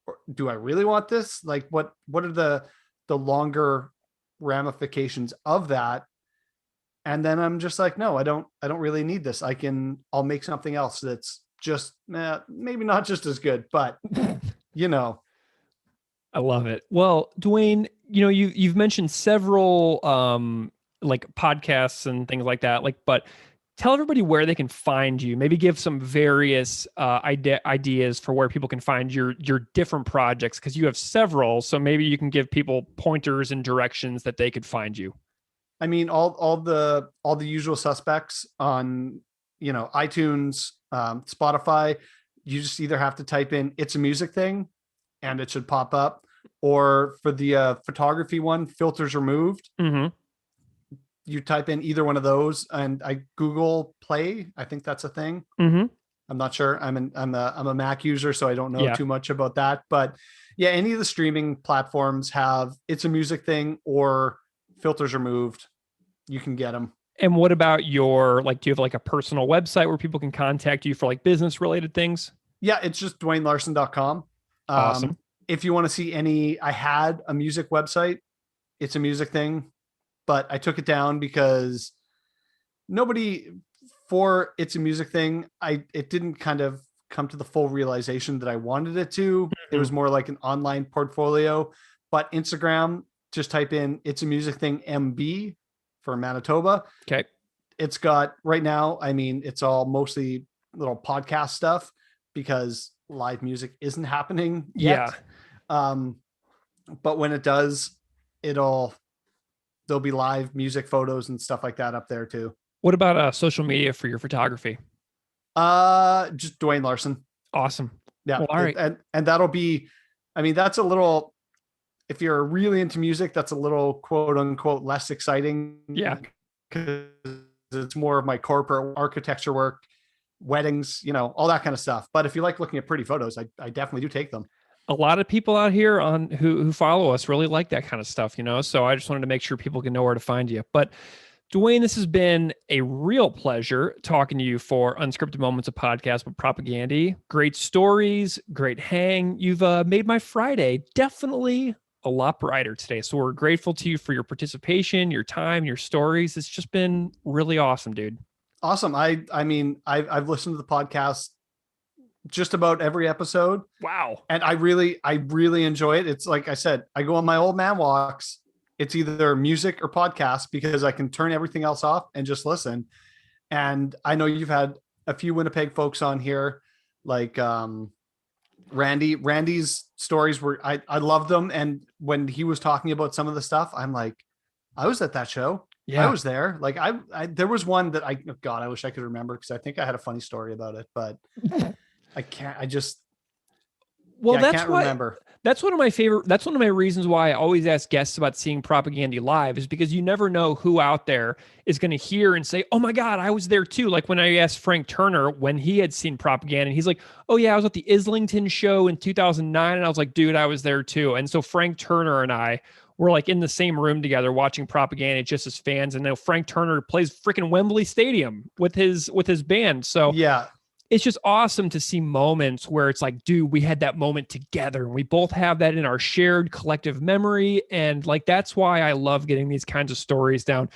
Or do I really want this? Like what are the longer ramifications of that? And then I'm just like, no, I don't really need this. I'll make something else that's just maybe not just as good, but I love it. Well, Dwayne, you've mentioned several like podcasts and things like that. Like, but tell everybody where they can find you. Maybe give some various ideas for where people can find your different projects, because you have several. So maybe you can give people pointers and directions that they could find you. I mean, all the usual suspects on iTunes, Spotify. You just either have to type in "It's a Music Thing" and it should pop up, or for the photography one, Filters Removed. You type in either one of those, and I Google Play. I think that's a thing. I'm not sure. I'm a Mac user, so I don't know too much about that. But yeah, any of the streaming platforms have "It's a Music Thing" or Filters Removed. You can get them. And what about do you have like a personal website where people can contact you for like business related things? Yeah, it's just DwayneLarson.com. Awesome. If you want to see I had a music website. It's a Music Thing, but I took it down because It's a Music Thing. It didn't kind of come to the full realization that I wanted it to. It was more like an online portfolio. But Instagram, just type in "It's a Music Thing MB" for Manitoba. Okay. It's got right now, I mean, it's all mostly little podcast stuff because live music isn't happening yet. But when it does, there'll be live music photos and stuff like that up there too. What about social media for your photography? Just Dwayne Larson. Awesome. Yeah. Well, all right. And that'll be, I mean, that's a little, if you're really into music, that's a little quote unquote less exciting. Yeah. Because it's more of my corporate architecture work, weddings, all that kind of stuff. But if you like looking at pretty photos, I definitely do take them. A lot of people out here on who follow us really like that kind of stuff, so I just wanted to make sure people can know where to find you. But Dwayne, this has been a real pleasure talking to you for Unscripted Moments, of podcast with Propagandhi. Great stories, great hang. You've made my Friday definitely a lot brighter today. So we're grateful to you for your participation, your time, your stories. It's just been really awesome, dude. Awesome. I mean, I've listened to the podcast just about every episode. Wow. And I really enjoy it. It's like I said, I go on my old man walks. It's either music or podcast because I can turn everything else off and just listen. And I know you've had a few Winnipeg folks on here, like Randy's stories were, I loved them. And when he was talking about some of the stuff, I'm like, I was at that show. Yeah. I was there. Like there was one that I wish I could remember because I think I had a funny story about it, but I can't, I just, well, I can't remember. That's one of my reasons why I always ask guests about seeing Propagandhi live, is because you never know who out there is going to hear and say, oh my God, I was there too. Like when I asked Frank Turner when he had seen Propagandhi, and he's like, oh yeah, I was at the Islington show in 2009. And I was like, dude, I was there too. And so Frank Turner and I were like in the same room together watching Propagandhi just as fans. And now Frank Turner plays freaking Wembley Stadium with his band. So yeah. It's just awesome to see moments where it's like, dude, we had that moment together and we both have that in our shared collective memory. And like, that's why I love getting these kinds of stories down.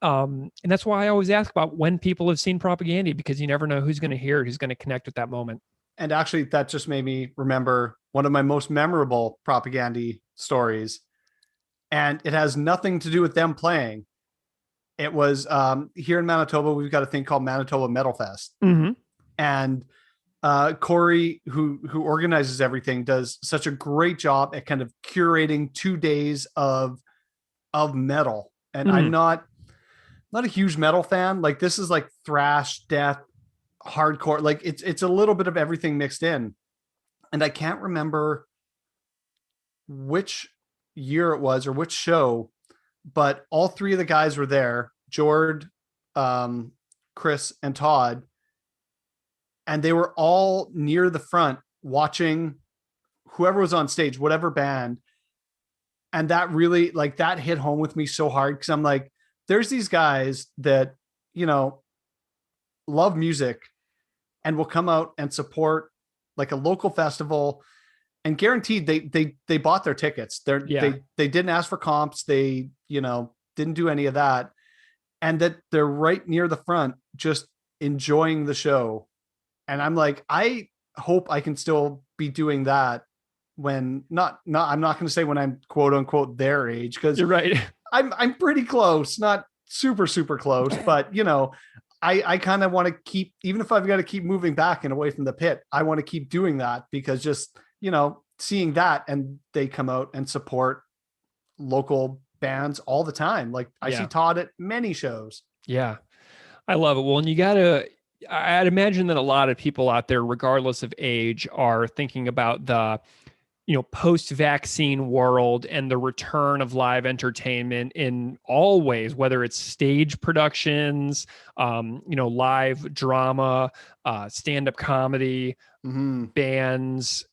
And that's why I always ask about when people have seen Propagandhi, because you never know who's going to hear it, who's going to connect with that moment. And actually that just made me remember one of my most memorable Propagandhi stories. And it has nothing to do with them playing. It was here in Manitoba, we've got a thing called Manitoba Metal Fest. Mm-hmm. And Corey, who organizes everything, does such a great job at kind of curating 2 days of metal. And I'm not a huge metal fan. Like this is like thrash, death, hardcore. Like it's a little bit of everything mixed in. And I can't remember which year it was or which show, but all three of the guys were there, Jord, Chris, and Todd. And they were all near the front watching whoever was on stage, whatever band. And that really, like, that hit home with me so hard. Cause I'm like, there's these guys that, love music and will come out and support like a local festival, and guaranteed they bought their tickets. They didn't ask for comps. They, didn't do any of that. And that they're right near the front, just enjoying the show. And I'm like, I hope I can still be doing that when I'm not going to say when I'm quote unquote their age, because you're right. I'm pretty close, not super, super close, but I kind of want to keep, even if I've got to keep moving back and away from the pit, I want to keep doing that because just, seeing that, and they come out and support local bands all the time. Like I see Todd at many shows. Yeah. I love it. Well, and I'd imagine that a lot of people out there, regardless of age, are thinking about the, post-vaccine world and the return of live entertainment in all ways, whether it's stage productions, live drama, stand-up comedy, bands,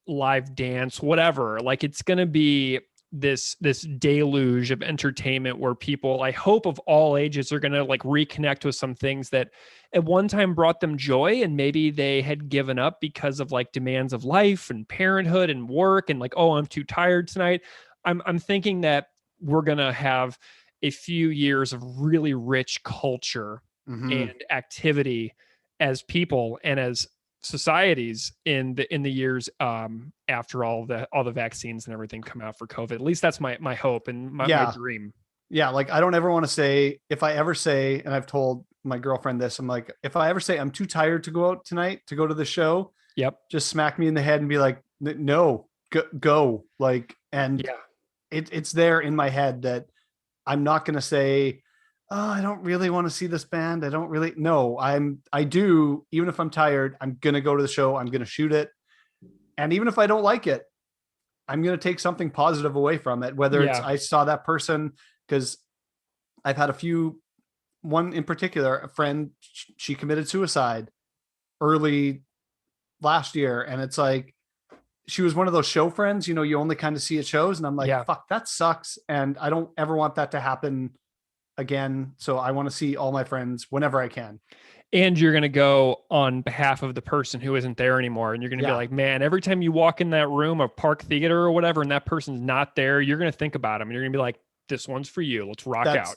live dance, whatever. Like it's going to be this deluge of entertainment where people, I hope of all ages, are going to like reconnect with some things that at one time brought them joy and maybe they had given up because of like demands of life and parenthood and work and like, oh, I'm too tired tonight. I'm thinking that we're going to have a few years of really rich culture and activity as people and as societies in the years after all the vaccines and everything come out for COVID. At least that's my hope and my dream. Yeah. Like I don't ever want to say, if I ever say, and I've told my girlfriend this, I'm like, if I ever say I'm too tired to go out tonight to go to the show, just smack me in the head and be like, no, go. Like, and it's there in my head that I'm not going to say, oh, I don't really want to see this band. I don't really, no, I do. Even if I'm tired, I'm going to go to the show. I'm going to shoot it. And even if I don't like it, I'm going to take something positive away from it. Whether it's, I saw that person, because I've had one in particular, a friend, she committed suicide early last year. And it's like, she was one of those show friends, you only kind of see at shows. And I'm like, fuck, that sucks. And I don't ever want that to happen again. So I want to see all my friends whenever I can. And you're going to go on behalf of the person who isn't there anymore. And you're going to be like, man, every time you walk in that room, a park theater or whatever, and that person's not there, you're going to think about them. And you're going to be like, this one's for you. Let's rock out.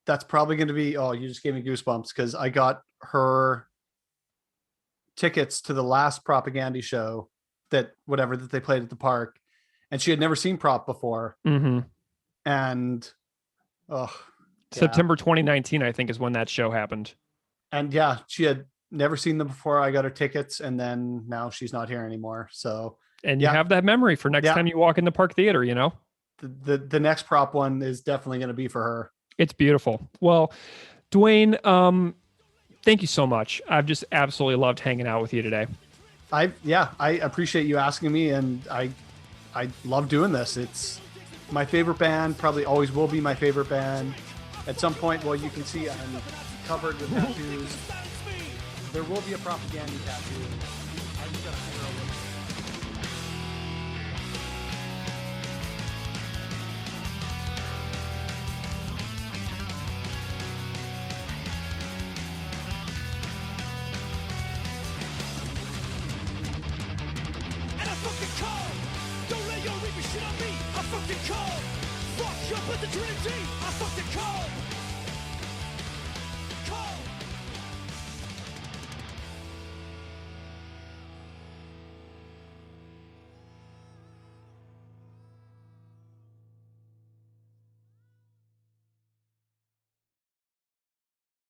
That's probably going to be, you just gave me goosebumps, because I got her tickets to the last Propagandhi show that they played at the park. And she had never seen Prop before. Mm-hmm. And, September 2019, I think, is when that show happened. And she had never seen them before. I got her tickets, and then now she's not here anymore. So, and you have that memory for next time you walk in the park theater, the next Prop one is definitely going to be for her. It's beautiful. Well, Dwayne, thank you so much. I've just absolutely loved hanging out with you today. I appreciate you asking me, and I love doing this. It's my favorite band, probably always will be my favorite band. At some point, you can see I'm covered with tattoos. There will be a Propagandhi tattoo. I just gotta figure out what. And I fucking call. Don't let your reaping shit on me. I fucking call. Fuck you up with the Trinity. I fucking call.